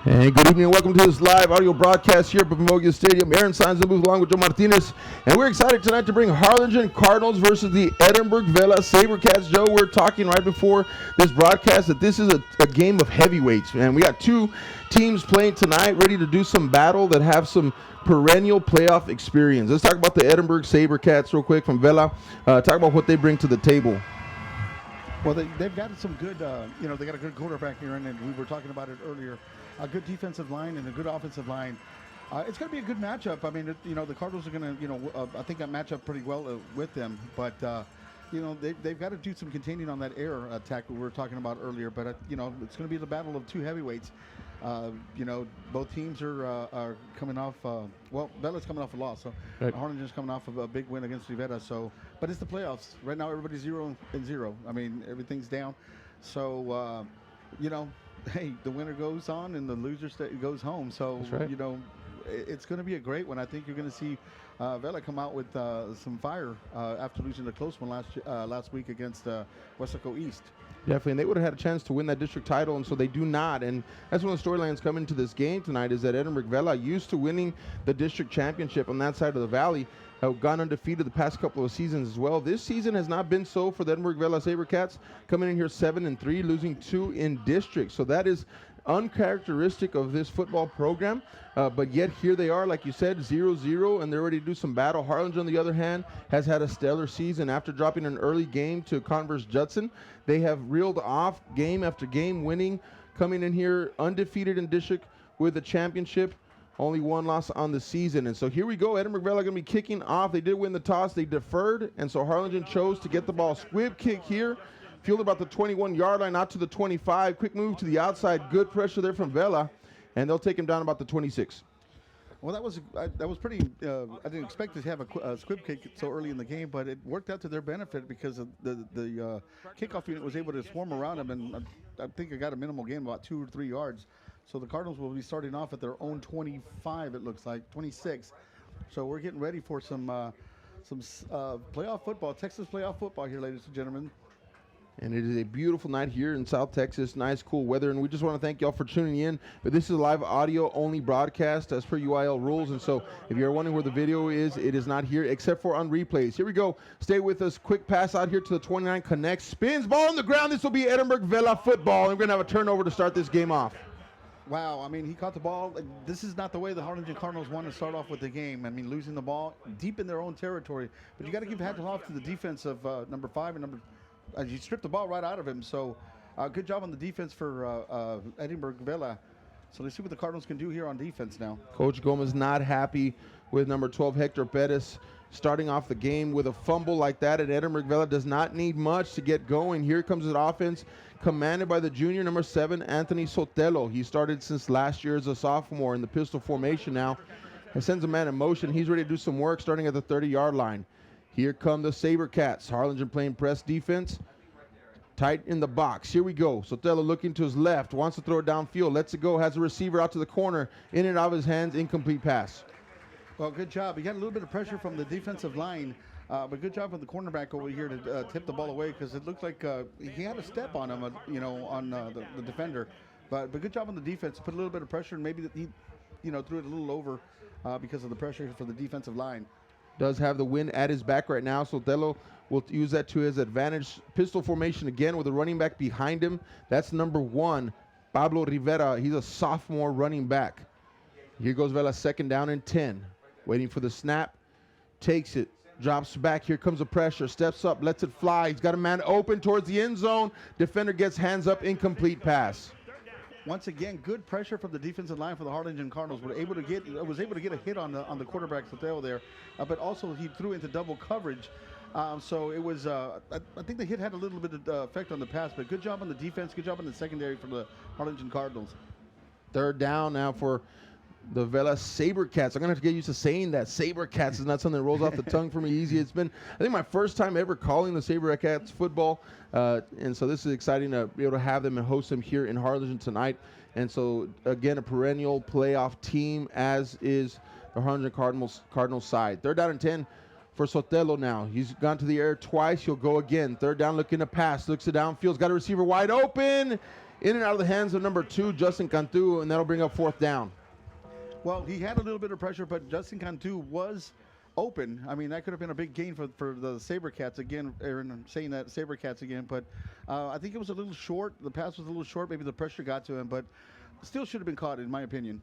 And good evening and welcome to this live audio broadcast here at Papamogia Stadium. Aaron signs the booth along with Joe Martinez. And we're excited tonight to bring Harlingen Cardinals versus the Edinburgh Vela SaberCats. Joe, we're talking right before this broadcast that this is a game of heavyweights. And we got two teams playing tonight ready to do some battle that have some perennial playoff experience. Let's talk about the Edinburgh SaberCats real quick from Vela. Talk about what they bring to the table. Well, they've got some good, they got a good quarterback here, and we were talking about it earlier. A good defensive line and a good offensive line. It's going to be a good matchup. I mean, the Cardinals are going to, I think that match up pretty well with them. But, they've got to do some containing on that air attack we were talking about earlier. But, it's going to be the battle of two heavyweights. Both teams are coming off, Vela's coming off a loss. So right. Harlingen's coming off of a big win against Vela. But it's the playoffs. Right now, everybody's 0-0. I mean, everything's down. So, hey, the winner goes on and the loser goes home. So, right. It's going to be a great one. I think you're going to see Vela come out with some fire after losing a close one last week against Westaco East. Definitely, and they would have had a chance to win that district title, and so they do not. And that's one of the storylines coming into this game tonight is that Edinburgh Vela, used to winning the district championship on that side of the valley, have gone undefeated the past couple of seasons as well. This season has not been so for the Edinburgh Vela SaberCats, coming in here 7-3, losing 2 in district. So that is uncharacteristic of this football program, but yet here they are, like you said, 0-0, and they're ready to do some battle. Harlingen, on the other hand, has had a stellar season. After dropping an early game to Converse Judson, they have reeled off game after game, winning, coming in here undefeated in district with a championship. Only one loss on the season. And so here we go. Edinburgh Vela going to be kicking off. They did win the toss. They deferred, and so Harlingen chose to get the ball. Squib kick here. Fielded about the 21-yard line, out to the 25. Quick move to the outside. Good pressure there from Vela, and they'll take him down about the 26. Well, that was pretty. I didn't expect to have a squib kick so early in the game, but it worked out to their benefit because of the kickoff unit was able to swarm around him, and I think it got a minimal gain, about 2 or 3 yards. So the Cardinals will be starting off at their own 25. It looks like 26. So we're getting ready for some playoff football, Texas playoff football here, ladies and gentlemen. And it is a beautiful night here in South Texas. Nice, cool weather. And we just want to thank y'all for tuning in. But this is a live audio-only broadcast as per UIL rules. And so if you're wondering where the video is, it is not here except for on replays. Here we go. Stay with us. Quick pass out here to the 29. Connects. Spins. Ball on the ground. This will be Edinburgh Vela football. And we're going to have a turnover to start this game off. Wow, I mean, he caught the ball. This is not the way the Harlingen Cardinals want to start off with the game. I mean, losing the ball deep in their own territory. But you got to give hats off to the defense of number 5 and you stripped the ball right out of him. So good job on the defense for Edinburgh Vela. So let's see what the Cardinals can do here on defense now. Coach Gomez not happy with number 12, Hector Pettis, starting off the game with a fumble like that. And Edinburgh Vela does not need much to get going. Here comes the offense, commanded by the junior, number 7, Anthony Sotelo. He started since last year as a sophomore in the pistol formation now. And sends a man in motion. He's ready to do some work starting at the 30-yard line. Here come the SaberCats. Harlingen playing press defense. Tight in the box. Here we go. Sotelo looking to his left. Wants to throw it downfield. Lets it go. Has a receiver out to the corner. In and out of his hands. Incomplete pass. Well, good job. He got a little bit of pressure from the defensive line. But good job from the cornerback over here to tip the ball away because it looked like he had a step on him, on the defender. But good job on the defense. Put a little bit of pressure, and maybe he, threw it a little over because of the pressure for the defensive line. Does have the wind at his back right now. Sotelo will use that to his advantage. Pistol formation again with a running back behind him. That's number 1, Pablo Rivera. He's a sophomore running back. Here goes Vela, 2nd down and 10. Waiting for the snap. Takes it. Drops back. Here comes the pressure. Steps up. Lets it fly. He's got a man open towards the end zone. Defender gets hands up. Incomplete pass. Once again, good pressure from the defensive line for the Harlingen Cardinals. Was able to get a hit on the quarterback Sotelo there, but also he threw into double coverage. So it was. I think the hit had a little bit of effect on the pass, but good job on the defense. Good job on the secondary for the Harlingen Cardinals. 3rd down now for the Vela SaberCats. I'm going to have to get used to saying that. SaberCats is not something that rolls off the tongue for me easy. It's been, I think, my first time ever calling the SaberCats football. And so this is exciting to be able to have them and host them here in Harlingen tonight. And so, again, a perennial playoff team, as is the Harlingen Cardinals side. 3rd down and 10 for Sotelo now. He's gone to the air twice. He'll go again. Third down, looking to pass. Looks it downfield. Got a receiver wide open. In and out of the hands of number 2, Justin Cantu, and that'll bring up fourth down. Well, he had a little bit of pressure, but Justin Cantu was open. I mean, that could have been a big gain for the SaberCats again. Aaron, I'm saying that SaberCats again, but I think it was a little short. The pass was a little short. Maybe the pressure got to him, but still should have been caught, in my opinion.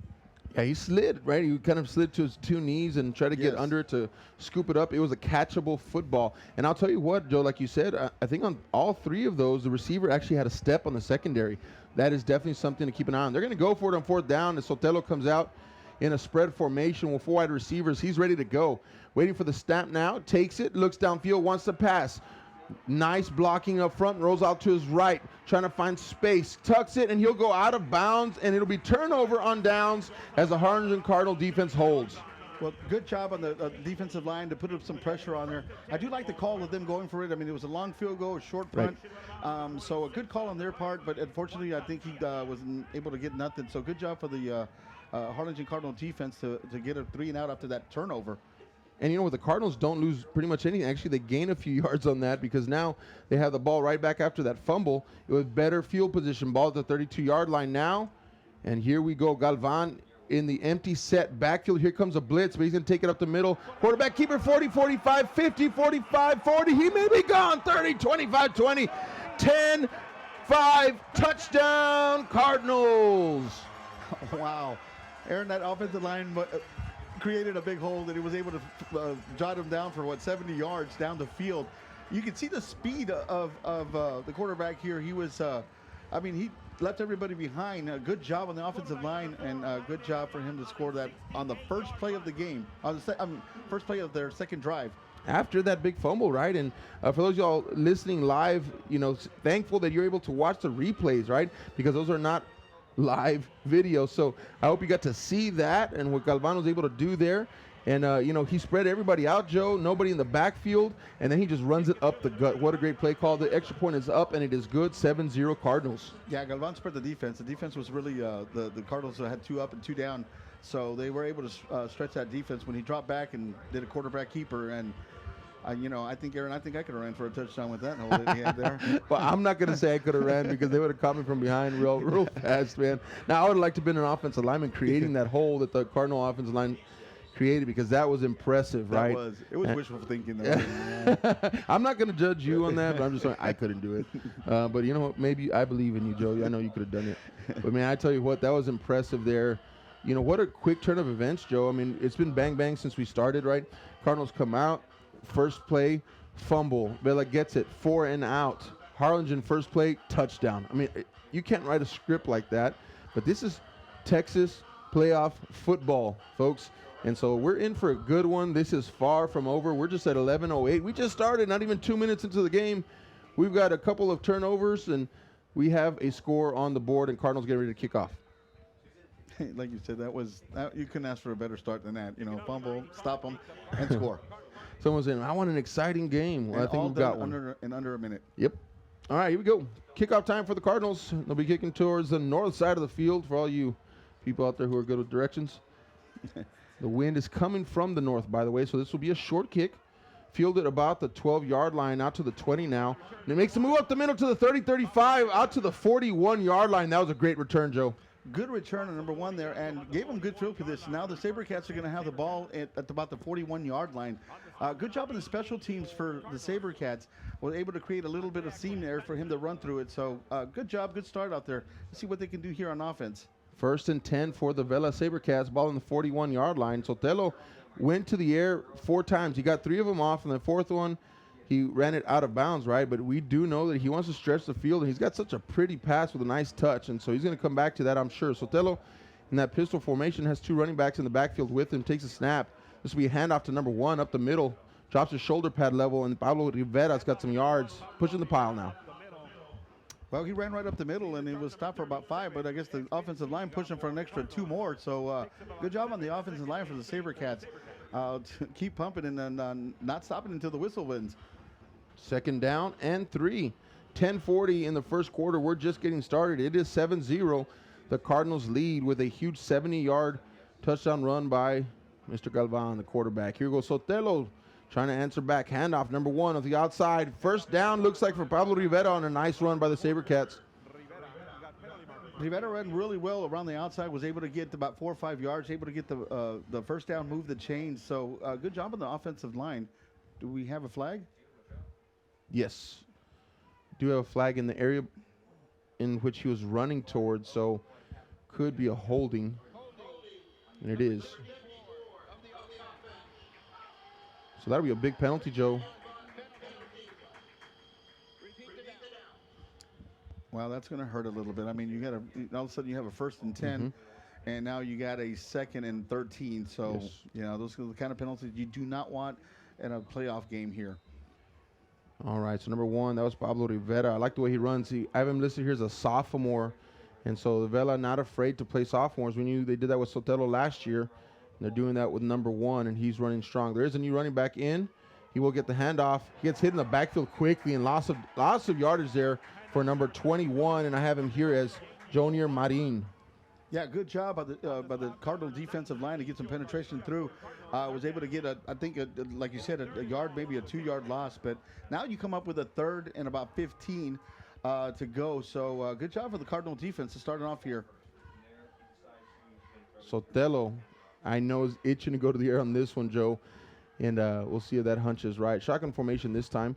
Yeah, he slid, right? He kind of slid to his 2 knees and tried to get under it to scoop it up. It was a catchable football. And I'll tell you what, Joe, like you said, I think on all 3 of those, the receiver actually had a step on the secondary. That is definitely something to keep an eye on. They're going to go for it on fourth down as Sotelo comes out in a spread formation with 4 wide receivers. He's ready to go. Waiting for the snap now. Takes it, looks downfield, wants to pass. Nice blocking up front, rolls out to his right, trying to find space, tucks it, and he'll go out of bounds, and it'll be turnover on downs as the Harlingen Cardinal defense holds. Well, good job on the defensive line to put up some pressure on there. I do like the call of them going for it. I mean, it was a long field goal, a short punt. Right. So a good call on their part, but unfortunately, I think he wasn't able to get nothing. So good job for the Harlingen Cardinal defense to get a 3 and out after that turnover. And you know what? The Cardinals don't lose pretty much anything. Actually, they gain a few yards on that because now they have the ball right back after that fumble. It was better field position. Ball at the 32-yard line now. And here we go. Galvan in the empty set backfield. Here comes a blitz, but he's going to take it up the middle. Quarterback keeper 40, 45, 50, 45, 40. He may be gone. 30, 25, 20, 10, 5. Touchdown, Cardinals. Wow. Aaron, that offensive line created a big hole that he was able to jot him down for 70 yards down the field. You can see the speed of the quarterback here. He was, he left everybody behind. A good job on the offensive line, and a good job for him to score that on the first play of the game, first play of their second drive. After that big fumble, right? And for those of y'all listening live, thankful that you're able to watch the replays, right? Because those are not live video. So I hope you got to see that and what Galvan was able to do there. And, he spread everybody out, Joe, nobody in the backfield, and then he just runs it up the gut. What a great play call. The extra point is up, and it is good, 7-0 Cardinals. Yeah, Galvan spread the defense. The defense was really, the Cardinals had 2 up and 2 down, so they were able to stretch that defense when he dropped back and did a quarterback keeper. And I think, Aaron, I could have ran for a touchdown with that hole that he had there. Well, I'm not going to say I could have ran because they would have caught me from behind real fast, man. Now, I would have liked to have been an offensive lineman creating that hole that the Cardinal offensive line created because that was impressive, right? It was wishful thinking. Though. I'm not going to judge you on that, but I'm just saying I couldn't do it. But you know what? Maybe I believe in you, Joe. I know you could have done it. But, man, I tell you what, that was impressive there. What a quick turn of events, Joe. I mean, it's been bang since we started, right? Cardinals come out. First play, fumble. Vela gets it, 4 and out. Harlingen, first play, touchdown. I mean, you can't write a script like that, but this is Texas playoff football, folks. And so we're in for a good one. This is far from over. We're just at 11:08. We just started, not even 2 minutes into the game. We've got a couple of turnovers, and we have a score on the board, and Cardinals getting ready to kick off. Like you said, you couldn't ask for a better start than that. Fumble, stop them, and score. Someone's saying, I want an exciting game. Well, I think we've got one. Under a minute. Yep. All right, here we go. Kickoff time for the Cardinals. They'll be kicking towards the north side of the field for all you people out there who are good with directions. The wind is coming from the north, by the way, so this will be a short kick. Fielded about the 12-yard line, out to the 20 now. And it makes a move up the middle to the 30, 35, out to the 41-yard line. That was a great return, Joe. Good return on number 1 there, and gave them good field position. Now the SaberCats are going to have the ball at about the 41-yard line. Good job on the special teams for the SaberCats. Were able to create a little bit of seam there for him to run through it. So good job, good start out there. Let's see what they can do here on offense. 1st and 10 for the Vela SaberCats, ball on the 41-yard line. Sotelo went to the air 4 times. He got 3 of them off, and the 4th one, he ran it out of bounds, right? But we do know that he wants to stretch the field, and he's got such a pretty pass with a nice touch, and so he's going to come back to that, I'm sure. Sotelo, in that pistol formation, has 2 running backs in the backfield with him, takes a snap. This will be a handoff to number 1 up the middle, drops his shoulder pad level, and Pablo Rivera's got some yards, pushing the pile now. Well, he ran right up the middle, and he was stopped for about 5, but I guess the offensive line pushed him for an extra 2 more. So good job on the offensive line for the SaberCats. Keep pumping and not stopping until the whistle wins. 2nd down and 3. 10:40 in the first quarter. We're just getting started. It is 7-0. The Cardinals lead with a huge 70-yard touchdown run by Mr. Galvan, the quarterback. Here goes Sotelo trying to answer back. Handoff, number 1 on the outside. First down, looks like for Pablo Rivera on a nice run by the SaberCats. Rivera ran really well around the outside, was able to get about 4 or 5 yards, able to get the first down, move the chains. So good job on the offensive line. Do we have a flag? Yes. Do have a flag in the area in which he was running towards, so could be a holding, and it is. So that'll be a big penalty, Joe. Well, that's going to hurt a little bit. I mean, you got all of a sudden you have a 1st and 10, and now you got a 2nd and 13. So, Yes. you know, those are the kind of penalties you do not want in a playoff game here. All right, so number 1, that was Pablo Rivera. I like the way he runs. I have him listed here as a sophomore, and so Vela not afraid to play sophomores. We knew they did that with Sotelo last year. They're doing that with number 1, and he's running strong. There is a new running back in. He will get the handoff. He gets hit in the backfield quickly, and lots of yardage there for number 21, and I have him here as Jonier Marin. Yeah, good job by the Cardinal defensive line to get some penetration through. Was able to get like you said, a yard, maybe a 2-yard loss. But now you come up with a 3rd and about 15 to go. So good job for the Cardinal defense to start off here. Sotelo, I know, is itching to go to the air on this one, Joe, and we'll see if that hunch is right. Shotgun formation this time.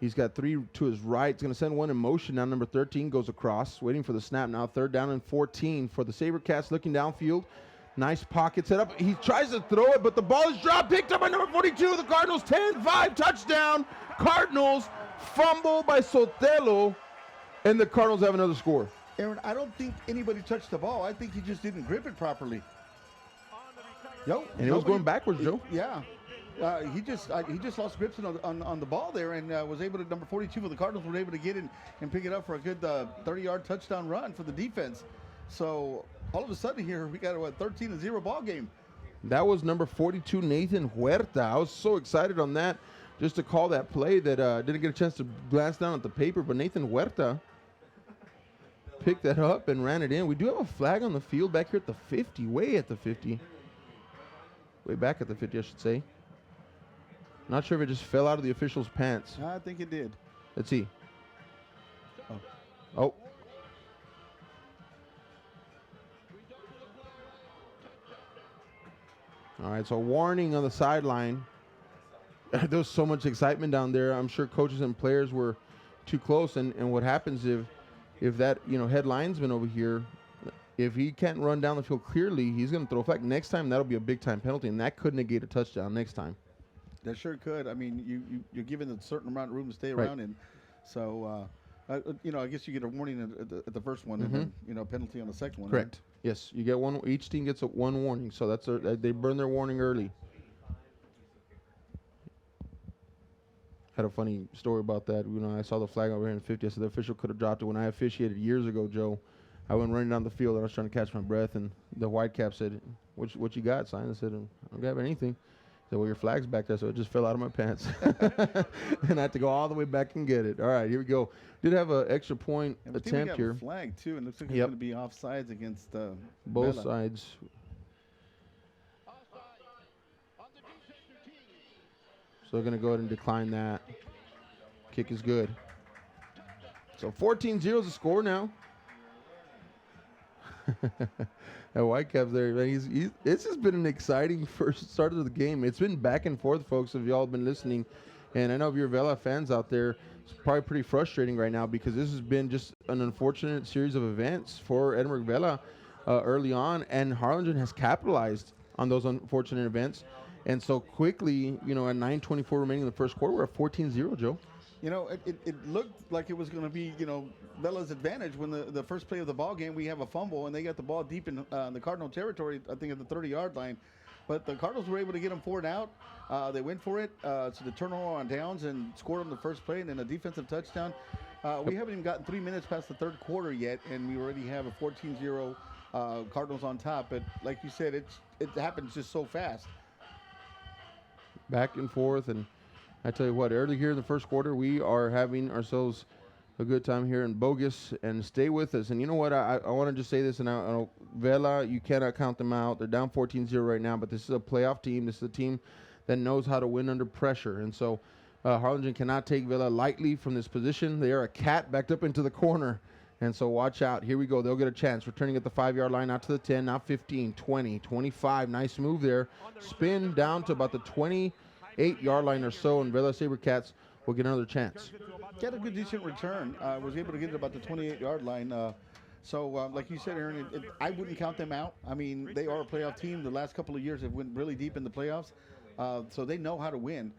He's got 3 to his right. He's going to send 1 in motion. Now number 13 goes across, waiting for the snap. Now 3rd down and 14 for the SaberCats, looking downfield. Nice pocket set up. He tries to throw it, but the ball is dropped. Picked up by number 42. The Cardinals 10-5 touchdown. Cardinals fumble by Sotelo, and the Cardinals have another score. Aaron, I don't think anybody touched the ball. I think he just didn't grip it properly. And it was going backwards, Joe. Yeah. He just lost grips on the ball there and was able to, number 42 for the Cardinals, were able to get in and pick it up for a good 30-yard touchdown run for the defense. So all of a sudden here, we got a 13-0 ball game. That was number 42, Nathan Huerta. I was so excited on that just to call that play that didn't get a chance to glance down at the paper, but Nathan Huerta picked that up and ran it in. We do have a flag on the field back here at the 50, way at the 50. Way back at the 50, I should say. Not sure if it just fell out of the official's pants. I think it did. Let's see. Oh. All right, so warning on the sideline. There was so much excitement down there. I'm sure coaches and players were too close. And what happens if that head linesman over here, if he can't run down the field clearly, he's going to throw a flag. Next time, that'll be a big-time penalty, and that could negate a touchdown next time. That sure could. I mean, you're given a certain amount of room to stay around in. So, I guess you get a warning at the first one, and then, penalty on the second one. Correct. Right? Yes, you get one. Each team gets one warning, so that's they burn their warning early. Had a funny story about that. I saw the flag over here in 50. I said the official could have dropped it. When I officiated years ago, Joe, I went running down the field. I was trying to catch my breath, and the white cap said, "What you got, son?" I said, "I don't have anything." He said, "Well, your flag's back there," so it just fell out of my pants. And I had to go all the way back and get it. All right, here we go. Did have an extra point attempt here. A flag, too, and looks like it's going to be offsides against both Vela. sides. So they're going to go ahead and decline that. Kick is good. So 14-0 is the score now. That Whitecap's there. Man, it's just been an exciting first start of the game. It's been back and forth, folks, if y'all have been listening. And I know if you're Vela fans out there, it's probably pretty frustrating right now because this has been just an unfortunate series of events for Edinburgh Vela early on. And Harlingen has capitalized on those unfortunate events. And so quickly, at 9:24 remaining in the first quarter, we're at 14-0, Joe. It looked like it was going to be, Vela's advantage when the first play of the ball game, we have a fumble, and they got the ball deep in the Cardinal territory, I think at the 30-yard line. But the Cardinals were able to get them 4 out. They went for it. So the turnover on downs and scored on the first play, and then a defensive touchdown. We haven't even gotten 3 minutes past the third quarter yet, and we already have a 14-0 Cardinals on top. But like you said, it happens just so fast. Back and forth, and I tell you what, early here in the first quarter, we are having ourselves a good time here in Bogus, and stay with us. And you know what, I want to just say this, and I know Vela, you cannot count them out. They're down 14-0 right now, but this is a playoff team. This is a team that knows how to win under pressure. And so Harlingen cannot take Vela lightly from this position. They are a cat backed up into the corner. And so watch out. Here we go. They'll get a chance. Returning at the 5-yard line, out to the 10, now 15, 20, 25. Nice move there. Spin down to about the 28-yard line or so, and Vela SaberCats will get another chance. Get a good, decent return. Was able to get it about the 28-yard line. So, like you said, Aaron, I wouldn't count them out. I mean, they are a playoff team. The last couple of years have went really deep in the playoffs, so they know how to win.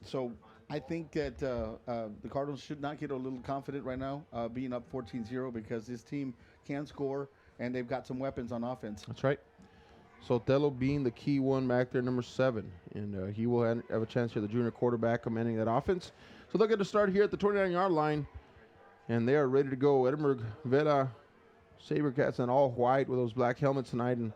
So I think that the Cardinals should not get a little confident right now, being up 14-0, because this team can score, and they've got some weapons on offense. That's right. Sotelo being the key one back there, number 7. And he will have a chance here, the junior quarterback commanding that offense. So they'll get to start here at the 29-yard line, and they are ready to go. Edinburgh, Vela, SaberCats, and all white with those black helmets tonight, and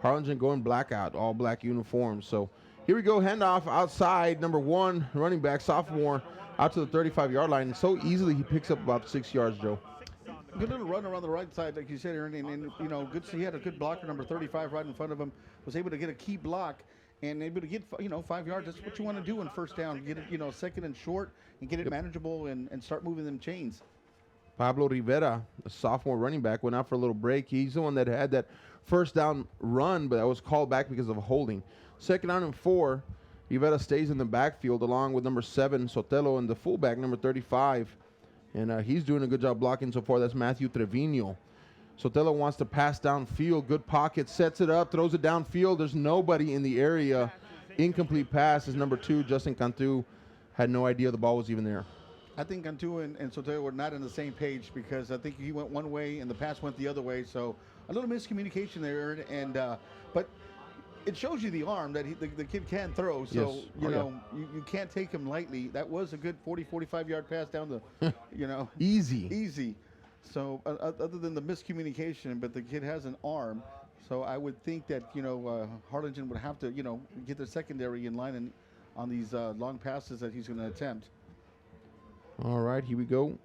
Harlingen going blackout, all black uniforms. So here we go, handoff outside, number 1, running back, sophomore, out to the 35-yard line. And so easily he picks up about 6 yards, Joe. Good little run around the right side, like you said, Aaron, and you know, good. So he had a good blocker, number 35, right in front of him. Was able to get a key block and able to get 5 yards. That's what you want to do on first down. Get it, second and short, and get it manageable, and start moving them chains. Pablo Rivera, a sophomore running back, went out for a little break. He's the one that had that first down run, but that was called back because of a holding. Second down and 4. Rivera stays in the backfield along with number 7, Sotelo, and the fullback, number 35. And he's doing a good job blocking so far. That's Matthew Trevino. Sotelo wants to pass downfield. Good pocket. Sets it up. Throws it downfield. There's nobody in the area. Incomplete pass is number 2. Justin Cantu had no idea the ball was even there. I think Cantu and Sotelo were not on the same page, because I think he went one way and the pass went the other way. So a little miscommunication there. And but it shows you the arm that the kid can throw. So, yes. You can't take him lightly. That was a good 45-yard pass down the, Easy. So, other than the miscommunication, but the kid has an arm. So, I would think that, Harlingen would have to, get their secondary in line on these long passes that he's going to attempt. All right, here we go.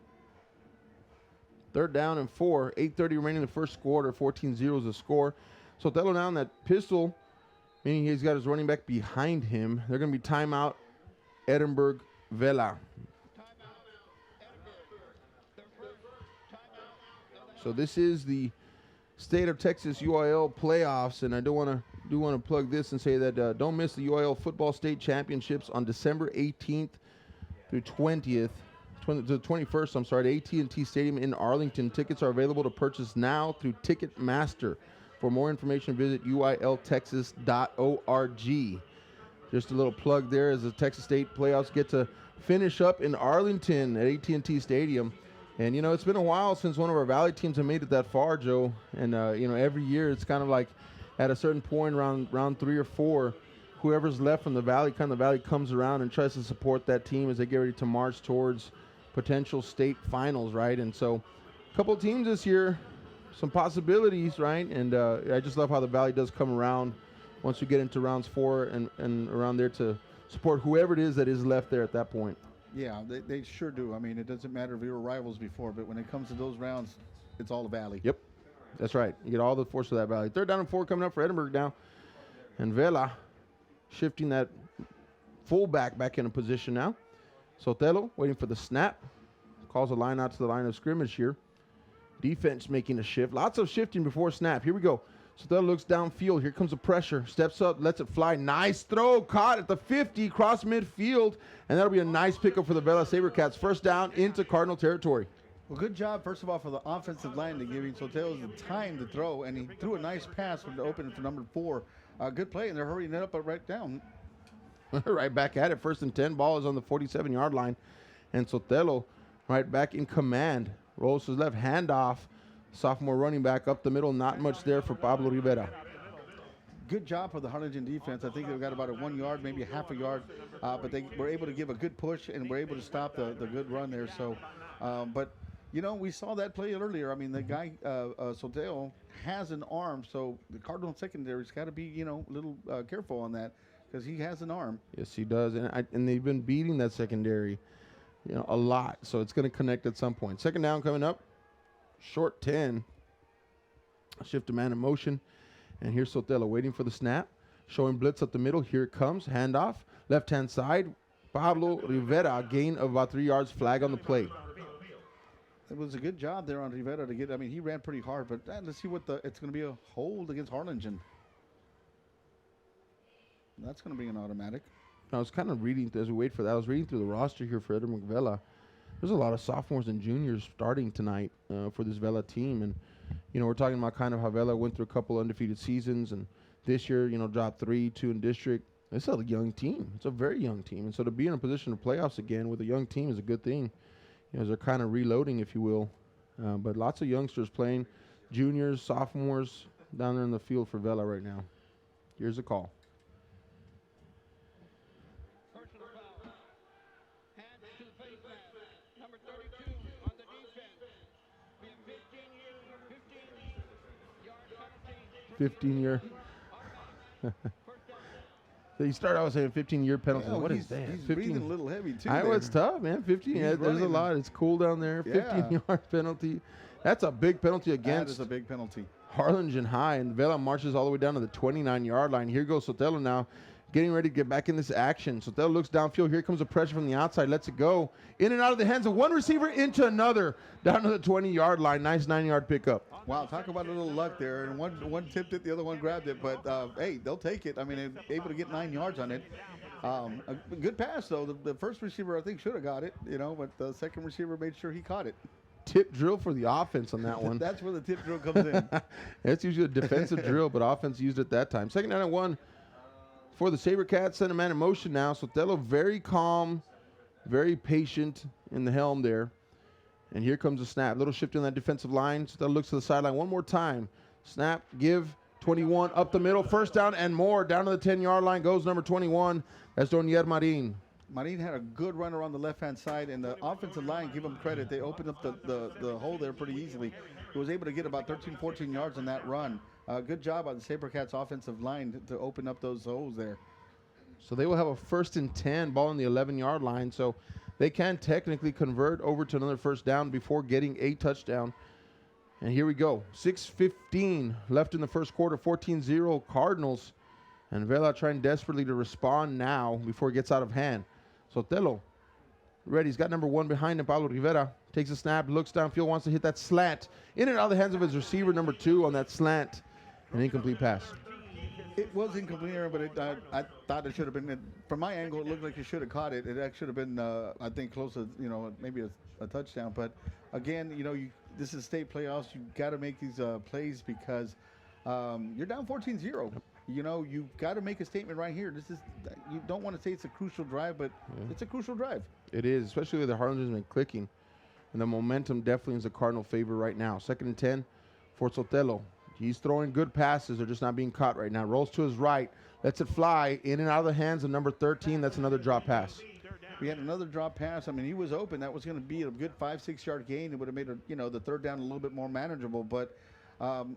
Third down and 4. 8:30 remaining in the first quarter. 14-0 is the score. Sotelo down that pistol, meaning he's got his running back behind him. They're going to be timeout, Edinburgh, Vela. So this is the State of Texas UIL playoffs, and I do want to plug this and say that don't miss the UIL Football State Championships on December 18th through 20th. The 21st, I'm sorry, at AT&T Stadium in Arlington. Tickets are available to purchase now through Ticketmaster. For more information, visit uiltexas.org. Just a little plug there as the Texas State playoffs get to finish up in Arlington at AT&T Stadium. And, it's been a while since one of our Valley teams have made it that far, Joe. And, every year it's kind of like at a certain point around round 3 or 4, whoever's left from the Valley comes around and tries to support that team as they get ready to march towards potential state finals, right? And so a couple of teams this year, some possibilities, right? And I just love how the Valley does come around once you get into rounds 4 and around there to support whoever it is that is left there at that point. Yeah, they sure do. I mean, it doesn't matter if you were rivals before, but when it comes to those rounds, it's all the Valley. Yep, that's right. You get all the force of that Valley. Third down and 4 coming up for Edinburgh now. And Vela shifting that fullback back into position now. Sotelo waiting for the snap. Calls a line out to the line of scrimmage here. Defense making a shift. Lots of shifting before snap. Here we go. Sotelo looks downfield. Here comes the pressure. Steps up, lets it fly. Nice throw. Caught at the 50, cross midfield. And that'll be a nice pickup for the Vela SaberCats. First down into Cardinal territory. Well, good job, first of all, for the offensive line to giving Sotelo the time to throw. And he threw a nice pass from the opening for number 4. Good play, and they're hurrying it up right down. Right back at it. First and 10. Ball is on the 47-yard line. And Sotelo right back in command. Rolls to his left, handoff. Sophomore running back up the middle. Not much there for Pablo Rivera. Good job for the Harlingen defense. I think they've got a 1 yard, maybe a half a yard. But they were able to give a good push and were able to stop the good run there. So, but, we saw that play earlier. I mean, the guy, Sotelo, has an arm. So the Cardinal secondary's got to be, a little careful on that because he has an arm. Yes, he does. And they've been beating that secondary, a lot. So it's going to connect at some point. Second down coming up. Short 10. Shift to man in motion. And here's Sotelo waiting for the snap. showing blitz up the middle. Here it comes. Handoff. Left-hand side. Pablo Rivera, gain of about 3 yards, flag on the play. It was a good job there on Rivera to get. I mean, he ran pretty hard, but let's see what it's going to be a hold against Harlingen. That's going to be an automatic. I was kind of reading as we wait for that. I was reading through the roster here for Edinburgh Vela. There's a lot of sophomores and juniors starting tonight for this Vela team, and we're talking about kind of how Vela went through a couple undefeated seasons, and this year dropped 3-2 in district. It's a young team. It's a very young team, and so to be in a position of playoffs again with a young team is a good thing. They're kind of reloading, if you will. But lots of youngsters playing, juniors, sophomores, down there in the field for Vela right now. Here's the call. Personal foul. Hands to the face mask. Number 32 on the defense. Be a 15-year.15-yard penalty. So you start out saying 15-year penalty. What is that? He's 15. breathing a little heavy, too. I know it's tough, man. 15. There's a lot. It's cool down there. 15-yard penalty. That's a big penalty against. That is a big penalty. Harlingen High, and Vela marches all the way down to the 29-yard line. Here goes Sotelo now, getting ready to get back in this action. Sotelo looks downfield. Here comes the pressure from the outside. Lets it go. In and out of the hands of one receiver into another. Down to the 20-yard line. Nice 9-yard pickup. Wow, talk about a little luck there. And one tipped it, the other one grabbed it. But, hey, they'll take it. I mean, able to get 9 yards on it. A good pass, though. The first receiver, I think, should have got it, but the second receiver made sure he caught it. Tip drill for the offense on that one. That's where the tip drill comes in. It's usually a defensive drill, but offense used it that time. Second down and 1 for the SaberCats. Send a man in motion now. Sotelo very calm, very patient in the helm there. And here comes the snap. Little shift in that defensive line. Sotelo looks to the sideline one more time. Snap, give, 21, up the middle. First down and more. Down to the 10-yard line goes number 21. That's Donier Marin. Marin had a good run around the left-hand side, and the offensive line, give them credit. They opened up the hole there pretty easily. He was able to get about 13, 14 yards on that run. Good job on the SaberCats offensive line to open up those holes there. So they will have a 1st and 10, ball on the 11-yard line. So they can technically convert over to another first down before getting a touchdown. And here we go. 6:15 left in the first quarter, 14-0 Cardinals. And Vela trying desperately to respond now before it gets out of hand. Sotelo ready. He's got number 1 behind him. Pablo Rivera takes a snap, looks downfield, wants to hit that slant. In and out of the hands of his receiver, number 2 on that slant. An incomplete pass. It was incomplete, but I thought it should have been. From my angle, it looked like he should have caught it. It actually should have been, I think, close to, maybe a touchdown. But, again, this is state playoffs. You got to make these plays because you're down 14-0. You've got to make a statement right here. You don't want to say it's a crucial drive, but it's a crucial drive. It is, especially with the Harlingen been clicking. And the momentum definitely is a Cardinal favor right now. 2nd and 10 for Sotelo. He's throwing good passes. They're just not being caught right now. Rolls to his right. Lets it fly in and out of the hands of number 13. That's another drop pass. We had another drop pass. I mean, he was open. That was going to be a good 5-6 yard gain. It would have made the third down a little bit more manageable. But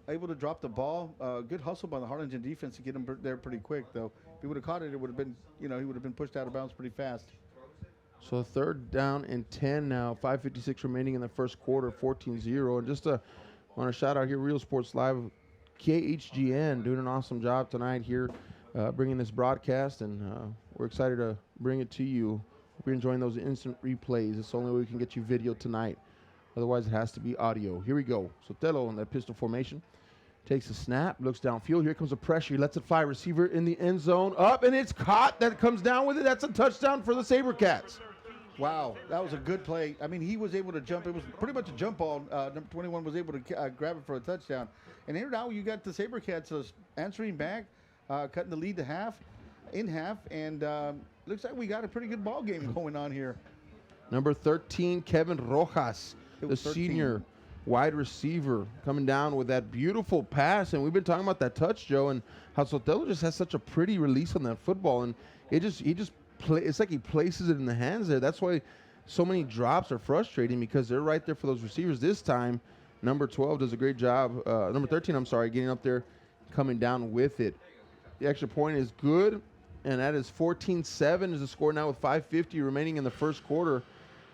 able to drop the ball. Good hustle by the Harlingen defense to get him there pretty quick, though. If he would have caught it, it would have been, he would have been pushed out of bounds pretty fast. So 3rd down and 10 now. 5:56 remaining in the first quarter. 14-0. And just want to shout out here, Real Sports Live, KHGN doing an awesome job tonight here, bringing this broadcast, and we're excited to bring it to you. Hope you're enjoying those instant replays. It's the only way we can get you video tonight. Otherwise, it has to be audio. Here we go. Sotelo in that pistol formation. Takes a snap, looks downfield. Here comes the pressure. He lets it fly. Receiver in the end zone. Up, and it's caught. That comes down with it. That's a touchdown for the SaberCats. Wow, that was a good play. I mean, he was able to jump. It was pretty much a jump ball. Number 21 was able to grab it for a touchdown. And here now you got the SaberCats answering back, cutting the lead in half. And looks like we got a pretty good ball game going on here. Number 13, Kevin Rojas, the 13. senior wide receiver, coming down with that beautiful pass. And we've been talking about that touch, Joe, and how Sotelo just has such a pretty release on that football. And it's like he places it in the hands there. That's why so many drops are frustrating, because they're right there for those receivers. This time, number 12 does a great job. Number 13, I'm sorry, getting up there, coming down with it. The extra point is good, and that is 14-7 is the score now with 5:50 remaining in the first quarter,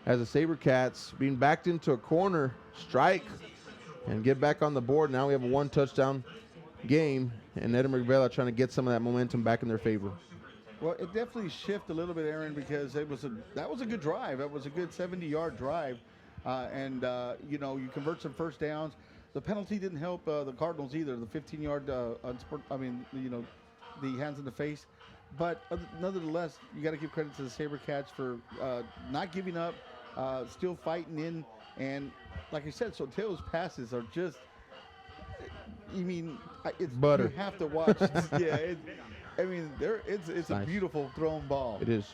as the SaberCats being backed into a corner, strike, and get back on the board. Now we have a 1 touchdown game, and Edinburgh Vela trying to get some of that momentum back in their favor. Well, it definitely shifted a little bit, Aaron, because that was a good drive. That was a good 70-yard drive, and you convert some first downs. The penalty didn't help the Cardinals either. The 15-yard, the hands in the face. But nonetheless, you got to give credit to the SaberCats for not giving up, still fighting in, and like I said, Soteo's passes are just. It's butter. You have to watch. It's nice. A beautiful thrown ball. It is.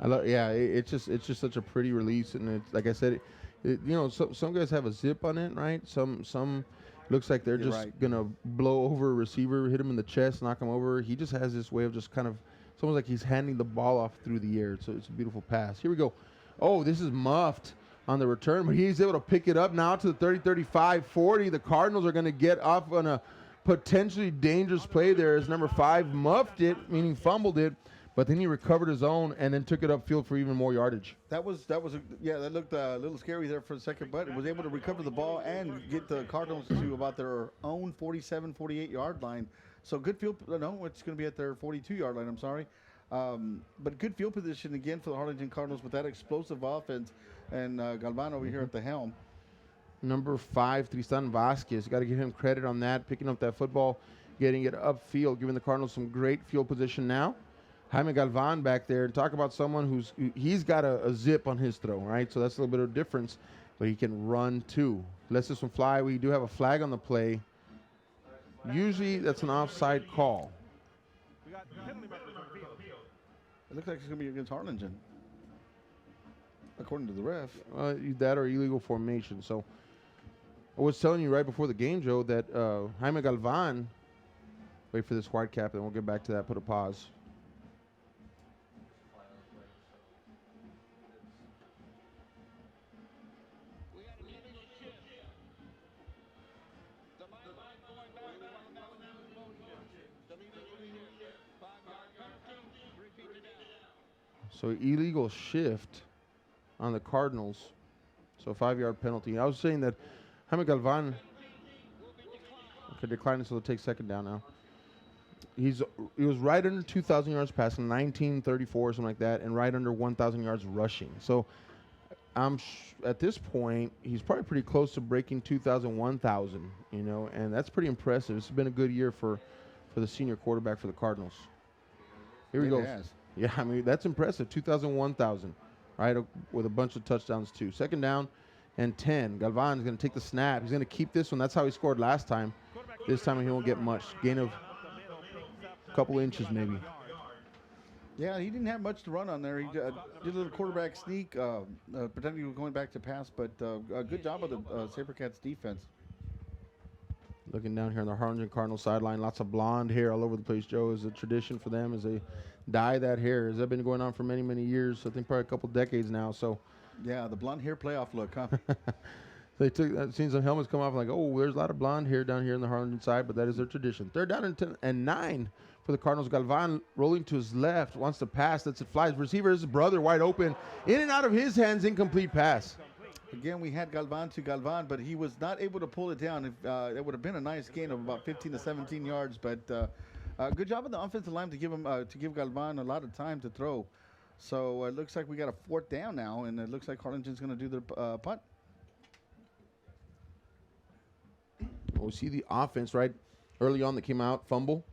It's just such a pretty release, and it's like I said, some guys have a zip on it, right? Some looks like they're You're just right. gonna blow over a receiver, hit him in the chest, knock him over. He just has this way of just kind of, it's almost like he's handing the ball off through the air. So it's a beautiful pass. Here we go. Oh, this is muffed on the return, but he's able to pick it up now to the 30, 35, 40. The Cardinals are going to get off on a potentially dangerous play there as number 5 muffed it, meaning fumbled it, but then he recovered his own and then took it upfield for even more yardage. That looked a little scary there for a second, but was able to recover the ball and get the Cardinals to about their own 47, 48-yard line. So good field, it's going to be at their 42-yard line, I'm sorry. But good field position again for the Harlingen Cardinals with that explosive offense, and Galvan over here at the helm. Number 5, Tristan Vasquez. Got to give him credit on that, picking up that football, getting it upfield, giving the Cardinals some great field position now. Jaime Galvan back there, and talk about someone he's got a zip on his throw, right? So that's a little bit of difference, but he can run too. Lets this one fly. We do have a flag on the play. Usually that's an offside call. It looks like it's going to be against Harlingen, according to the ref. That or illegal formation. So I was telling you right before the game, Joe, that Jaime Galvan, wait for this white cap, and we'll get back to that, put a pause. We had an illegal shift. The line going back on that motion. The illegal shift. 5-yard penalty. Repeat it down. So illegal shift on the Cardinals. So 5-yard penalty. I was saying that Jaime Galvan declining, so they'll take second down now. He was right under 2,000 yards passing, 1934, something like that, and right under 1,000 yards rushing. So at this point, he's probably pretty close to breaking 2,000, 1,000, and that's pretty impressive. It's been a good year for the senior quarterback for the Cardinals. Here we go. Yeah, that's impressive. 2,000, 1,000, right, with a bunch of touchdowns too. Second down and 10. Galvan is going to take the snap. He's going to keep this one. That's how he scored last time. This time he won't get much. Gain of a couple inches maybe. Yeah, he didn't have much to run on there. He did a little quarterback sneak, pretending he was going back to pass, but a good job of the SaberCats defense. Looking down here on the Harlingen Cardinals sideline, lots of blonde hair all over the place, Joe. Is a tradition for them as they dye that hair. Has that been going on for many, many years? I think probably a couple decades now. So, yeah, the blonde hair playoff look, huh? They seen some helmets come off like, oh, there's a lot of blonde hair down here on the Harlingen side, but that is their tradition. Third down and 10 and 9 for the Cardinals. Galvan rolling to his left, wants to pass, lets it fly. His receiver is his brother, wide open, in and out of his hands, incomplete pass. Again, we had Galvan to Galvan, but he was not able to pull it down. It would have been a nice gain of about 15 to 17 yards, but good job on the offensive line to give Galvan a lot of time to throw. So it looks like we got a 4th down now, and it looks like Harlingen's going to do their punt. We see the offense right early on that came out, fumble,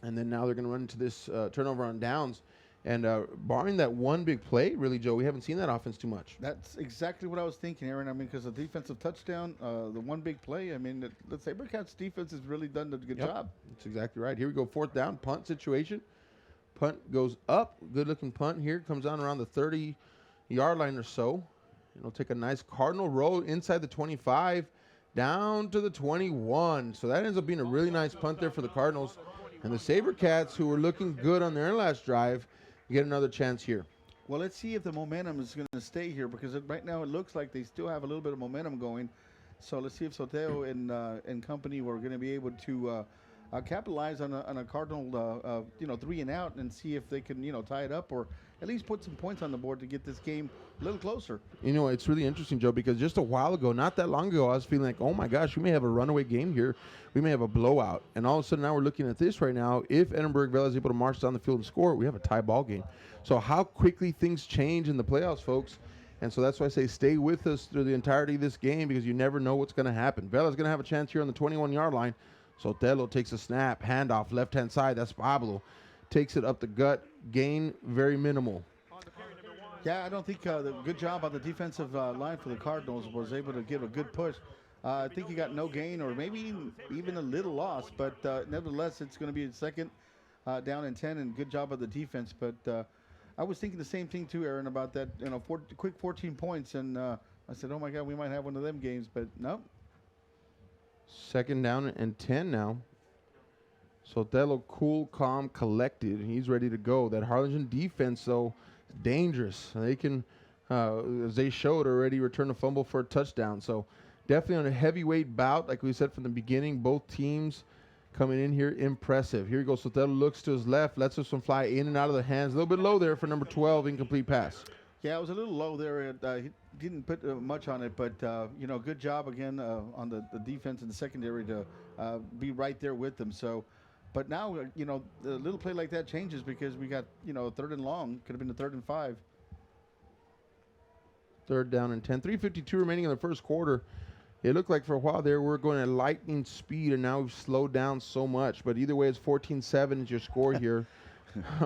and then now they're going to run into this turnover on downs. And barring that one big play, really, Joe, we haven't seen that offense too much. That's exactly what I was thinking, Aaron. Because the defensive touchdown, the one big play, the SaberCats defense has really done a good job. That's exactly right. Here we go, 4th down, punt situation. Punt goes up, good-looking punt here. Comes down around the 30-yard line or so. It'll take a nice cardinal roll inside the 25, down to the 21. So that ends up being a really nice punt there for the Cardinals. And the SaberCats, who were looking good on their last drive, get another chance here. Well, let's see if the momentum is going to stay here, because right now it looks like they still have a little bit of momentum going. So let's see if Soteo and company were going to be able to capitalize on a Cardinal, 3 and out and see if they can, tie it up or at least put some points on the board to get this game a little closer. You know, it's really interesting, Joe, because just a while ago, not that long ago, I was feeling like, oh my gosh, we may have a runaway game here. We may have a blowout. And all of a sudden now we're looking at this right now. If Edinburgh Vela is able to march down the field and score, we have a tie ball game. So how quickly things change in the playoffs, folks. And so that's why I say stay with us through the entirety of this game because you never know what's going to happen. Vela's going to have a chance here on the 21-yard line. Sotelo takes a snap, handoff, left-hand side. That's Pablo. Takes it up the gut. Gain very minimal. Yeah, I don't think the good job on the defensive line for the Cardinals was able to give a good push. I think he got no gain or maybe even a little loss, but nevertheless, it's going to be a second down and 10, and good job of the defense. But I was thinking the same thing too, Aaron, about that, quick 14 points, and I said, oh my God, we might have one of them games, but no. Second down and 10 now. Sotelo cool, calm, collected. He's ready to go. That Harlingen defense, though, is dangerous. They can, as they showed already, return a fumble for a touchdown. So definitely on a heavyweight bout, like we said from the beginning, both teams coming in here impressive. Here he goes. Sotelo looks to his left, lets this one fly in and out of the hands. A little bit low there for number 12, incomplete pass. Yeah, it was a little low there. He didn't put much on it, but, good job again on the defense and the secondary to be right there with them. So, but now, a little play like that changes because we got, third and long. Could have been a 3rd and 5. Third down and 10. 3:52 remaining in the first quarter. It looked like for a while there we're going at lightning speed, and now we've slowed down so much. But either way, it's 14-7 is your score here.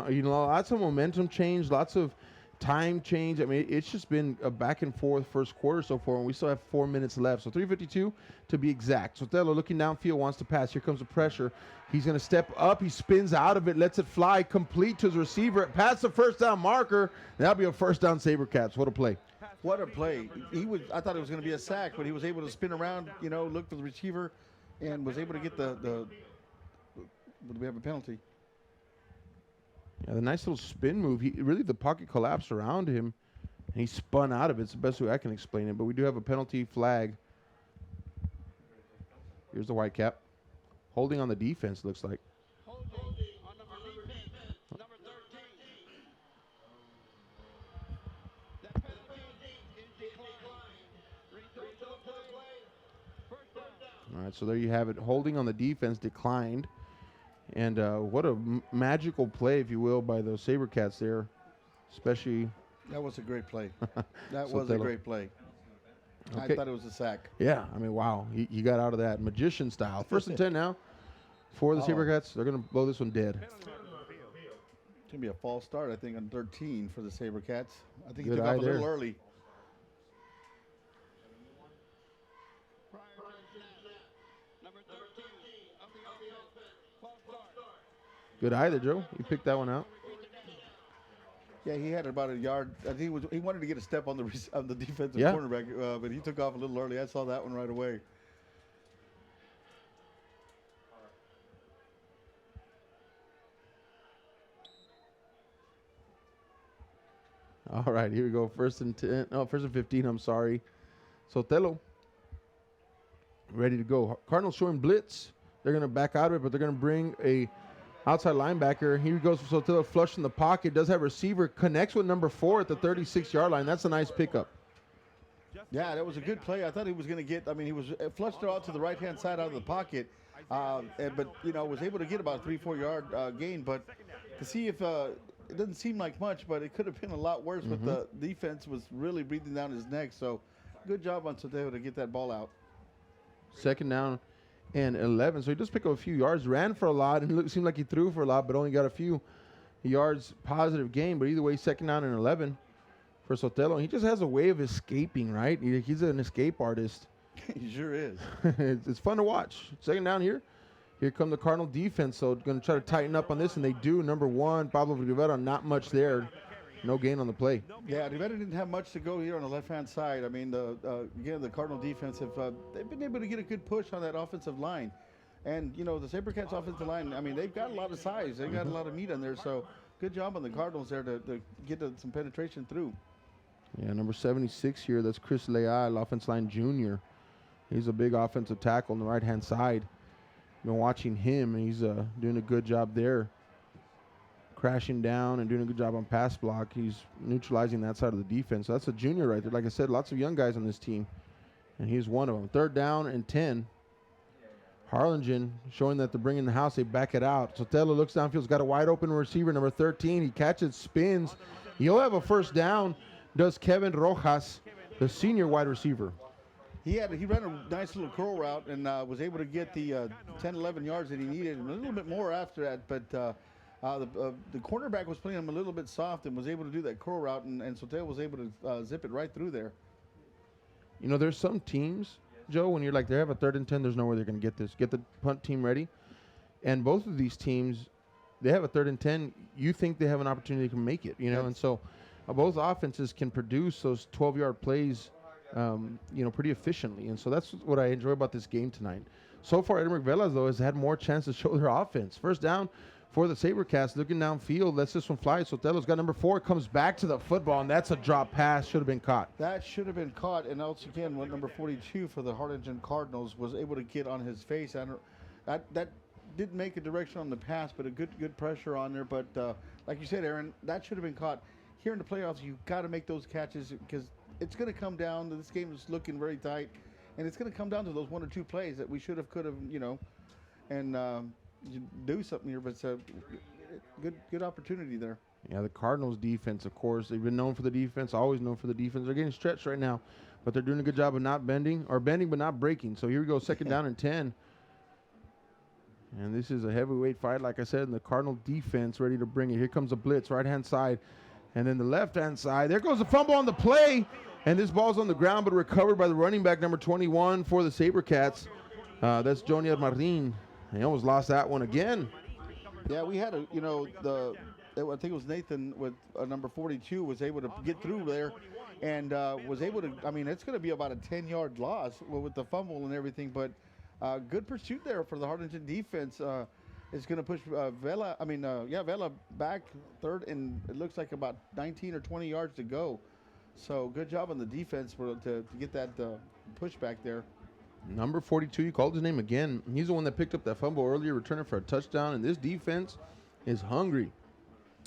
Lots of momentum change, lots of time change. I mean, it's just been a back and forth first quarter so far, and we still have 4 minutes left. So 3:52 to be exact. Sotelo looking downfield, wants to pass. Here comes the pressure. He's going to step up. He spins out of it, lets it fly, complete to his receiver. Past the first down marker. That'll be a first down SaberCats. What a play. What a play. I thought it was going to be a sack, but he was able to spin around, look for the receiver, and was able to get do we have a penalty? Yeah, the nice little spin move. The pocket collapsed around him, and he spun out of it. It's the best way I can explain it, but we do have a penalty flag. Here's the white cap. Holding on the defense, looks like. Holding on number defense, number 13. That penalty is declined. Return to the play. First down. All right, so there you have it. Holding on the defense declined. And what a magical play, if you will, by those SaberCats there, especially. That was a great play. That was a great play. Okay. I thought it was a sack. Yeah, I mean, wow. He got out of that magician style. First and 10 now for the SaberCats. They're going to blow this one dead. It's going to be a false start, I think, on 13 for the SaberCats. I think he Good took eye off a there. little early. Prior to snap, number 13 of the offense. False start. Good eye there, Joe. You picked that one out. Yeah, he had about a yard. I think he wanted to get a step on the defensive Yeah. cornerback, but he took off a little early. I saw that one right away. All right, here we go. First and 15, I'm sorry. Sotelo ready to go. Cardinals showing blitz. They're going to back out of it, but they're going to bring a outside linebacker. Here goes for Sotelo, flush in the pocket. Does have receiver. Connects with number 4 at the 36-yard line. That's a nice pickup. Yeah, that was a good play. I thought he was going to get, he was flushed out to the right-hand side out of the pocket, but, was able to get about a 3-4 yard gain. But to see if it doesn't seem like much, but it could have been a lot worse, but the defense was really breathing down his neck. So good job on Sotelo to get that ball out. Second down and 11. So he just picked up a few yards, ran for a lot, and it seemed like he threw for a lot, but only got a few yards positive gain. But either way, second down and 11 for Sotelo. He just has a way of escaping, right? He's an escape artist. He sure is. It's fun to watch. Second down here. Here come the Cardinal defense. So going to try to tighten up on this, and they do. Number 1, Pablo Rivera, not much there. No gain on the play. Yeah, Rivera didn't have much to go here on the left-hand side. I mean, again, the Cardinal defense they've been able to get a good push on that offensive line. And, the SaberCats offensive line, they've got a lot of size. They've got a lot of meat on there. So good job on the Cardinals there to get some penetration through. Yeah, number 76 here. That's Chris Leal, offensive line junior. He's a big offensive tackle on the right-hand side. Been watching him, and he's doing a good job there. Crashing down and doing a good job on pass block. He's neutralizing that side of the defense. So that's a junior right there. Like I said, lots of young guys on this team, and he's one of them. 3rd down and 10. Harlingen showing that they're bringing the house. They back it out. Sotelo looks downfield. He's got a wide open receiver, number 13. He catches, spins. He'll have a 1st down. Does Kevin Rojas, the senior wide receiver. He ran a nice little curl route and was able to get the 10, 11 yards that he needed, and a little bit more after that. But the cornerback was playing him a little bit soft and was able to do that curl route, and Sotelo was able to zip it right through there. You know, there's some teams, Joe, when you're like, they have a 3rd and 10, there's nowhere they're going to get this. Get the punt team ready. And both of these teams, they have a 3rd and 10. You think they have an opportunity to make it, you know. And so both offenses can produce those 12-yard plays, you know, pretty efficiently. And so that's what I enjoy about this game tonight. So far, Edinburgh Velas, though, has had more chances to show their offense. 1st down for the SaberCats, looking downfield. Lets this one fly. Sotelo's got number 4. Comes back to the football, and that's a drop pass. Should have been caught. That should have been caught. And also, again, what number 42 for the Harlingen Cardinals was able to get on his face. That didn't make a direction on the pass, but a good pressure on there. But like you said, Aaron, that should have been caught. Here in the playoffs, you've got to make those catches because it's going to come down. This game is looking very tight, and it's going to come down to those 1 or 2 plays that we should have, could have, you know, and you do something here. But it's a good opportunity there. Yeah, the Cardinals defense, of course, they've been known for the defense, always known for the defense. They're getting stretched right now, but they're doing a good job of not bending but not breaking. So here we go, 2nd down and 10. And this is a heavyweight fight, like I said, and the Cardinal defense ready to bring it. Here comes a blitz, right-hand side. And then the left-hand side, there goes the fumble on the play. And this ball's on the ground, but recovered by the running back, number 21 for the SaberCats. That's Jonier Marin. He almost lost that one again. Yeah, we had I think it was Nathan with number 42 was able to get through there and was able to, I mean, it's going to be about a 10-yard loss with the fumble and everything, but good pursuit there for the Harlingen defense. It's going to push Vela back 3rd, and it looks like about 19 or 20 yards to go. So good job on the defense to get that pushback there. Number 42, you called his name again. He's the one that picked up that fumble earlier, returning for a touchdown, and this defense is hungry,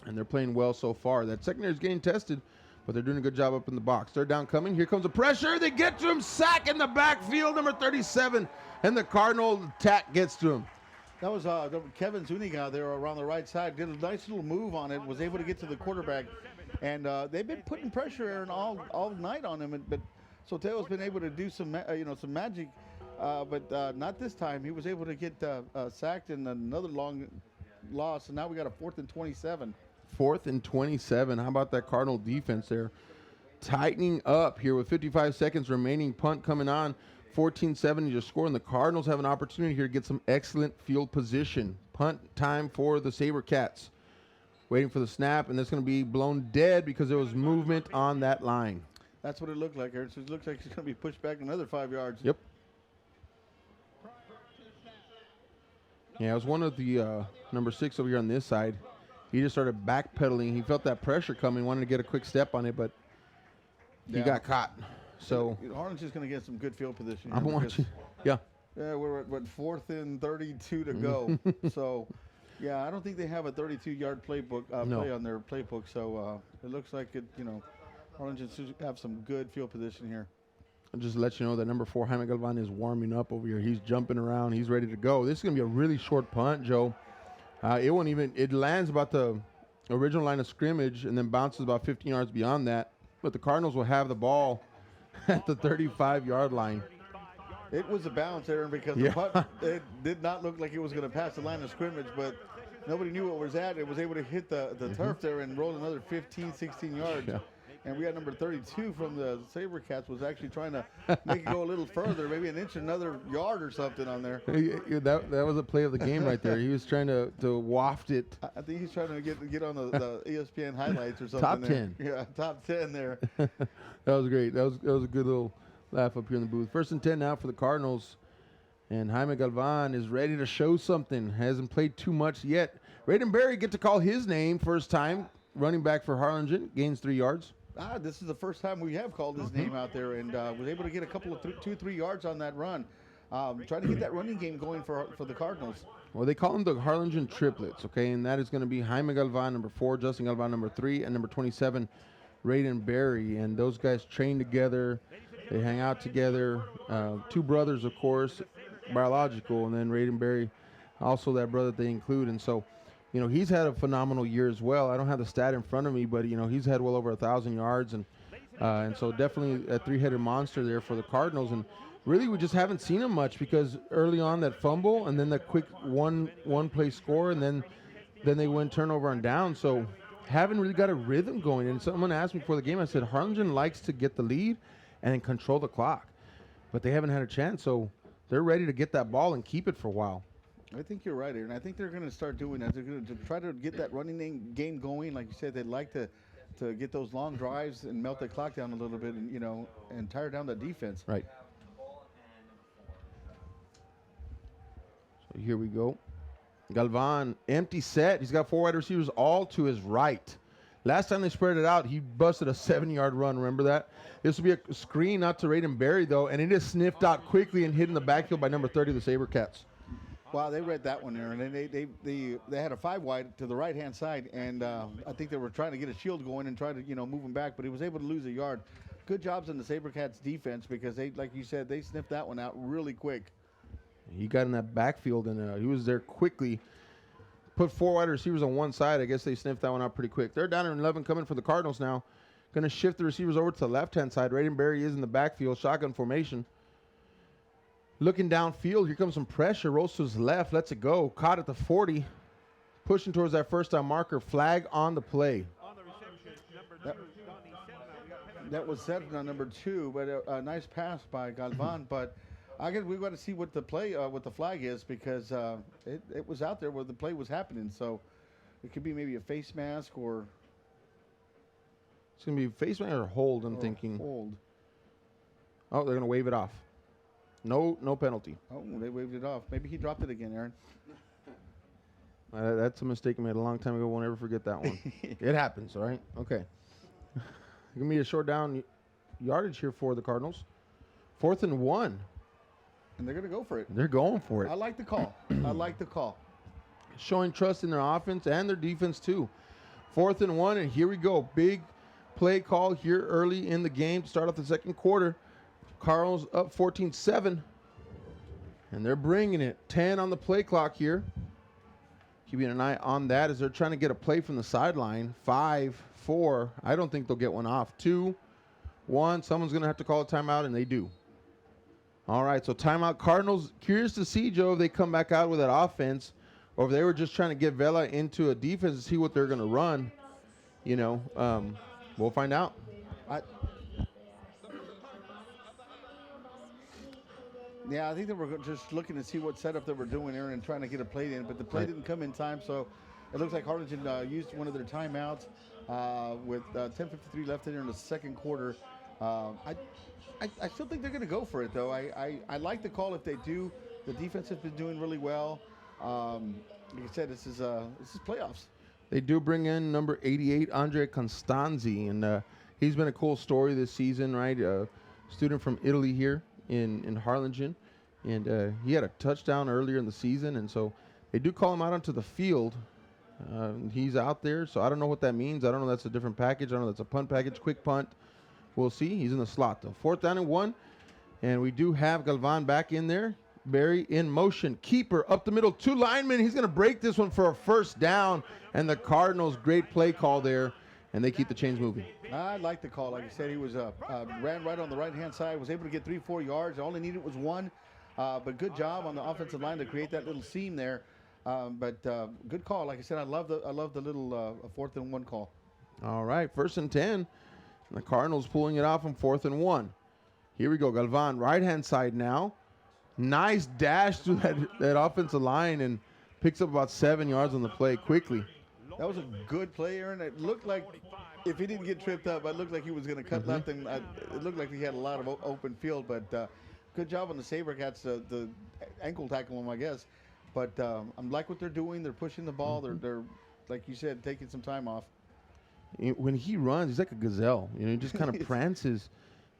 and they're playing well so far. That secondary is getting tested, but they're doing a good job up in the box. 3rd down coming. Here comes the pressure. They get to him. Sack in the backfield, number 37, and the Cardinal attack gets to him. That was Kevin Zuniga there around the right side. Did a nice little move on it. Was able to get to the quarterback, and they've been putting pressure, Aaron, all night on him. But Sotelo's been able to do some magic, but not this time. He was able to get sacked in another long loss, and now we got a 4th and 27. 4th and 27. How about that Cardinal defense there? Tightening up here with 55 seconds remaining. Punt coming on. 14-7, your score, and the Cardinals have an opportunity here to get some excellent field position. Punt time for the SaberCats. Waiting for the snap, and that's going to be blown dead because there was movement on that line. That's what it looked like, Aaron. So it looks like it's going to be pushed back another 5 yards. Yep. Yeah, it was one of the number 6 over here on this side. He just started backpedaling. He felt that pressure coming, wanted to get a quick step on it, but he got caught. So Harlan's just going to get some good field position. I'm watching. Yeah. Yeah, we're at 4th and 32 to go. So, yeah, I don't think they have a 32-yard playbook play on their playbook. So it looks like Harlan just have some good field position here. I'll just let you know that number 4, Jaime Galvan, is warming up over here. He's jumping around. He's ready to go. This is going to be a really short punt, Joe. It lands about the original line of scrimmage and then bounces about 15 yards beyond that. But the Cardinals will have the ball at the 35-yard line. It was a bounce, Aaron, because the punt, it did not look like it was going to pass the line of scrimmage, but nobody knew what was at. It was able to hit the turf there and roll another 15, 16 yards. Yeah. And we got number 32 from the SaberCats was actually trying to make it go a little further, maybe an inch, another yard or something on there. That was a play of the game right there. He was trying to waft it. I think he's trying to get on the ESPN highlights or something. Top there. 10. Yeah, top 10 there. That was great. That was a good little laugh up here in the booth. 1st and 10 now for the Cardinals. And Jaime Galvan is ready to show something. Hasn't played too much yet. Raiden Berry get to call his name first time. Running back for Harlingen. Gains 3 yards. This is the first time we have called his name out there and was able to get a couple of 2-3 yards on that run. trying to get that running game going for the Cardinals. Well, they call them the Harlingen triplets, okay? And that is going to be Jaime Galvan, number 4, Justin Galvan, number 3, and number 27, Raiden Berry. And those guys train together. They hang out together. 2 brothers, of course, biological, and then Raiden Berry, also that brother they include. And so, you know, he's had a phenomenal year as well. I don't have the stat in front of me, but, you know, he's had well over 1,000 yards. And so definitely a 3-headed monster there for the Cardinals. And really, we just haven't seen him much because early on that fumble and then the quick one play score, and then they went turnover and down. So haven't really got a rhythm going. And someone asked me before the game, I said, Harlingen likes to get the lead and then control the clock. But they haven't had a chance, so they're ready to get that ball and keep it for a while. I think you're right, Aaron. I think they're going to start doing that. They're going to try to get that running game going. Like you said, they'd like to get those long drives and melt the clock down a little bit and, you know, and tire down the defense. Right. So here we go. Galvan, empty set. He's got 4 wide receivers all to his right. Last time they spread it out, he busted a 7-yard run. Remember that? This will be a screen out to Raiden Berry, though, and it is sniffed out quickly and hit in the backfield by number 30, the SaberCats. Wow, they read that one, Aaron. And they had a 5 wide to the right-hand side, and I think they were trying to get a shield going and try to, you know, move him back, but he was able to lose a yard. Good jobs on the SaberCats defense because they, like you said, they sniffed that one out really quick. He got in that backfield, and he was there quickly. Put 4 wide receivers on one side. I guess they sniffed that one out pretty quick. They're down at 11 coming for the Cardinals now. Going to shift the receivers over to the left-hand side. Raiden Berry is in the backfield, shotgun formation. Looking downfield, here comes some pressure. Rolls to his left, lets it go. Caught at the 40. Pushing towards that first-down marker. Flag on the play. On the reception, number 2, Donnie Selma. That was set on number 2, but a nice pass by Galvan. But I guess we've got to see what the play, what the flag is, because it was out there where the play was happening. So it could be maybe a face mask or It's going to be face mask or hold, I'm thinking. Hold. Oh, they're going to wave it off. No penalty. Oh, they waved it off. Maybe he dropped it again, Aaron. That's a mistake I made a long time ago. Won't ever forget that one. It happens, all right? Okay. Going to be a short down yardage here for the Cardinals. 4th and 1. And they're going to go for it. They're going for it. I like the call. I like the call. Showing trust in their offense and their defense, too. 4th and 1, and here we go. Big play call here early in the game to start off the second quarter. Cardinals up 14-7, and they're bringing it. 10 on the play clock here. Keeping an eye on that as they're trying to get a play from the sideline. 5, 4. I don't think they'll get one off. 2, 1. Someone's going to have to call a timeout, and they do. All right, so timeout. Cardinals, curious to see, Joe, if they come back out with that offense or if they were just trying to get Vela into a defense to see what they're going to run. You know, we'll find out. Yeah, I think they were just looking to see what setup they were doing, Aaron, and trying to get a play in, but the play didn't come in time, so it looks like Harlingen used one of their timeouts with 10:53 left in the second quarter. I still think they're going to go for it, though. I like the call if they do. The defense has been doing really well. Like I said, this is playoffs. They do bring in number 88, Andre Constanzi, and he's been a cool story this season, right? A student from Italy here in Harlingen, and he had a touchdown earlier in the season, and so they do call him out onto the field. He's out there, so I don't know what that means. I don't know if that's a different package. I don't know if that's a punt package, quick punt. We'll see. He's in the slot, though. 4th down and 1, and we do have Galvan back in there. Berry in motion. Keeper up the middle. 2 linemen. He's going to break this one for a first down, and the Cardinals, great play call there, and they keep the chains moving. I like the call. Like I said, he was ran right on the right-hand side, was able to get 3-4 yards. All he needed was 1, but good job on the offensive line to create that little seam there. But good call. Like I said, I love the little 4th and 1 call. All right, 1st and 10. The Cardinals pulling it off on 4th and 1. Here we go. Galvan, right-hand side now. Nice dash through that offensive line and picks up about 7 yards on the play quickly. That was a good play, Aaron. It looked like if he didn't get tripped up, it looked like he was going to cut left, and it looked like he had a lot of open field. But good job on the SaberCats, the ankle tackle him, I guess. But I like what they're doing. They're pushing the ball. They're like you said, taking some time off. When he runs, he's like a gazelle. You know, he just kind of prances.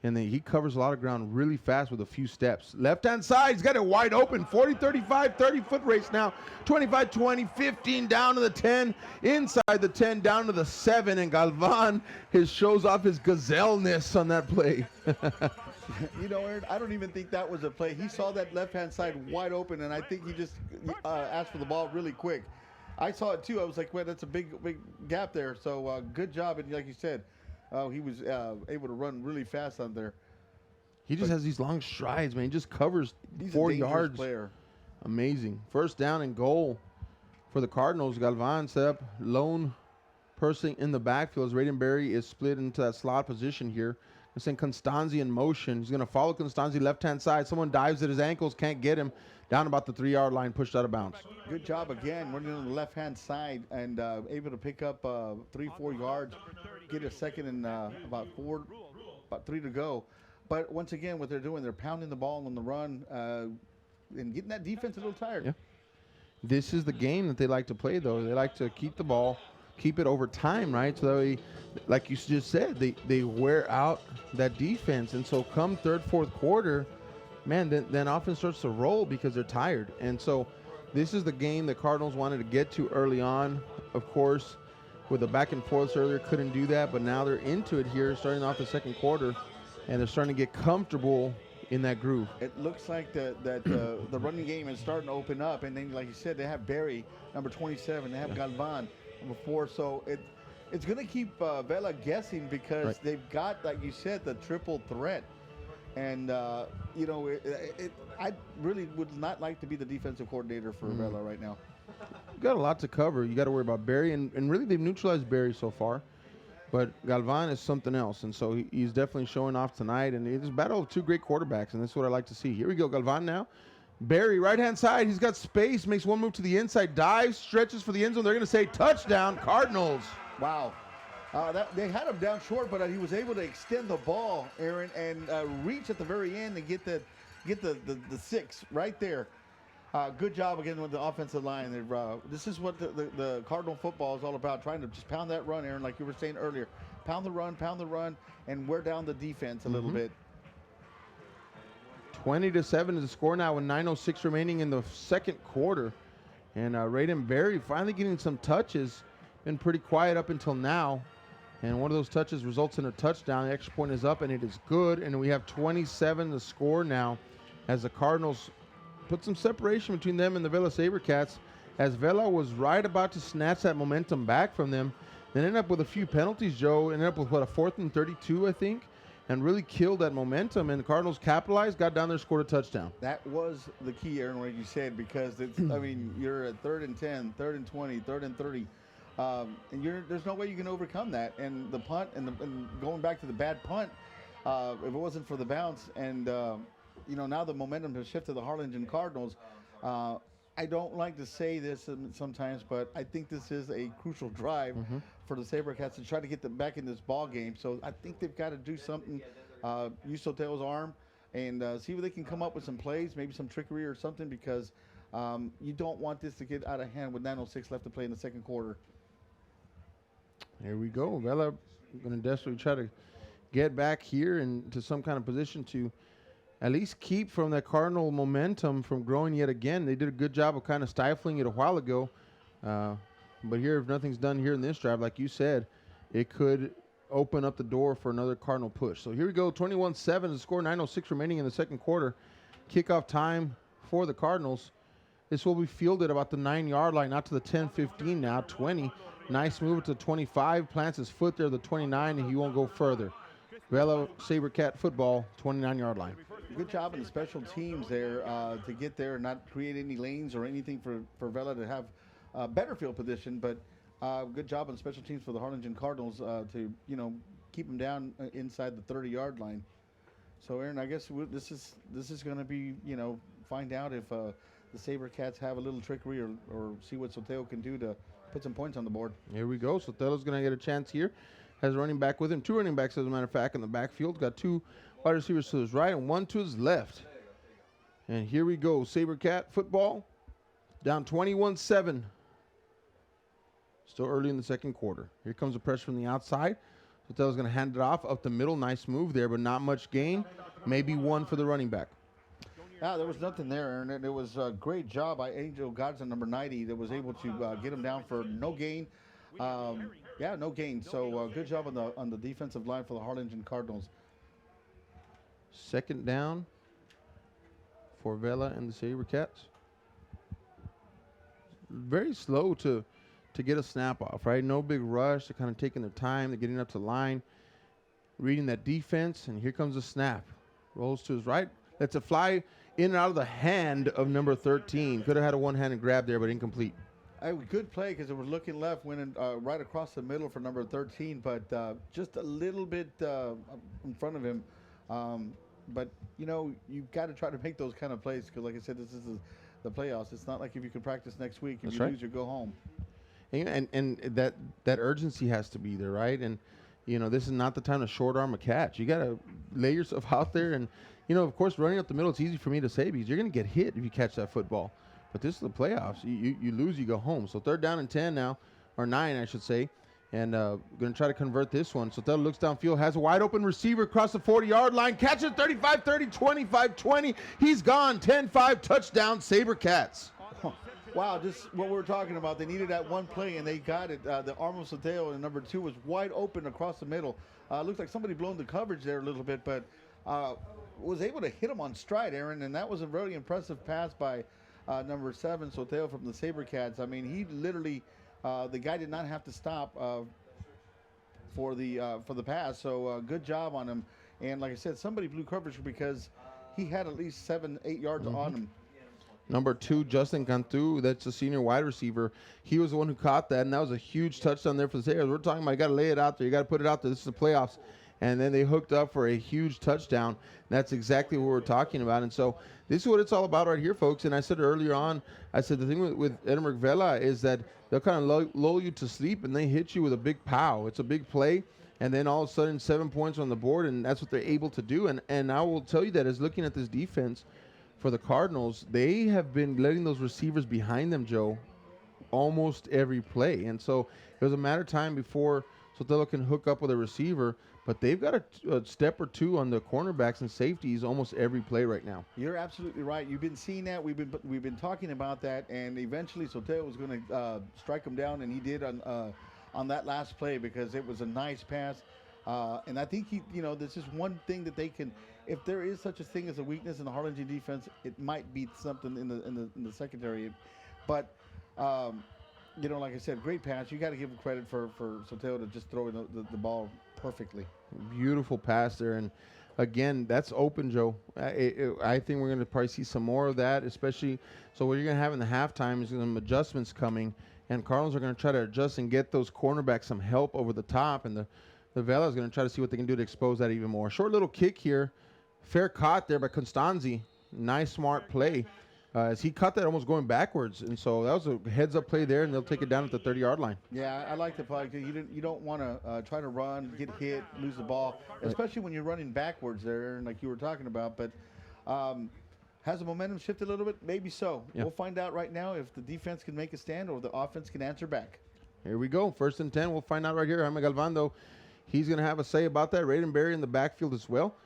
And then he covers a lot of ground really fast with a few steps. Left-hand side, he's got it wide open. 40, 35, 30-foot race now. 25, 20, 15, down to the 10. Inside the 10, down to the 7. And Galvan shows off his gazelle-ness on that play. You know, Aaron, I don't even think that was a play. He saw that left-hand side wide open, and I think he just asked for the ball really quick. I saw it too. I was like, well, that's a big gap there. So good job. And like you said, he was able to run really fast on there. He just has these long strides, man. He just covers 4 yards. Player. Amazing. First down and goal for the Cardinals. Galvan set up lone person in the backfield as Raidenberry is split into that slot position here. I'm saying Constanzi in motion. He's going to follow Constanzi left-hand side. Someone dives at his ankles, can't get him. Down about the 3-yard line, pushed out of bounds. Good job again, running on the left-hand side and able to pick up 3-4 yards, get a second and about 3 to go. But once again, what they're doing, they're pounding the ball on the run and getting that defense a little tired. Yeah. This is the game that they like to play, though. They like to keep the ball, keep it over time, right? So that way, like you just said, they wear out that defense. And so come third, fourth quarter, man, then offense starts to roll because they're tired. And so this is the game the Cardinals wanted to get to early on. Of course, with the back and forths earlier, couldn't do that. But now they're into it here, starting off the second quarter, and they're starting to get comfortable in that groove. It looks like the running game is starting to open up. And then, like you said, they have Barry, number 27. They have Galvan, number 4. So it's going to keep Vela guessing because they've got, like you said, the triple threat. And, you know, I really would not like to be the defensive coordinator for Vela right now. You got a lot to cover. You got to worry about Barry. And really, they've neutralized Barry so far. But Galvan is something else. And so he's definitely showing off tonight. And it's a battle of 2 great quarterbacks. And that's what I like to see. Here we go, Galvan now. Barry, right-hand side. He's got space. Makes one move to the inside. Dives, stretches for the end zone. They're going to say touchdown, Cardinals. Wow. They had him down short, but he was able to extend the ball, Aaron, and reach at the very end and get the 6 right there. Good job again with the offensive line. This is what the Cardinal football is all about, trying to just pound that run, Aaron, like you were saying earlier. Pound the run, and wear down the defense a little bit. 20-7 is the score now with 9:06 remaining in the second quarter. And Raidenberry finally getting some touches. Been pretty quiet up until now. And one of those touches results in a touchdown. The extra point is up, and it is good. And we have 27 to score now as the Cardinals put some separation between them and the Vela SaberCats, as Vela was right about to snatch that momentum back from them. Then ended up with a few penalties, Joe. Ended up with, a 4th and 32, I think, and really killed that momentum. And the Cardinals capitalized, got down there, scored a touchdown. That was the key, Aaron, what you said, because it's, I mean, you're at 3rd and 10, 3rd and 20, 3rd and 30. And there's no way you can overcome that. And the punt and going back to the bad punt, if it wasn't for the bounce and, you know, now the momentum has shifted to the Harlingen Cardinals. I don't like to say this sometimes, but I think this is a crucial drive for the SaberCats to try to get them back in this ball game. So I think they've got to do something, use Soteo's arm and see if they can come up with some plays, maybe some trickery or something, because you don't want this to get out of hand with 9:06 left to play in the second quarter. Here we go. Vela going to desperately try to get back here into some kind of position to at least keep from that Cardinal momentum from growing yet again. They did a good job of kind of stifling it a while ago. But here, if nothing's done here in this drive, like you said, it could open up the door for another Cardinal push. So here we go, 21-7 to score, 9:06 remaining in the second quarter. Kickoff time for the Cardinals. This will be fielded about the 9-yard line, out to the 10-15 now, 20. Nice move to 25, plants his foot there, the 29, and he won't go further. Vela SaberCat football, 29-yard line. Good job in the special teams there to get there and not create any lanes or anything for Vela to have better field position, but good job on special teams for the Harlingen Cardinals to, you know, keep them down inside the 30-yard line. So, Aaron, I guess this is going to be, you know, find out if the SaberCats have a little trickery or see what Soteo can do to put some points on the board. Here we go. Sotelo's going to get a chance here. Has a running back with him. 2 running backs, as a matter of fact, in the backfield. Got 2 wide receivers to his right and 1 to his left. And here we go. SaberCat football down 21-7. Still early in the second quarter. Here comes the pressure from the outside. Sotelo's going to hand it off up the middle. Nice move there, but not much gain. Maybe one for the running back. Yeah, there was nothing there, and it was a great job by Angel Godson, number 90, that was able to get him down for no gain. Yeah, no gain. So good job on the defensive line for the Harlingen Cardinals. Second down for Vela and the SaberCats. Very slow to get a snap off, right? No big rush. They're kind of taking their time. They're getting up to line, reading that defense, and here comes a snap. Rolls to his right. Lets it fly in and out of the hand of number 13. Could have had a one-handed grab there, but incomplete. A good play because it was looking left, went right across the middle for number 13, but just a little bit in front of him. But, you know, you've got to try to make those kind of plays because, like I said, this is the playoffs. It's not like if you can practice next week. If you lose, you go home. And that urgency has to be there, right? And, you know, this is not the time to short arm a catch. You got to lay yourself out there. And, you know, of course, running up the middle, it's easy for me to say because you're going to get hit if you catch that football. But this is the playoffs. You lose, you go home. So 3rd down and 10 now, or 9, I should say. And going to try to convert this one. So Sotelo looks downfield, has a wide open receiver across the 40-yard line. Catches 35-30, 25-20. He's gone. 10-5 touchdown, SaberCats. Wow, just what we were talking about. They needed that one play, and they got it. The arm of Sotelo in number 2 was wide open across the middle. Looks like somebody blown the coverage there a little bit, but was able to hit him on stride, Aaron, and that was a really impressive pass by number 7, Sotelo from the SaberCats. I mean, he literally, the guy did not have to stop for the pass, so good job on him. And like I said, somebody blew coverage because he had at least 7-8 yards on him. Number 2, Justin Cantu, that's a senior wide receiver. He was the one who caught that, and that was a huge touchdown there for the Sabres. We're talking about you got to lay it out there. You got to put it out there. This is the playoffs. And then they hooked up for a huge touchdown. That's exactly what we're talking about. And so this is what it's all about right here, folks. And I said earlier on, I said the thing with Edinburgh Vela is that they'll kind of lull you to sleep, and they hit you with a big pow. It's a big play. And then all of a sudden 7 points on the board, and that's what they're able to do. And I will tell you that as looking at this defense, for the Cardinals, they have been letting those receivers behind them, Joe, almost every play. And so it was a matter of time before Sotelo can hook up with a receiver, but they've got a step or two on the cornerbacks and safeties almost every play right now. You're absolutely right. You've been seeing that. We've been talking about that, and eventually Sotelo was going to strike him down, and he did on that last play because it was a nice pass. And I think this is one thing that they can. If there is such a thing as a weakness in the Harlingen defense, it might be something in the secondary. But like I said, great pass. You got to give him credit for Sotelo to just throw the ball perfectly. Beautiful pass there, and again, that's open, Joe. I think we're going to probably see some more of that, especially. So what you're going to have in the halftime is some adjustments coming, and Cardinals are going to try to adjust and get those cornerbacks some help over the top, and the Vela is going to try to see what they can do to expose that even more. Short little kick here. Fair caught there by Constanzi. Nice, smart play. As he caught that almost going backwards. And so that was a heads-up play there, and they'll take it down at the 30-yard line. Yeah, I like the play. You don't want to try to run, get hit, lose the ball, especially when you're running backwards there, like you were talking about. But has the momentum shifted a little bit? Maybe so. Yeah. We'll find out right now if the defense can make a stand or the offense can answer back. Here we go. 1st and 10. We'll find out right here. Jaime Galvando, he's going to have a say about that. Raiden Berry in the backfield as well.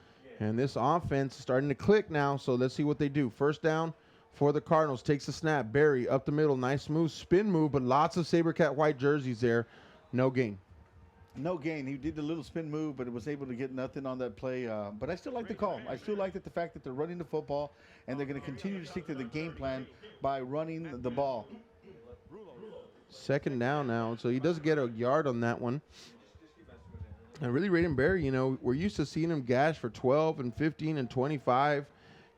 And this offense is starting to click now, so let's see what they do. 1st down for the Cardinals. Takes the snap. Berry up the middle. Nice smooth spin move, but lots of SaberCat white jerseys there. No gain. No gain. He did the little spin move, but it was able to get nothing on that play. But I still like the call. I still like the fact that they're running the football, and they're going to continue to stick to the game plan by running the ball. 2nd down now, so he does get a yard on that one. And really, Raiden Berry, we're used to seeing him gash for 12 and 15 and 25,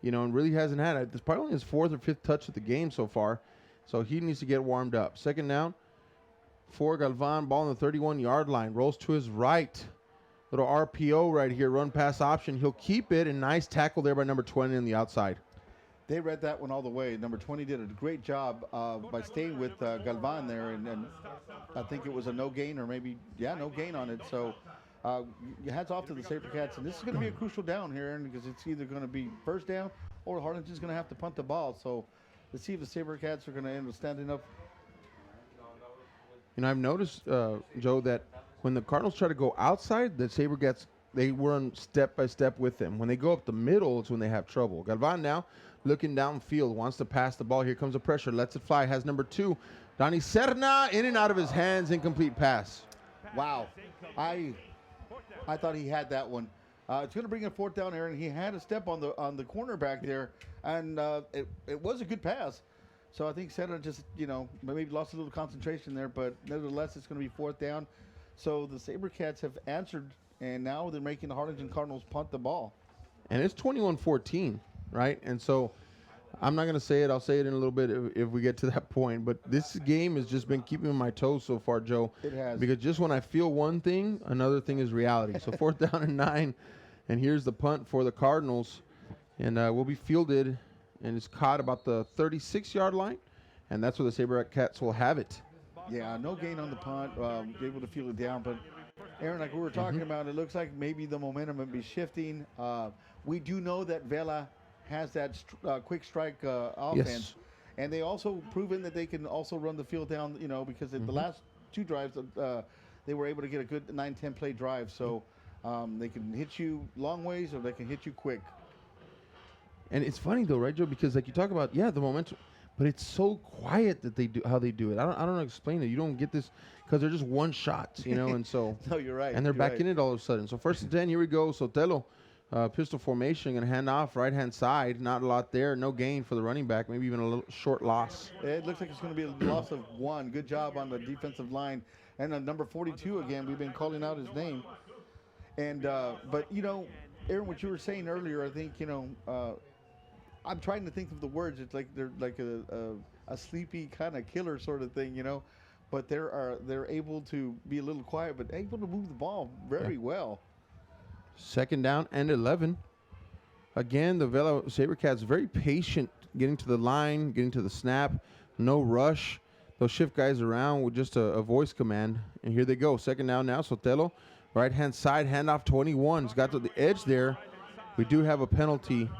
and really hasn't had it. It's probably only his 4th or 5th touch of the game so far, so he needs to get warmed up. 2nd down for Galvan, ball on the 31-yard line, rolls to his right. Little RPO right here, run pass option. He'll keep it, and nice tackle there by number 20 on the outside. They read that one all the way. Number 20 did a great job by staying with Galvan there, and I think it was a no gain or maybe, no gain on it. So hats off to the SaberCats, and this is going to be a crucial down here because it's either going to be 1st down or Harlingen's going to have to punt the ball. So let's see if the SaberCats are going to end up standing up. I've noticed, Joe, that when the Cardinals try to go outside, the SaberCats, they run step by step with them. When they go up the middle, it's when they have trouble. Galvan now looking downfield, wants to pass the ball. Here comes the pressure, lets it fly, has number 2. Donnie Serna in and out of his hands, incomplete pass. Wow. I thought he had that one. It's going to bring a 4th down, Aaron. He had a step on the cornerback there, and it was a good pass. So I think Serna just, maybe lost a little concentration there, but nevertheless, it's going to be 4th down. So the SaberCats have answered, and now they're making the Harlingen Cardinals punt the ball. And it's 21-14, right? And so I'm not going to say it. I'll say it in a little bit if we get to that point. But this game has just been keeping me on my toes so far, Joe. It has. Because just when I feel one thing, another thing is reality. So 4th down and 9. And here's the punt for the Cardinals. And will be fielded, and it's caught about the 36-yard line. And that's where the SaberCats will have it. Yeah, no gain on the punt. Able to field it down. But, Aaron, like we were talking about, it looks like maybe the momentum will be shifting. We do know that Vela has that quick strike offense. Yes. And they also proven that they can also run the field down, because in the last 2 drives, they were able to get a good 9-10 play drive. So they can hit you long ways or they can hit you quick. And it's funny, though, right, Joe? Because, like you talk about, the momentum. But it's so quiet that they do how they do it. I don't explain it. You don't get this because they're just one shots, and so. No, you're right. And they're back in it all of a sudden. So 1st and 10, here we go. Sotelo, pistol formation, going to hand off right-hand side. Not a lot there. No gain for the running back. Maybe even a little short loss. It looks like it's going to be a loss of 1. Good job on the defensive line. And number 42 again. We've been calling out his name. And but Aaron, what you were saying earlier, I think I'm trying to think of the words. It's like they're like a sleepy kind of killer sort of thing, But they're able to be a little quiet, but able to move the ball very well. 2nd down and 11. Again, the Vela SaberCats very patient getting to the line, getting to the snap. No rush. They'll shift guys around with just a voice command. And here they go. 2nd down now. Sotelo, right-hand side, handoff 21. He's got to the edge there. We do have a penalty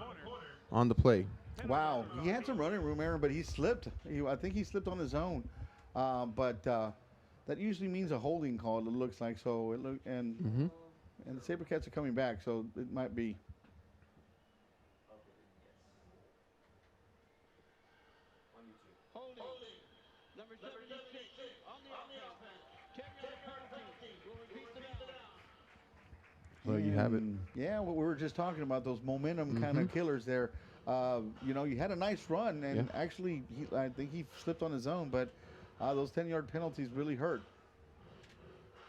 on the play. Wow, he had some running room, Aaron, but he slipped. I think he slipped on his own. But that usually means a holding call. It looks like so. And the SaberCats are coming back, so it might be. Holding. Number 76 on the offense. 10-yard penalty. Will repeat the down. Well, you have it. Yeah, what we were just talking about, those momentum kind of killers there. You had a nice run, and actually, I think he slipped on his own, but those 10-yard penalties really hurt.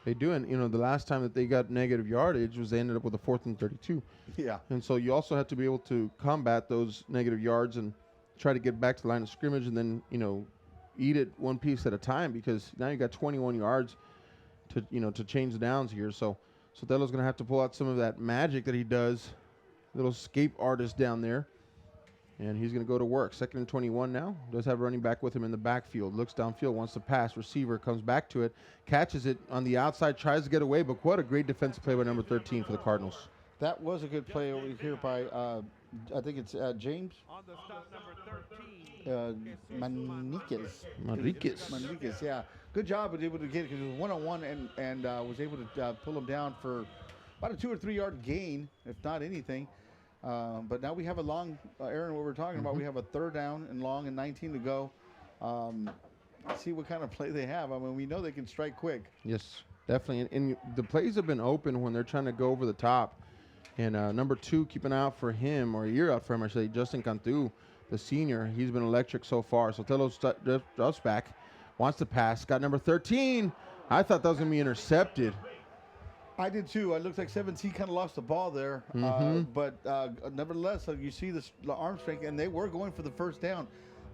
They do, and the last time that they got negative yardage was they ended up with a 4th and 32. Yeah. And so you also have to be able to combat those negative yards and try to get back to the line of scrimmage, and then eat it one piece at a time, because now you got 21 yards to change the downs here. So Sotelo's going to have to pull out some of that magic that he does, little escape artist down there. And he's going to go to work. 2nd and 21 now. Does have a running back with him in the backfield. Looks downfield, wants to pass. Receiver comes back to it. Catches it on the outside. Tries to get away. But what a great defensive play by number 13 for the Cardinals. That was a good play over here by, I think it's James. On the stop, number 13. Manriquez, yeah. Good job of able to get it because it was one-on-one and was able to pull him down for about a 2 or 3 yard gain, if not anything. But now we have a long, Aaron, what we're talking about, we have a 3rd down and long and 19 to go. See what kind of play they have. I mean, we know they can strike quick. Yes, definitely. And the plays have been open when they're trying to go over the top. And number 2, keep an eye out for him, or a ear out for him, I should say, Justin Cantu, the senior. He's been electric so far. Sotelo drops back, wants to pass. Got number 13. I thought that was going to be intercepted. I did too. It looks like 17 kind of lost the ball there. But nevertheless, you see the arm strength, and they were going for the 1st down.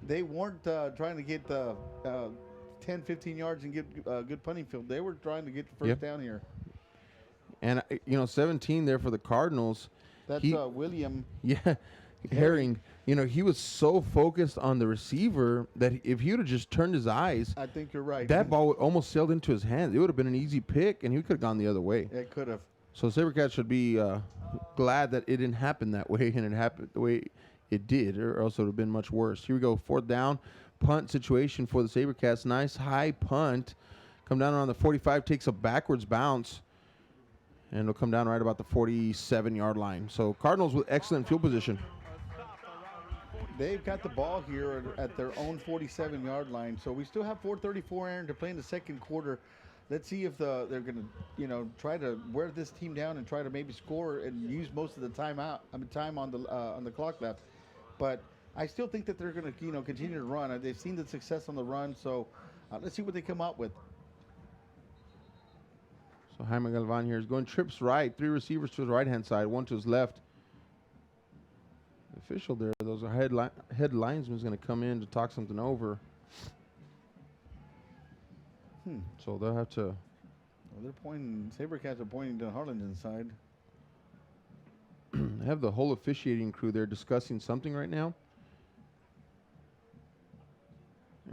They weren't trying to get 10, 15 yards and get good punting field. They were trying to get the 1st down here. And, 17 there for the Cardinals. That's William. Yeah, Herring. He was so focused on the receiver that if he would have just turned his eyes, I think you're right. that ball almost sailed into his hands. It would have been an easy pick, and he could have gone the other way. It could have. So SaberCats should be glad that it didn't happen that way, and it happened the way it did, or else it would have been much worse. Here we go, 4th down, punt situation for the SaberCats. Nice high punt. come down around the 45, takes a backwards bounce, and it'll come down right about the 47-yard line. So Cardinals with excellent field position. They've got the ball here at their own 47-yard line. So we still have 4:34, Aaron, to play in the second quarter. Let's see if they're going to, try to wear this team down and try to maybe score and use most of the time on the clock left. But I still think that they're going to, continue to run. They've seen the success on the run. So let's see what they come up with. So Jaime Galvan here is going trips right. 3 receivers to his right-hand side, 1 to his left. The official there, those are head linesman is going to come in to talk something over. So they'll have to. Well, they're pointing. SaberCats are pointing to Harlingen's side. They have the whole officiating crew there discussing something right now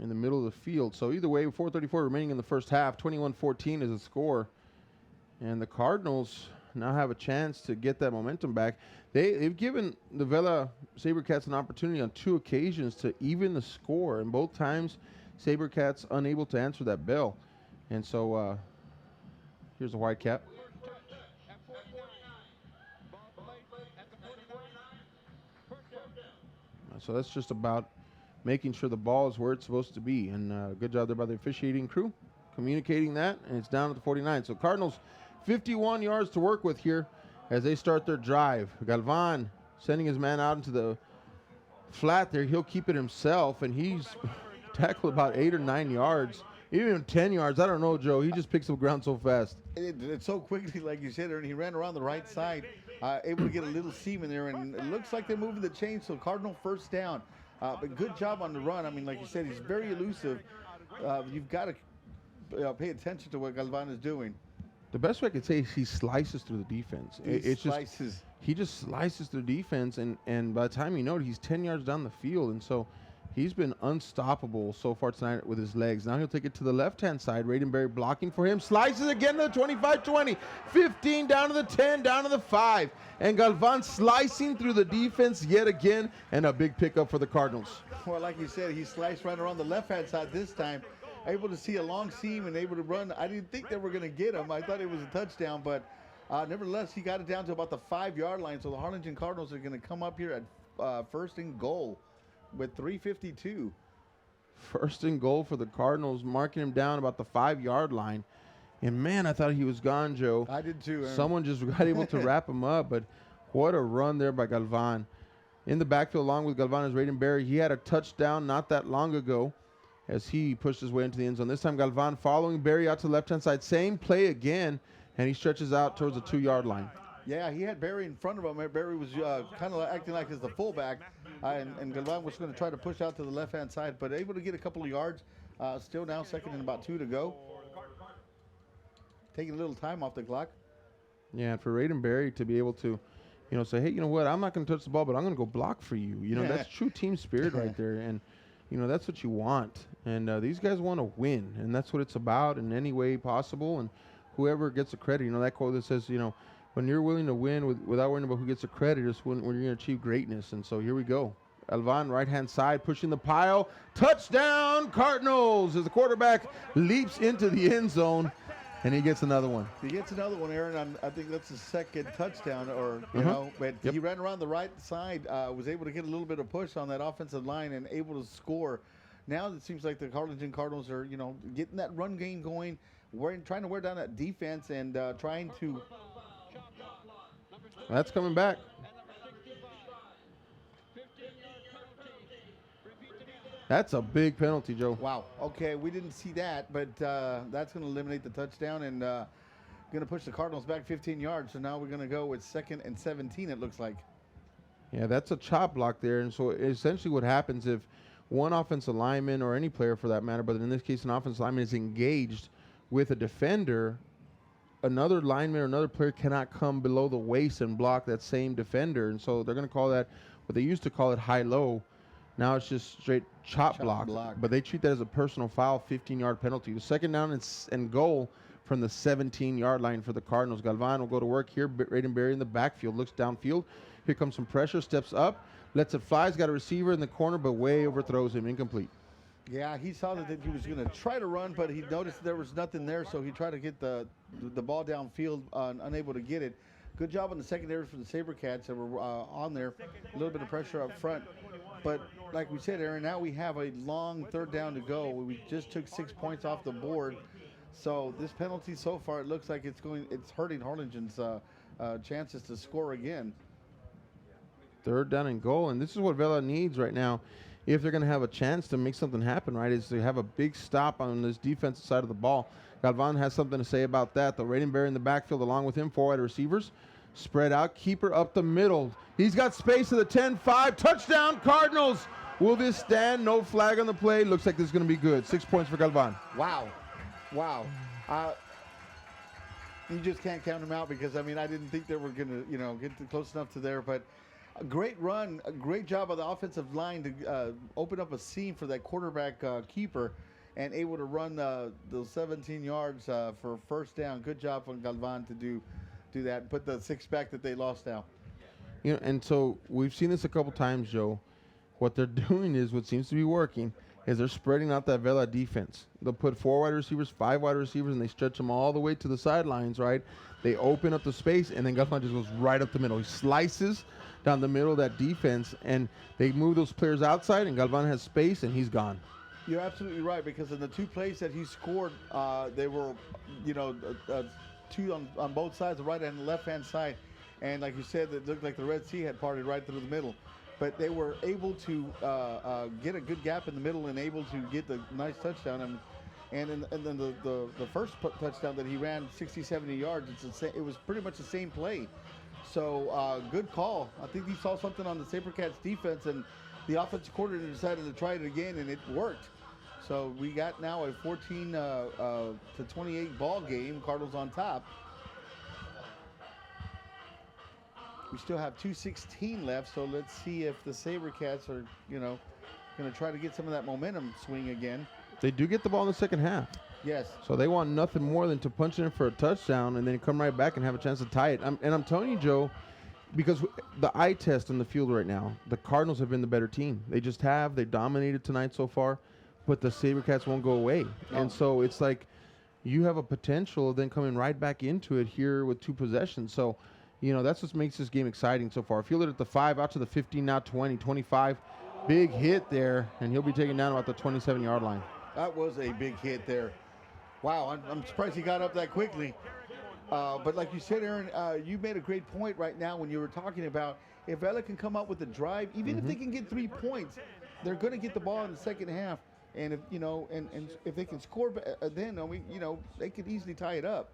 in the middle of the field. So either way, 4:34 remaining in the first half. 21-14 is the score, and the Cardinals now have a chance to get that momentum back. They've given the Vela SaberCats an opportunity on 2 occasions to even the score, and both times SaberCats unable to answer that bell. And so here's a white cap. So that's just about making sure the ball is where it's supposed to be. And good job there by the officiating crew communicating that, and it's down at the 49. So Cardinals 51 yards to work with here as they start their drive. Galvan sending his man out into the flat there. He'll keep it himself, and he's tackled about 8 or 9 yards. Even 10 yards, I don't know, Joe. He just picks up ground so fast. It's so quickly, like you said, and he ran around the right side, able to get a little seam in there, and it looks like they're moving the chain, so Cardinal first down. But good job on the run. I mean, like you said, he's very elusive. You've got to pay attention to what Galvan is doing. The best way I could say is he slices through the defense. He just slices through defense, and by the time you know it, he's 10 yards down the field, and so he's been unstoppable so far tonight with his legs. Now he'll take it to the left-hand side. Raidenberry blocking for him. Slices again to the 25-20. 15 down to the 10, down to the 5. And Galvan slicing through the defense yet again, and a big pickup for the Cardinals. Well, like you said, he sliced right around the left-hand side this time. Able to see a long seam and able to run. I didn't think they were going to get him. I thought it was a touchdown, but nevertheless, he got it down to about the 5-yard line. So the Harlingen Cardinals are going to come up here at first and goal with 3:52. First and goal for the Cardinals, marking him down about the 5-yard line. And, man, I thought he was gone, Joe. I did too, Aaron. Someone just got able to wrap him up, but what a run there by Galvan. In the backfield, along with Galvan, is Raidenberry. He had a touchdown not that long ago as he pushed his way into the end zone. This time, Galvan following Barry out to the left-hand side. Same play again, and he stretches out towards the 2-yard line. Yeah, he had Barry in front of him. Barry was kind of acting like as the fullback, and Galvan was going to try to push out to the left-hand side, but able to get a couple of yards. Still now second and about 2 to go. Taking a little time off the clock. Yeah, and for Raidenberry to be able to, say, hey, you know what, I'm not going to touch the ball, but I'm going to go block for you. That's true team spirit right there, and, that's what you want. And these guys want to win, and that's what it's about in any way possible, and whoever gets the credit. That quote that says, when you're willing to win without worrying about who gets the credit is when you're going to achieve greatness. And so here we go. Galvan, right-hand side, pushing the pile. Touchdown, Cardinals, as the quarterback leaps into the end zone, and he gets another one. He gets another one, Aaron. I think that's his second touchdown, but he ran around the right side, was able to get a little bit of push on that offensive line and able to score. Now it seems like the Harlingen Cardinals are, getting that run game going, trying to wear down that defense and trying to. That's coming back. That's a big penalty, Joe. Wow. Okay, we didn't see that, but that's going to eliminate the touchdown and going to push the Cardinals back 15 yards. So now we're going to go with 2nd and 17, it looks like. Yeah, that's a chop block there. And so essentially what happens if one offensive lineman or any player for that matter, but in this case an offensive lineman is engaged with a defender, another lineman or another player cannot come below the waist and block that same defender. And so they're going to call that what they used to call it high-low. Now it's just straight chop block. But they treat that as a personal foul, 15-yard penalty. The second down and goal from the 17-yard line for the Cardinals. Galvan will go to work here. Raidenberry in the backfield, looks downfield. Here comes some pressure, steps up, lets it fly. He's got a receiver in the corner, but way overthrows him, incomplete. Yeah, he saw that he was going to try to run, but he noticed there was nothing there, so he tried to get the ball downfield, unable to get it. Good job on the secondary for the SaberCats that were on there. A little bit of pressure up front. But like we said, Aaron, now we have a long third down to go. We just took 6 points off the board. So this penalty so far, it looks like it's hurting Harlingen's chances to score again. Third down and goal, and this is what Vela needs right now if they're going to have a chance to make something happen, right, is to have a big stop on this defensive side of the ball. Galvan has something to say about that. The Edinburgh in the backfield along with him, 4 wide receivers. Spread out, keeper up the middle. He's got space to the 10-5. Touchdown, Cardinals. Will this stand? No flag on the play. Looks like this is going to be good. 6 points for Galvan. Wow. You just can't count them out because, I mean, I didn't think they were going to, get close enough to there. But a great run, a great job of the offensive line to open up a seam for that quarterback keeper and able to run those 17 yards for first down. Good job from Galvan to do that, put the 6 back that they lost now. And so we've seen this a couple times, Joe. What they're doing is what seems to be working is they're spreading out that Vela defense. They'll put 4 wide receivers, 5 wide receivers, and they stretch them all the way to the sidelines, right? They open up the space, and then Galvan just goes right up the middle. He slices down the middle of that defense, and they move those players outside, and Galvan has space, and he's gone. You're absolutely right, because in the 2 plays that he scored, they were, 2 on both sides, the right and the left-hand side. And like you said, it looked like the Red Sea had parted right through the middle. But they were able to get a good gap in the middle and able to get the nice touchdown. And then the first touchdown that he ran 60, 70 yards, it was pretty much the same play. So good call. I think he saw something on the SaberCats defense, and the offensive coordinator decided to try it again, and it worked. So we got now a 14 to 28 ball game. Cardinals on top. We still have 2:16 left, so let's see if the SaberCats are, going to try to get some of that momentum swing again. They do get the ball in the second half. Yes. So they want nothing more than to punch it in for a touchdown and then come right back and have a chance to tie it. And I'm telling you, Joe, because the eye test on the field right now, the Cardinals have been the better team. They just have. They dominated tonight so far, but the SaberCats won't go away. No. And so it's like you have a potential of then coming right back into it here with 2 possessions. So, that's what makes this game exciting so far. Fielded at the 5, out to the 15, now 20, 25. Big hit there, and he'll be taken down about the 27-yard line. That was a big hit there. Wow, I'm surprised he got up that quickly. But like you said, Aaron, you made a great point right now when you were talking about if Vela can come up with a drive, even if they can get 3 points, they're going to get the ball in the second half. And if if they can score, then they could easily tie it up.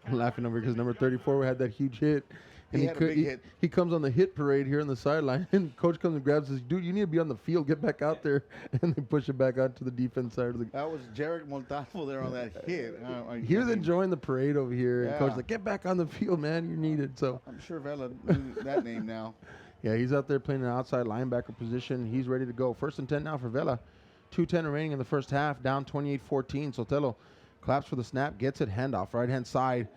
I'm laughing over because number 34 had that huge hit. And he had a big hit. He comes on the hit parade here on the sideline, and coach comes and grabs us. Dude, you need to be on the field. Get back out there. And they push it back out to the defense side of the. That was Jarek Montalvo there on that hit. He was enjoying the parade over here. Yeah. And coach like, get back on the field, man. You're needed. So I'm sure Vela knew that name now. Yeah, he's out there playing an outside linebacker position. He's ready to go. 1st and 10 now for Vela. 2:10 remaining in the first half. Down 28-14. Sotelo claps for the snap. Gets it. Handoff. Right-hand side.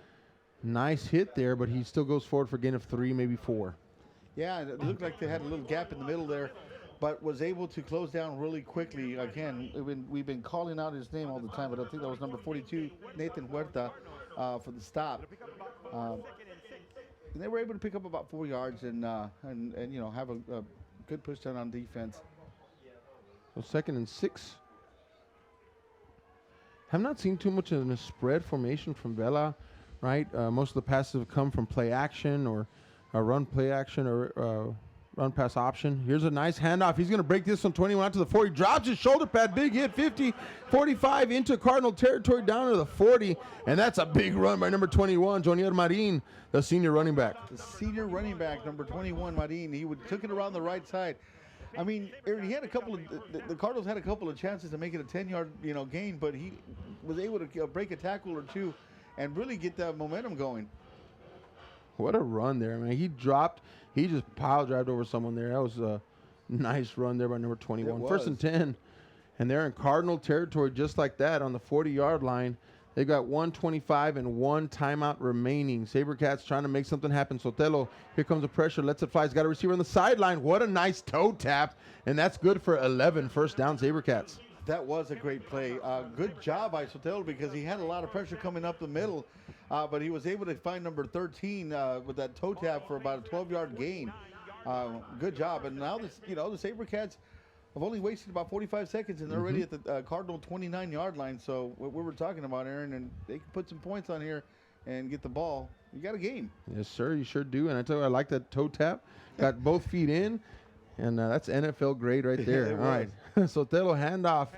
Nice hit there, but he still goes forward for a gain of 3, maybe 4. Yeah, it looked like they had a little gap in the middle there, but was able to close down really quickly. Again, we've been calling out his name all the time, but I think that was number 42, Nathan Huerta, for the stop. And they were able to pick up about 4 yards and have a good push down on defense. So 2nd and 6. Have not seen too much in a spread formation from Vela. Right, most of the passes have come from play action or run play action or run pass option. Here's a nice handoff. He's going to break this on 21 out to the 40. Drops his shoulder pad. Big hit. 50, 45 into Cardinal territory down to the 40. And that's a big run by number 21, Jonier Marin, the senior running back. The senior running back, number 21, Marin. He took it around the right side. I mean, Aaron, he had the Cardinals had a couple of chances to make it a 10-yard, gain, but he was able to break a tackle or 2 and really get that momentum going. What a run there, man. He just pile drived over someone there. That was a nice run there by number 21. 1st and 10. And they're in Cardinal territory just like that on the 40-yard line. They got 1:25 and 1 timeout remaining. SaberCats trying to make something happen. Sotelo, here comes the pressure, lets it fly. He's got a receiver on the sideline. What a nice toe tap, and that's good for 11 first down SaberCats. That was a great play. Good job by Sotelo because he had a lot of pressure coming up the middle, but he was able to find number 13 with that toe tap for about a 12-yard gain. Good job. And now the SaberCats have only wasted about 45 seconds, and they're already at the Cardinal 29-yard line. So what we were talking about, Aaron, and they can put some points on here and get the ball. You got a game. Yes, sir. You sure do. And I tell you, I like that toe tap. Got both feet in. And that's NFL grade right there. All right. Sotelo handoff.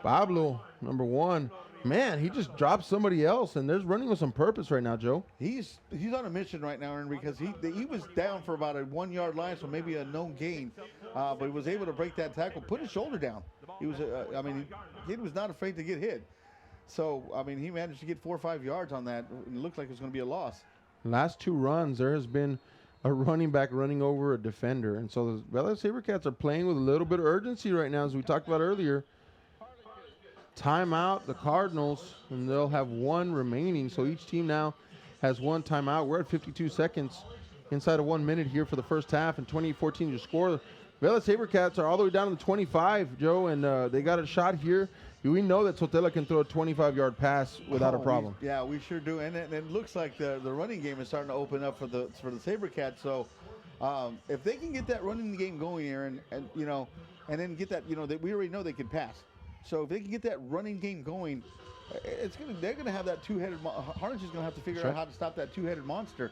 Pablo, number 1. Man, he just dropped somebody else, and there's running with some purpose right now, Joe. He's on a mission right now, Aaron, because he was down for about a 1-yard line, so maybe a known gain. But he was able to break that tackle, put his shoulder down. He was, he was not afraid to get hit. So, he managed to get 4 or 5 yards on that. It looked like it was going to be a loss. Last 2 runs, there has been a running back running over a defender. And so the Vela SaberCats are playing with a little bit of urgency right now, as we talked about earlier. Timeout, the Cardinals, and they'll have 1 remaining. So each team now has 1 timeout. We're at 52 seconds inside of 1 minute here for the first half, and 28-14 your score. Vela SaberCats are all the way down to the 25, Joe, and they got a shot here. We know that Sotelo can throw a 25-yard pass without a problem. We sure do. And it looks like the running game is starting to open up for the SaberCats. So if they can get that running game going, Aaron, and then get that, we already know they can pass. So if they can get that running game going, they're gonna have that two-headed. Harlingen is gonna have to figure out how to stop that two-headed monster.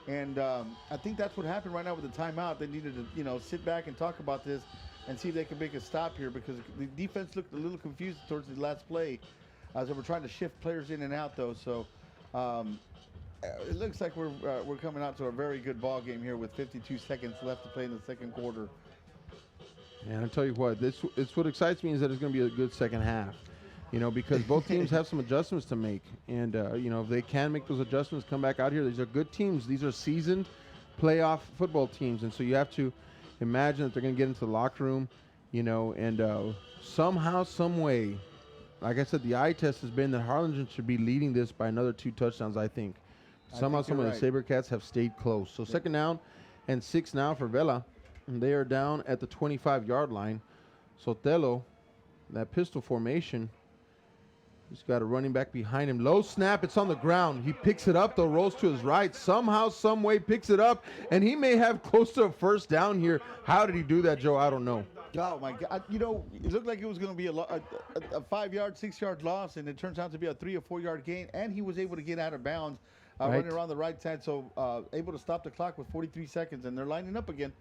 And I think that's what happened right now with the timeout. They needed to, sit back and talk about this and see if they can make a stop here, because the defense looked a little confused towards the last play as they were trying to shift players in and out, though. So it looks like we're coming out to a very good ball game here with 52 seconds left to play in the second quarter. And I'll tell you what, it's what excites me is that it's going to be a good second half, because both teams have some adjustments to make. And, if they can make those adjustments, come back out here, these are good teams. These are seasoned playoff football teams. And so you have to imagine that they're going to get into the locker room, and somehow, some way, like I said, the eye test has been that Harlingen should be leading this by another 2 touchdowns, I think. Somehow, some way, the SaberCats have stayed close. So second down and 6 now for Vela. And they are down at the 25-yard line. Sotelo, that pistol formation. He's got a running back behind him. Low snap. It's on the ground. He picks it up, though, rolls to his right. Somehow, some way, picks it up. And he may have close to a first down here. How did he do that, Joe? I don't know. Oh, my God. It looked like it was going to be a 5-yard, 6-yard loss, and it turns out to be a 3 or 4-yard gain. And he was able to get out of bounds, running around the right side. So able to stop the clock with 43 seconds, and they're lining up again.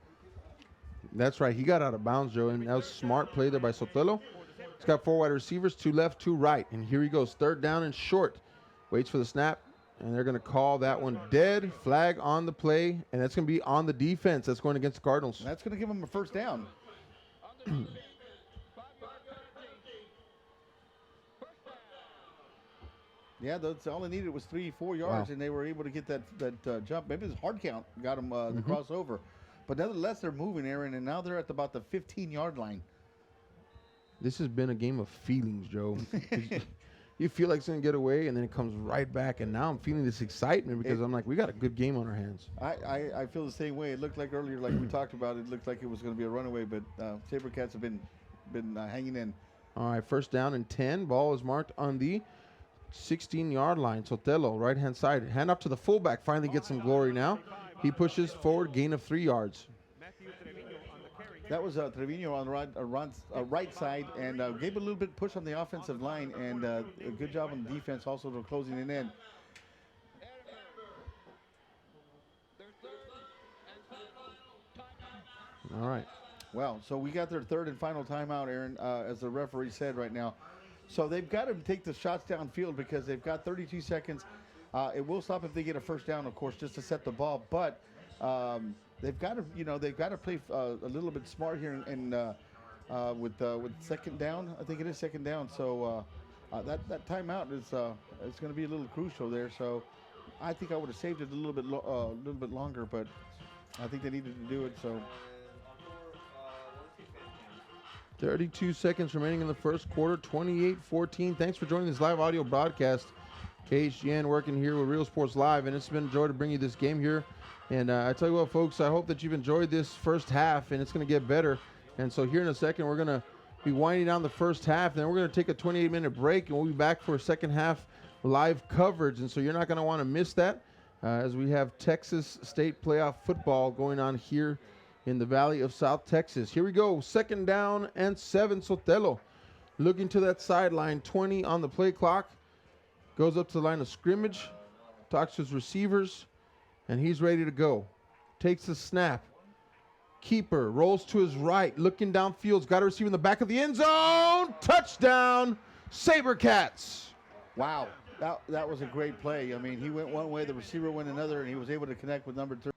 That's right. He got out of bounds, Joe, and that was a smart play there by Sotelo. He's got 4 wide receivers, 2 left, 2 right. And here he goes, third down and short. Waits for the snap, and they're going to call that one dead. Flag on the play, and that's going to be on the defense. That's going against the Cardinals. And that's going to give them a first down. Yeah, that's all they needed was 3-4 yards, and they were able to get that jump. Maybe it was hard count got them the crossover. But nevertheless, they're moving, Aaron, and now they're at about the 15-yard line. This has been a game of feelings, Joe. You feel like it's going to get away, and then it comes right back. And now I'm feeling this excitement because I'm like, we got a good game on our hands. I feel the same way. It looked like earlier, like we talked about, it looked like it was going to be a runaway, but SaberCats have been hanging in. All right, first down and 10. Ball is marked on the 16-yard line. Sotelo, right-hand side. Hand up to the fullback. Finally gets some glory now. He pushes forward, gain of 3 yards. That was Trevino on the right side, and gave a little bit push on the offensive line, and a good job on the defense also for closing it in. All right. Well, so we got their third and final timeout, Aaron, as the referee said right now. So they've got to take the shots downfield because they've got 32 seconds. It will stop if they get a first down, of course, just to set the ball. But they've got to play a little bit smart here and with second down. I think it is second down. So that timeout is it's going to be a little crucial there. So I think I would have saved it a little bit longer, but I think they needed to do it. So 32 seconds remaining in the first quarter, 28-14. Thanks for joining this live audio broadcast KHGN working here with Real Sports Live, and it's been a joy to bring you this game here. And I tell you what, folks, I hope that you've enjoyed this first half, and it's going to get better. And so here in a second, we're going to be winding down the first half, and then we're going to take a 28-minute break, and we'll be back for a second half live coverage. And so you're not going to want to miss that as we have Texas State playoff football going on here in the Valley of South Texas. Here we go, 2nd down and 7. Sotelo looking to that sideline, 20 on the play clock. Goes up to the line of scrimmage, talks to his receivers, and he's ready to go. Takes the snap. Keeper rolls to his right, looking downfield. Got a receiver in the back of the end zone. Touchdown, SaberCats. Wow, that was a great play. I mean, he went one way, the receiver went another, and he was able to connect with number 3.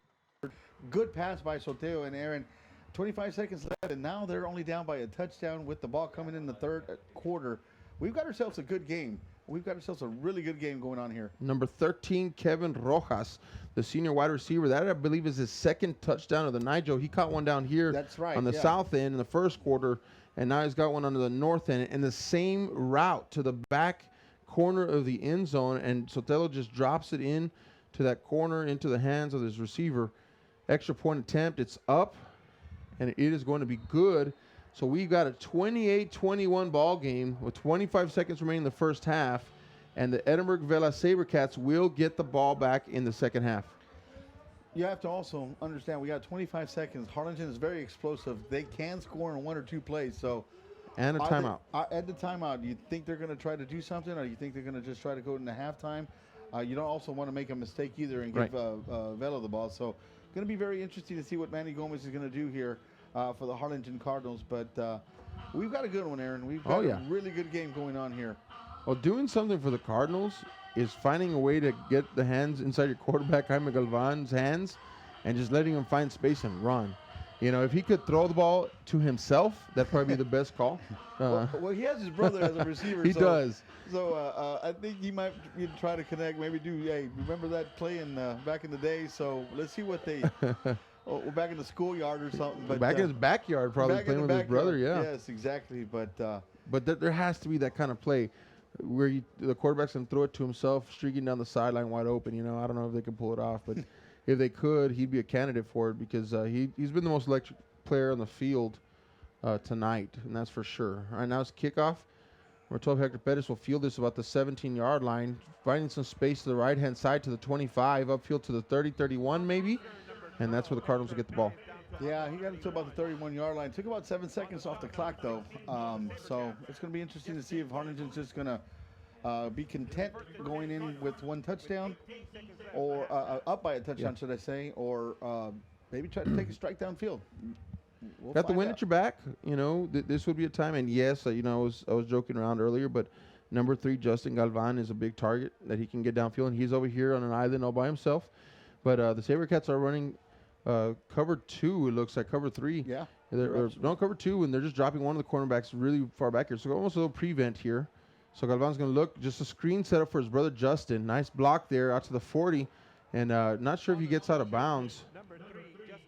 Good pass by Soteo and Aaron. 25 seconds left, and now they're only down by a touchdown with the ball coming in the third quarter. We've got ourselves a good game. We've got ourselves a really good game going on here. Number 13, Kevin Rojas, the senior wide receiver. That, I believe, is his 2nd touchdown of the night, Joe. He caught one down here on the south end in the first quarter, and now he's got one on the north end. And the same route to the back corner of the end zone, and Sotelo just drops it in to that corner into the hands of his receiver. Extra point attempt. It's up, and it is going to be good. So we've got a 28-21 ball game with 25 seconds remaining in the first half, and the Edinburgh Vela SaberCats will get the ball back in the second half. You have to also understand we got 25 seconds. Harlingen is very explosive. They can score in 1 or 2 plays. And a timeout. At the timeout, do you think they're going to try to do something, or do you think they're going to just try to go into halftime? You don't also want to make a mistake either and give Vela the ball. So going to be very interesting to see what Manny Gomez is going to do here for the Harlingen Cardinals. But we've got a good one, Aaron. We've got a really good game going on here. Well, doing something for the Cardinals is finding a way to get the hands inside your quarterback, Jaime Galvan's hands, and just letting him find space and run. You know, if he could throw the ball to himself, that'd probably be the best call. Well, he has his brother as a receiver. He does. So I think he might try to connect, maybe do, hey, remember that play back in the day? So let's see what they back in the schoolyard or something. But back in his backyard, probably playing with his brother, yeah. Yes, exactly. But there has to be that kind of play where the quarterback's going to throw it to himself, streaking down the sideline wide open. You know, I don't know if they can pull it off, but if they could, he'd be a candidate for it because he's been the most electric player on the field tonight, and that's for sure. All right, now it's kickoff. Where 12 Hector Pettis will field this about the 17-yard line, finding some space to the right-hand side to the 25, upfield to the 30, 31 maybe, and that's where the Cardinals will get the ball. Yeah, he got it to about the 31-yard line. Took about 7 seconds off the clock, though. So it's going to be interesting to see if Harlingen's just going to be content going in with 1 touchdown, or up by a touchdown, should I say, or maybe try to take a strike downfield. We'll got the wind at your back. You know, this would be a time. And yes, you know, I was joking around earlier, but number 3, Justin Galvan, is a big target that he can get downfield, and he's over here on an island all by himself. But the SaberCats are running cover 2. It looks like cover 3. Yeah. No, cover 2, and they're just dropping one of the cornerbacks really far back here. So almost a little prevent here. So Galvan's going to look, just a screen set up for his brother Justin. Nice block there out to the 40, and not sure if he gets out of bounds. Number 3,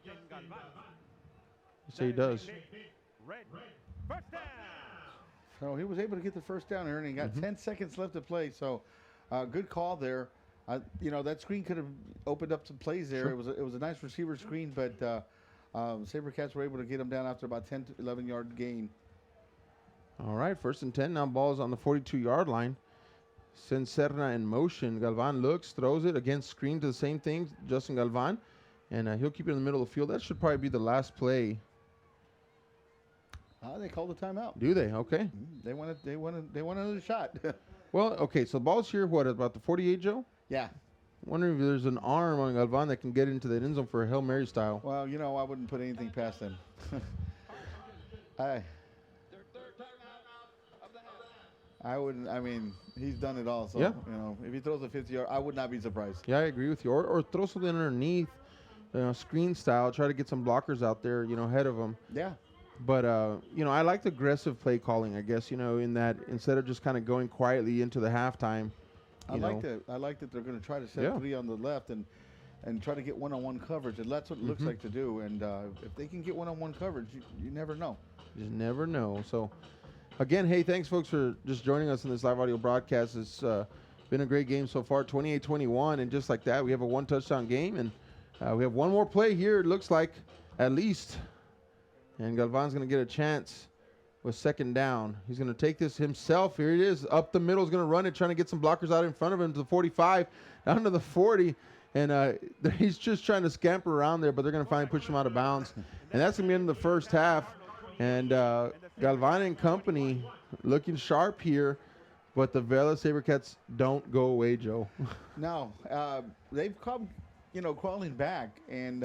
Justin Galvan. Say he does. First down. So he was able to get the first down here, and he got 10 seconds left to play. So good call there. You know, that screen could have opened up some plays there. Sure. It was a nice receiver screen, but SaberCats were able to get him down after about 10 to 11-yard gain. All right, 1st and 10. Now ball is on the 42-yard line. Sends Serna in motion. Galvan looks, throws it. Again, screen to the same thing, Justin Galvan. And he'll keep it in the middle of the field. That should probably be the last play. They called the timeout. Do they? Okay. They want another shot. Well, okay, so the ball's here, what, about the 48, Joe? Yeah. Wondering if there's an arm on Galvan that can get into the end zone for a Hail Mary style. Well, you know, I wouldn't put anything past them. I wouldn't. I mean, he's done it all. So, yeah. You know, if he throws a 50-yard, I would not be surprised. Yeah, I agree with you. Or throw something underneath, screen style. Try to get some blockers out there, ahead of him. Yeah. But, I like the aggressive play calling, I guess, in that instead of just kind of going quietly into the halftime. I like that they're going to try to set 3 on the left and try to get one-on-one coverage. And that's what it looks like to do. And if they can get one-on-one coverage, you never know. Just never know. So, again, hey, thanks, folks, for just joining us in this live audio broadcast. It's Been a great game so far, 28-21, and just like that, we have a one-touchdown game, and we have one more play here, it looks like, at least. And Galvan's going to get a chance with second down. He's going to take this himself. Here it is. Up the middle. He's going to run it, trying to get some blockers out in front of him to the 45, down to the 40. And he's just trying to scamper around there, but they're going to finally push him out of bounds. And that's going to be in the first half. And Galvan and company looking sharp here. But the Vela SaberCats don't go away, Joe. No, they've come, crawling back, and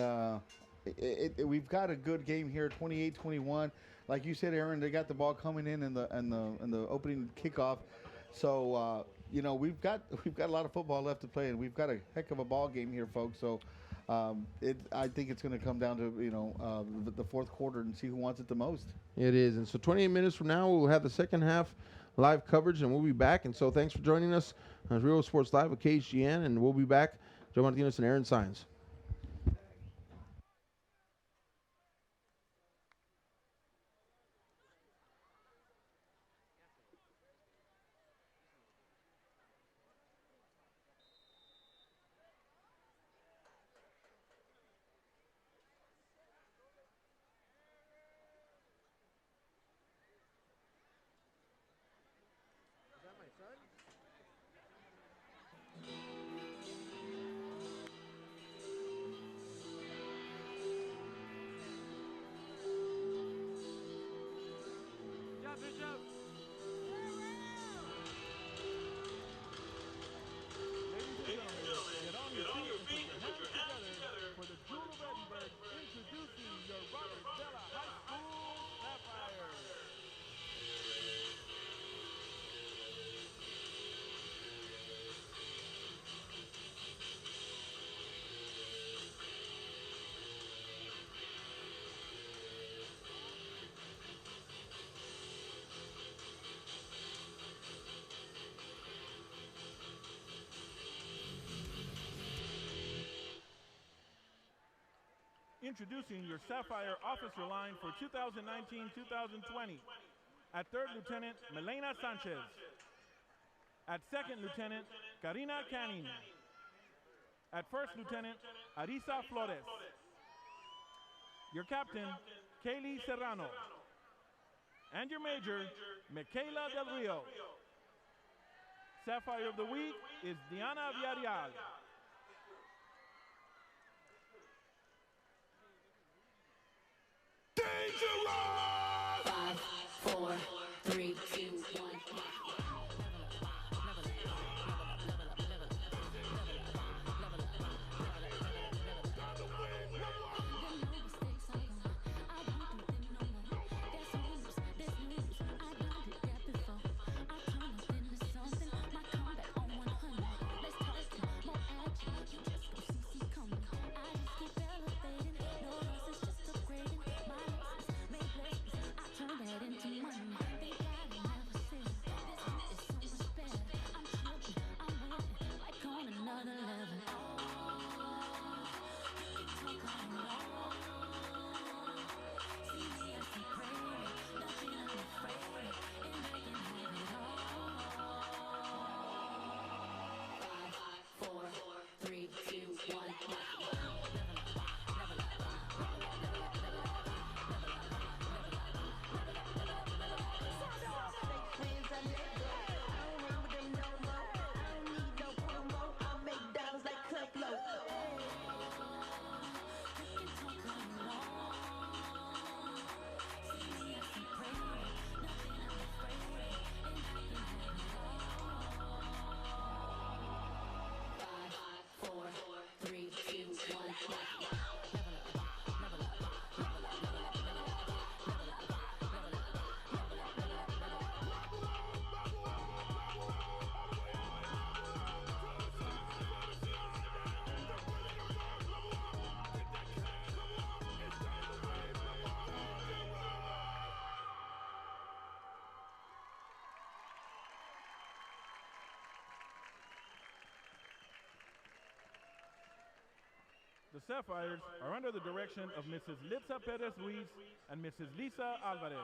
we've got a good game here, 28-21. Like you said, Aaron, they got the ball coming in the opening kickoff. So we've got a lot of football left to play, and we've got a heck of a ball game here, folks. So I think it's going to come down to the fourth quarter and see who wants it the most. It is, and so 28 minutes from now we'll have the second half live coverage, and we'll be back. And so thanks for joining us on Real Sports Live with KHGN, and we'll be back. Joe Martinez and Aaron Saenz. Get on your feet and put your hands together for the Jewel of Edinburgh, introducing your Robert Vela High School Sapphires. Introducing your Sapphire officer line for 2019-2020. At third lieutenant, Milena Sanchez. At second lieutenant, Karina Canning. At first lieutenant, Arisa Flores. Your captain, Kaylee Serrano. And your major, Michaela Del Rio. Sapphire of the week is Diana Villarreal. Dangerous! 5, 4, 3, 2, 1. The Sapphires are under the direction of Mrs. Litza Perez Ruiz and Mrs. Lisa Alvarez.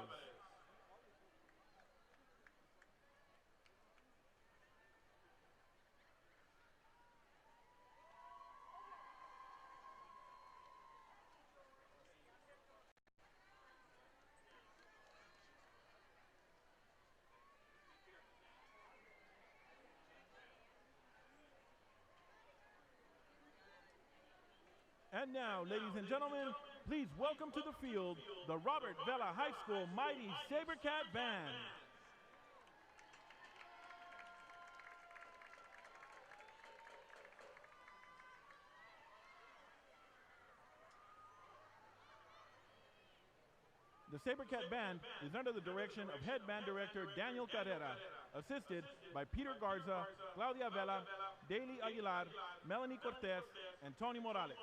And now, ladies and gentlemen, please welcome to the field the Robert Vela High School Mighty SaberCat Band. The SaberCat Band is under the direction of head band director Daniel Carrera, assisted by Peter Garza, Claudia Vela, Daly Aguilar, Melanie Cortez, and Tony Morales.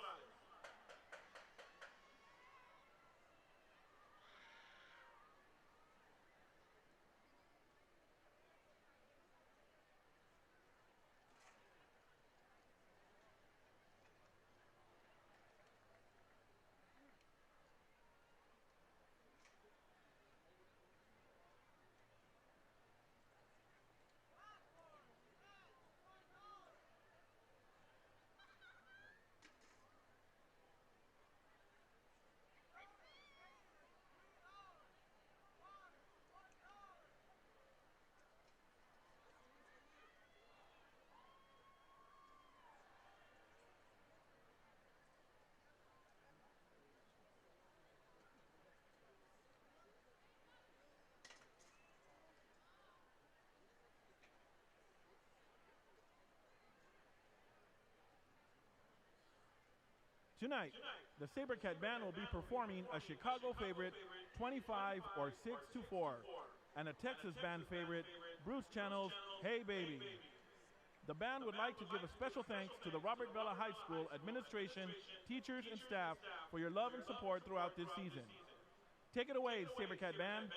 Tonight, the SaberCat Band will be performing a Chicago favorite, 25 or 6-4, and a Texas band favorite, Bruce Channel's Hey Baby. The band would like to give a special thanks to the Robert Vela High School administration, teachers, and staff for your love and support throughout this season. Take it away, SaberCat Band.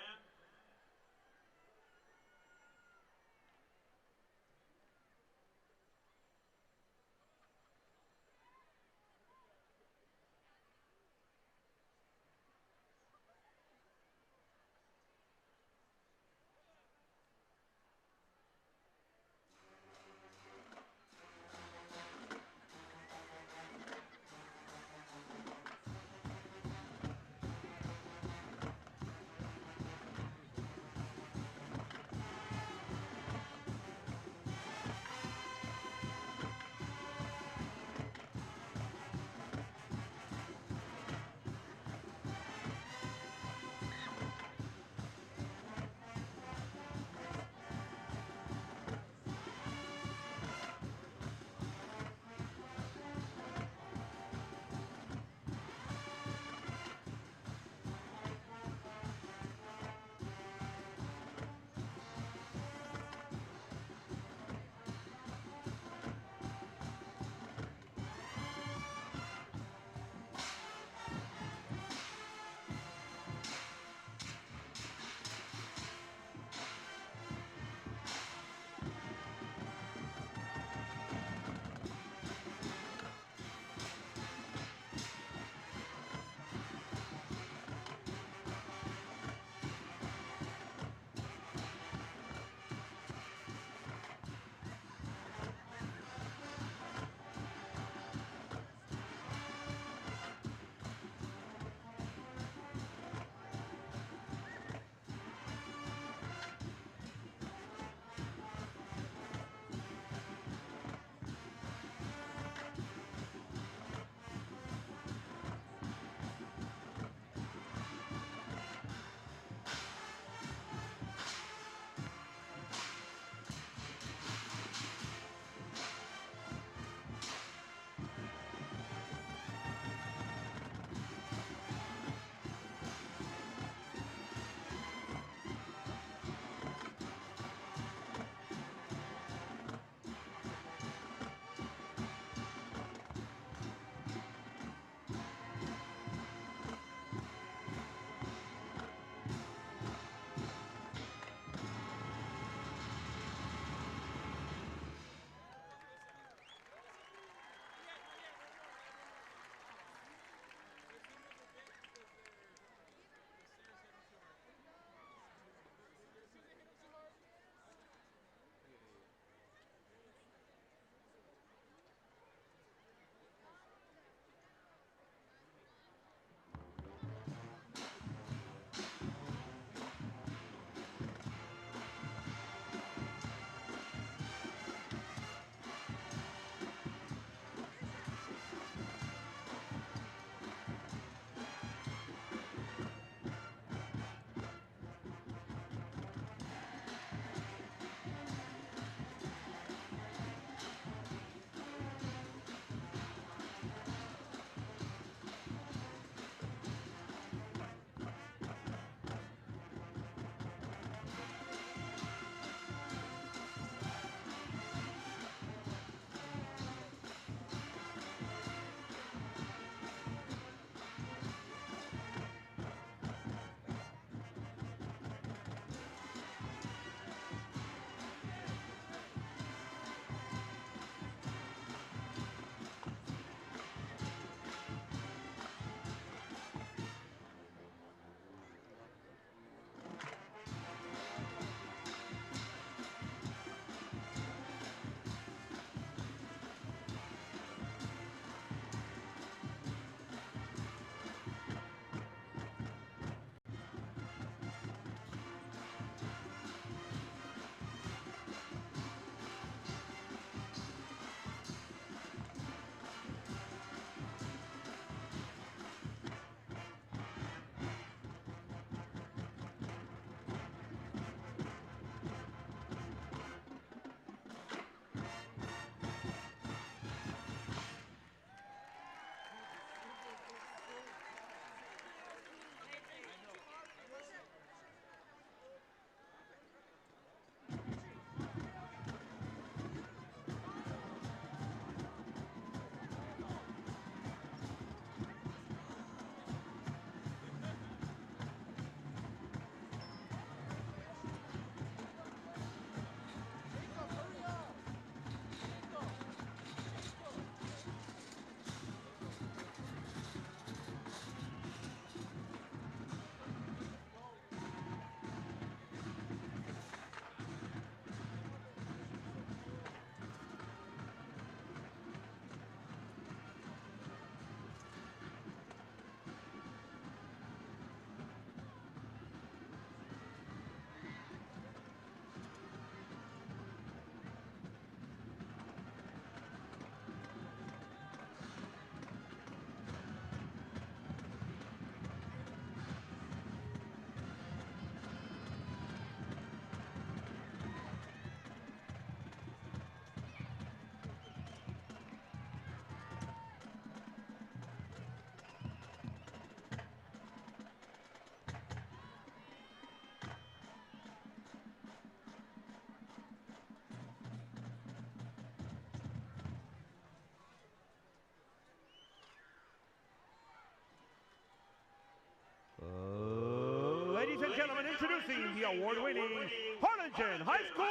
the award-winning Harlingen High School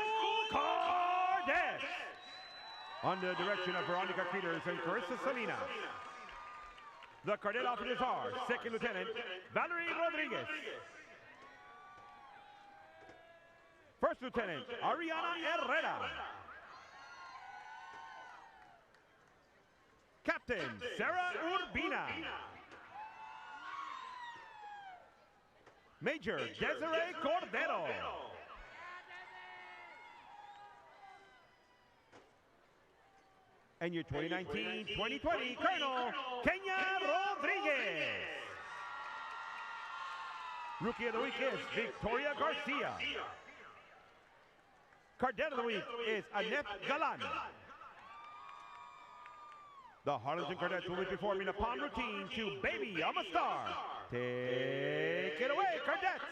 Cadets. Under the direction of Veronica Peters and Carissa Salinas. The cadet officers are Second Lieutenant Valerie Rodriguez. First Lieutenant Ariana Herrera. Captain Sarah Urbina. Major Desiree Cordero. And your 2019-2020 Colonel Kenya Rodriguez. Rookie of the Week is Victoria Garcia. Cadet of the Week is Annette Galan. The Harlingen Cadets will be performing a pond routine to Baby I'm a Star. Take it away, Cadets!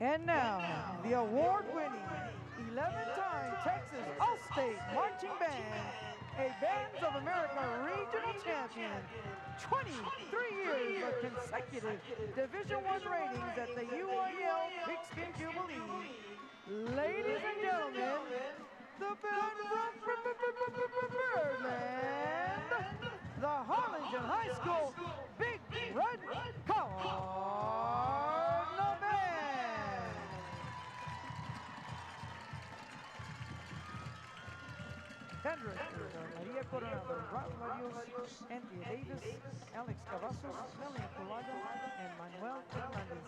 And now, the award-winning 11-time Texas All-State Marching Band, a Bands of America regional champion, 23 years of consecutive Division I ratings at the UIL Pigskin Jubilee. Ladies and gentlemen, the band from Birdland, the Harlingen High School Big Red Cardinal Band. Hendrick, Maria Coronado, Raúl Marios, Anthony Davis, Alex Cavazos, Melanie Colado, and Manuel Hernandez.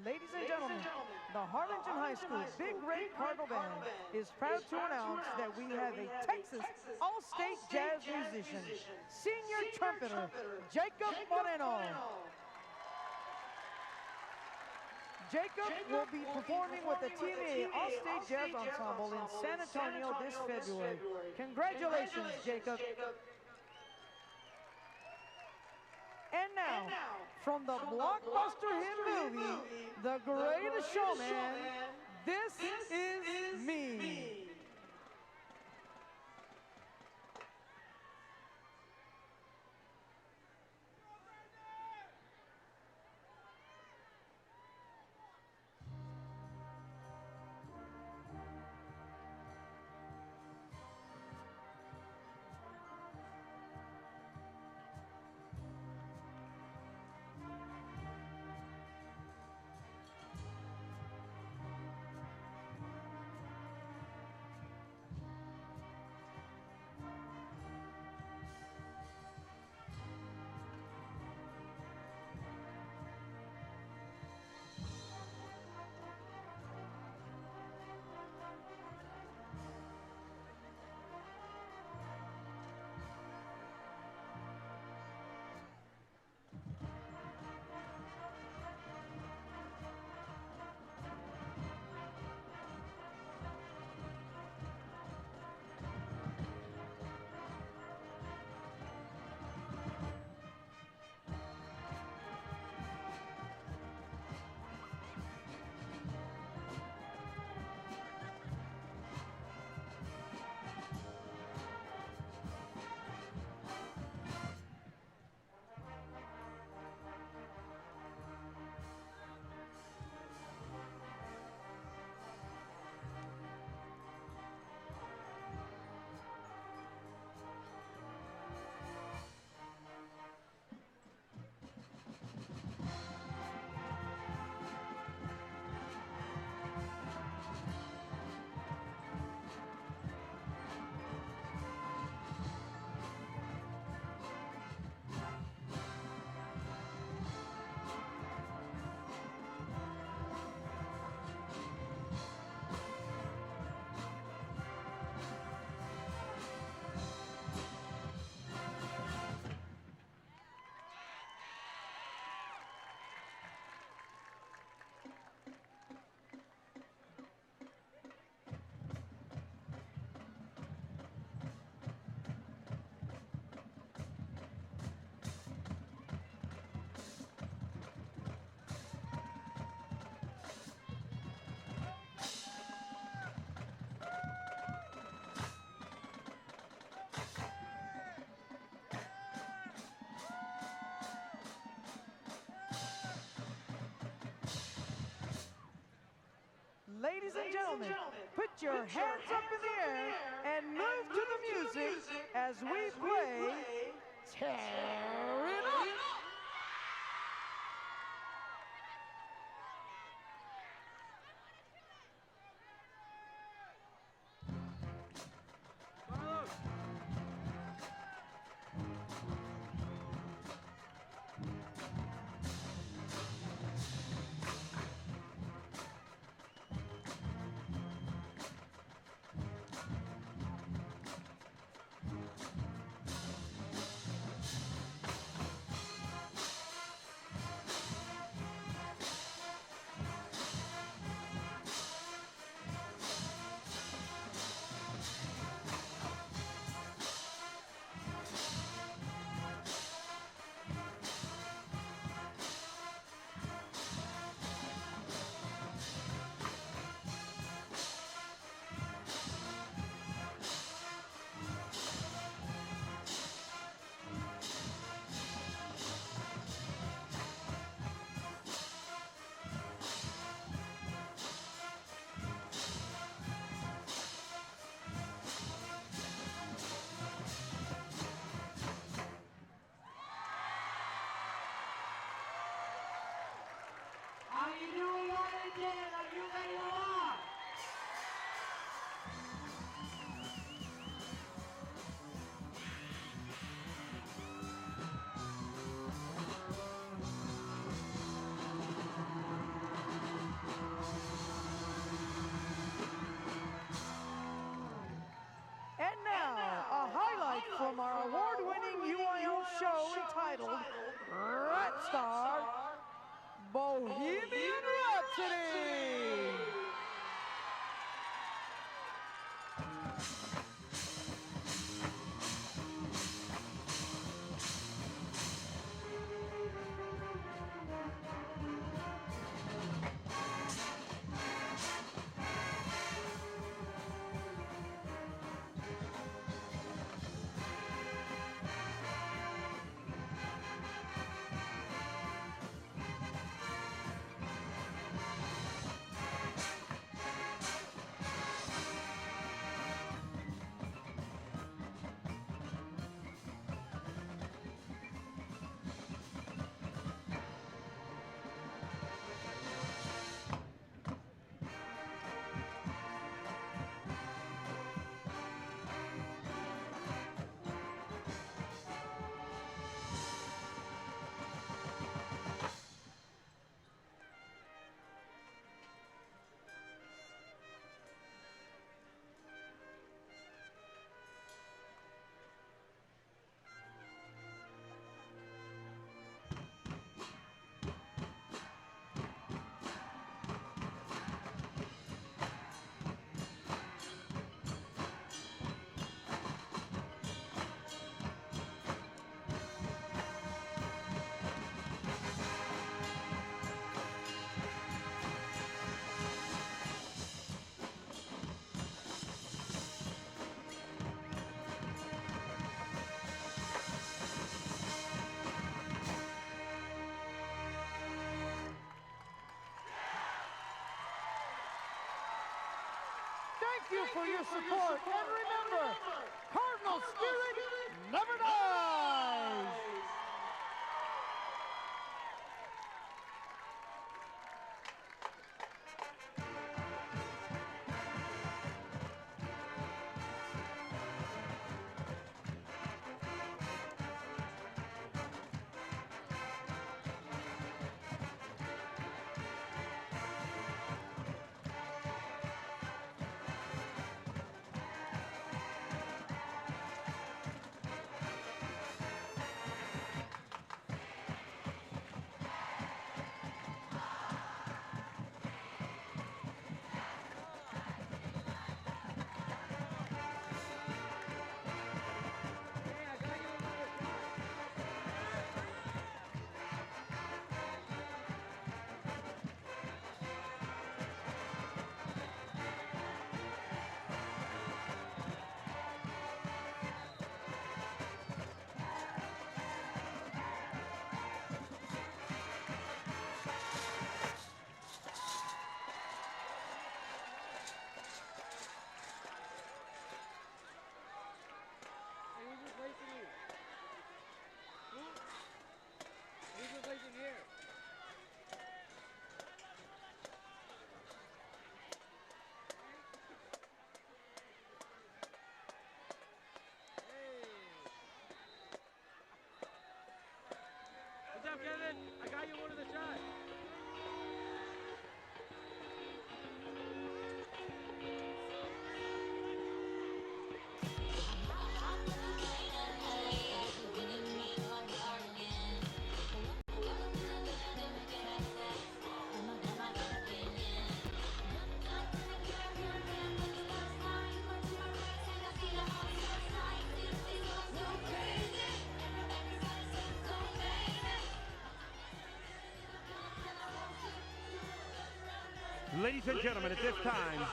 Ladies and gentlemen, the Harlingen High School Big Red Cardinal Band is proud to announce that we have a Texas All-State Jazz musician, senior trumpeter, Jacob Moreno. Jacob will be performing with the TMA All-State Jazz Ensemble in San Antonio this February. Congratulations, Jacob. And now, from the blockbuster hit movie, The Greatest Showman, this is me. gentlemen, put your hands up in the air and move to the music as we play Tear It Up. How you doing, Harlingen? Are you ready to rock? And now, a highlight from our award-winning UIL show entitled Rat Star Bohemian Rhapsody. Thank you for your support, and remember, Cardinal spirit never dies. shot, Kenneth. I got you one of the shot. Ladies and gentlemen, at this time,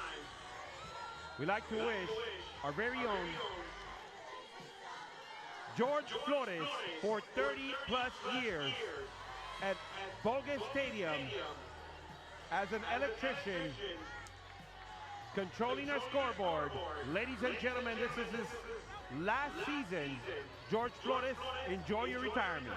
we'd like to wish our very own George Flores for 30-plus years at Bogus Stadium as an electrician controlling our scoreboard. Ladies and gentlemen, this is his last season. George Flores, enjoy your retirement.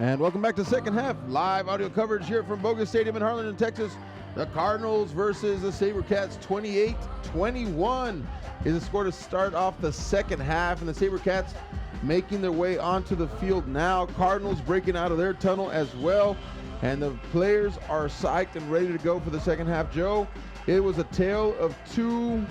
And welcome back to second half. Live audio coverage here from Bogus Stadium in Harlingen, Texas. The Cardinals versus the SaberCats, 28-21 is the score to start off the second half. And the SaberCats making their way onto the field now. Cardinals breaking out of their tunnel as well. And the players are psyched and ready to go for the second half. Joe, it was a tale of two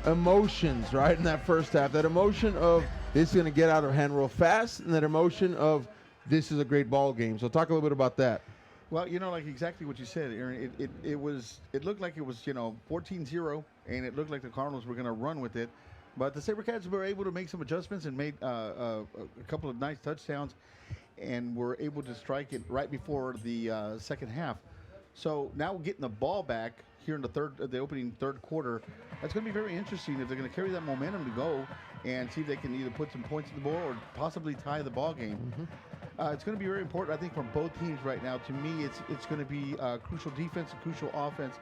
emotions, right, in that first half. That emotion of this is going to get out of hand real fast, and that emotion of this is a great ball game. So talk a little bit about that. Well, you know, like exactly what you said, Aaron. It looked like it was, 14-0, and it looked like the Cardinals were going to run with it. But the SaberCats were able to make some adjustments and made a couple of nice touchdowns, and were able to strike it right before the second half. So now getting the ball back here in the opening third quarter, that's going to be very interesting if they're going to carry that momentum to go and see if they can either put some points on the board or possibly tie the ball game. Mm-hmm. It's going to be very important, I think, from both teams right now. To me, it's going to be crucial defense and crucial offense,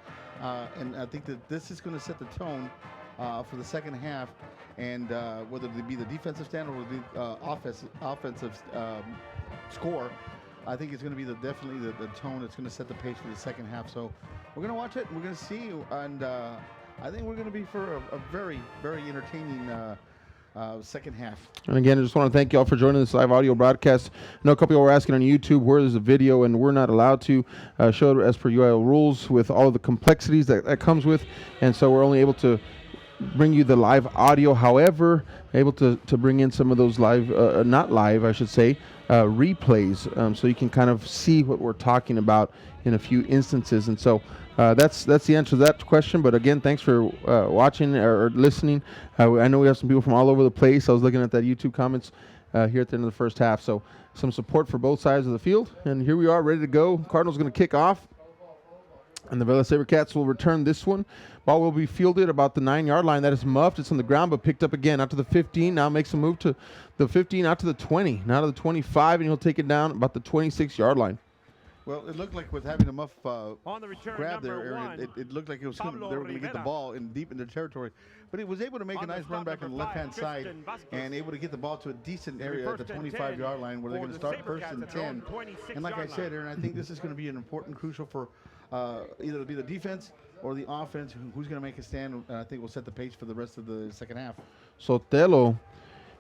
and I think that this is going to set the tone for the second half, and whether it be the defensive stand or the offensive score, I think it's going to be definitely the tone that's going to set the pace for the second half. So we're going to watch it. And we're going to see. And I think we're going to be for a very, very entertaining second half. And again, I just want to thank you all for joining this live audio broadcast. I know a couple of you were asking on YouTube where there's a video, and we're not allowed to show it as per UIL rules with all of the complexities that comes with. And so we're only able to bring you the live audio. However, able to bring in some of those live, not live, I should say, replays, so you can kind of see what we're talking about in a few instances. And so that's the answer to that question. But again, thanks for watching or listening. I know we have some people from all over the place. I was looking at that YouTube comments here at the end of the first half. So some support for both sides of the field. And here we are, ready to go. Cardinals going to kick off. And the Vela SaberCats will return this one. Ball will be fielded about the 9-yard line. That is muffed. It's on the ground, but picked up again out to the 15. Now makes a move to the 15, out to the 20, now to the 25, and he'll take it down about the 26-yard line. Well, it looked like with having a muff On the return, grab there, number Aaron, one, it looked like it was they were going to get the ball deep in their territory. But he was able to make a On the nice run stop, back on the number left-hand five, side Tristan Vasquez. and able to get the ball to a decent area at the First and 25-yard line where they're for going to the start first SaberCats and at their own 10. And like I 26-yard said, line. Aaron, I think this is going to be an important, crucial for either to be the defense or the offense. Who's going to make a stand, I think will set the pace for the rest of the second half. Sotelo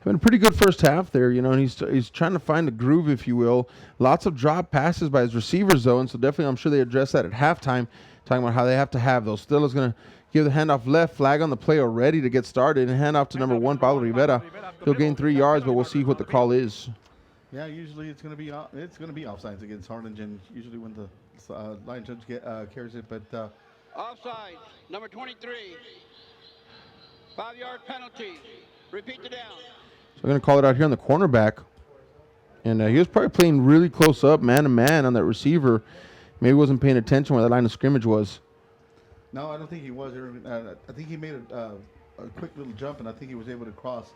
having a pretty good first half there, you know, and he's trying to find a groove, if you will. Lots of drop passes by his receivers, though, and so definitely I'm sure they address that at halftime, talking about how they have to have those. Stelo's going to give the handoff left, flag on the play already to get started, and handoff to number 1, Pablo Rivera. He'll gain 3 yards, but we'll see what the call is. Yeah, usually it's going to be offsides against Harlingen. Usually when the line judge carries it, but Offside, number 23. 5-yard penalty. Repeat the down. So we're going to call it out here on the cornerback. And he was probably playing really close up, man-to-man on that receiver. Maybe wasn't paying attention where that line of scrimmage was. no, I don't think he was. I think he made a quick little jump, and I think he was able to cross,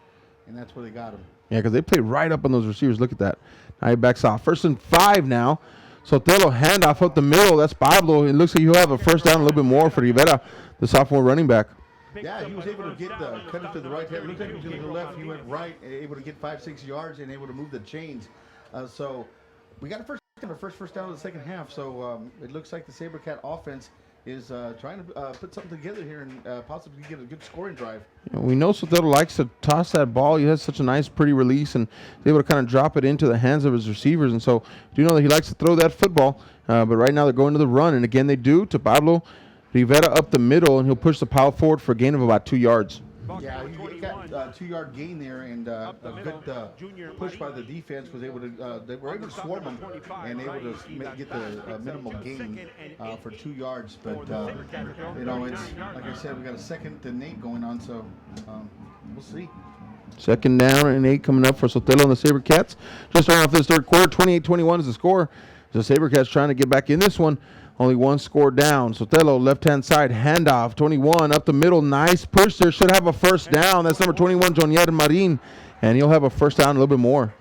and that's where they got him. Yeah, because they played right up on those receivers. Look at that. Now he backs off. 1st and 5 now. Sotelo handoff up the middle. That's Pablo. It looks like he'll have a first down a little bit more for Rivera, the sophomore running back. Yeah, he was able to get cut it to the right hand. Looked like he was going to go left. He went right, able to get 5-6 yards, and able to move the chains. So we got a first down of the second half. So it looks like the SaberCat offense is trying to put something together here and possibly get a good scoring drive. You know, we know Sotelo likes to toss that ball. He has such a nice, pretty release, and he's able to kind of drop it into the hands of his receivers. And so do you know that he likes to throw that football? But right now they're going to the run, and again they do to Pablo Rivera up the middle, and he'll push the pile forward for a gain of about 2 yards. Yeah, he got a 2-yard gain there, and a good push by the defense was able to. They were able to swarm him and able to get the minimal gain for 2 yards. But you know, it's like I said, we got a 2nd and 8 going on, so we'll see. 2nd down and 8 coming up for Sotelo and the SaberCats. Just starting off this third quarter, 28-21 is the score. The SaberCats trying to get back in this one. Only 1 score down. Sotelo, left-hand side, handoff, 21, up the middle. Nice push there. Should have a first down. That's number 21, Jonier Marin. And he'll have a first down a little bit more.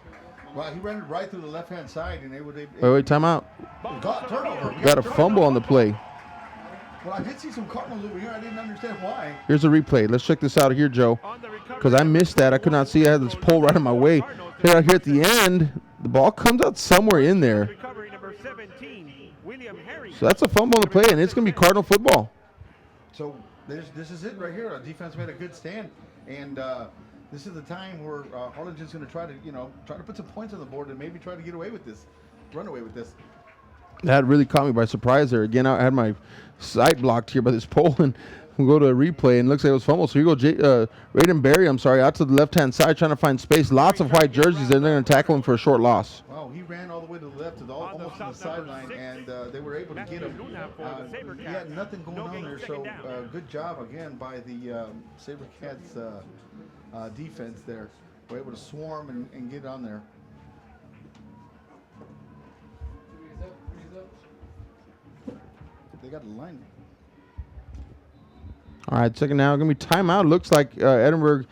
Well, he ran it right through the left-hand side, and they were Wait, timeout. got turnover. Got a fumble on the play. Well, I did see some Cardinals over here. I didn't understand why. Here's a replay. Let's check this out here, Joe, because I missed that. I could not see. I had this pole right in my way. Here at the end, the ball comes out somewhere in there. Recovery number 17, William Harry. So that's a fumble on the play, and it's going to be Cardinal football. So this is it right here. Our defense made a good stand, and this is the time where Harlingen's going to try to put some points on the board and maybe try to get away with this, run away with this. That really caught me by surprise there. Again, I had my sight blocked here by this pole, and we'll go to a replay, and it looks like it was fumbled. So here you go, Raiden Berry, out to the left-hand side trying to find space. Lots of white jerseys there, and they're going to tackle him for a short loss. Wow, he ran all the way to the left, almost to the sideline, and they were able to get him. He had nothing going on there, so good job again by the SaberCats defense there. We're able to swarm and get on there. They got a line. All right, second now. Going to be timeout. Looks like Edinburgh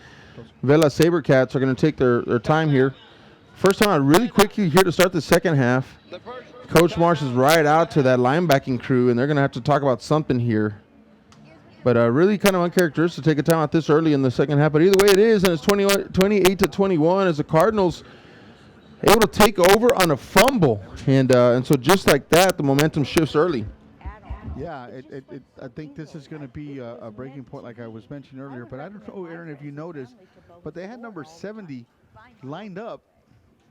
Vela SaberCats are going to take their time here. First time out really quickly here to start the second half. Coach Marsh is right out to that linebacking crew, and they're going to have to talk about something here. But really kind of uncharacteristic to take a timeout this early in the second half. But either way it is, and it's 28-21 as the Cardinals able to take over on a fumble. And so just like that, the momentum shifts early. Yeah, I think this is going to be a breaking point, like I was mentioning earlier. But I don't know, Aaron, if you noticed, but they had number 70 lined up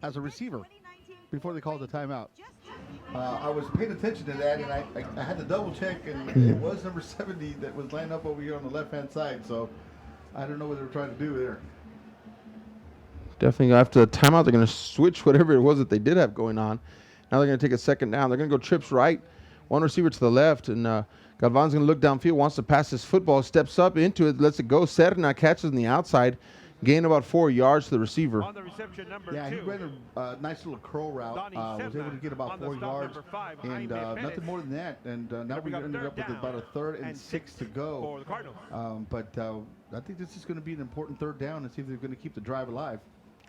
as a receiver before they called the timeout. I was paying attention to that, and I had to double check, and it was number 70 that was lined up over here on the left-hand side. So I don't know what they were trying to do there. Definitely after the timeout, they're going to switch whatever it was that they did have going on. Now they're going to take a second down. They're going to go trips right, one receiver to the left, and Galvan's going to look downfield, wants to pass his football, steps up into it, lets it go. Serna catches on the outside, gain about 4 yards to the receiver. On the reception, number Yeah, he 2. ran a nice little curl route. Was able to get about 4 yards, and nothing more than that. And now we ended up with about a 3rd and 6 to go. For the Cardinals. But I think this is going to be an important 3rd down and see if they're going to keep the drive alive.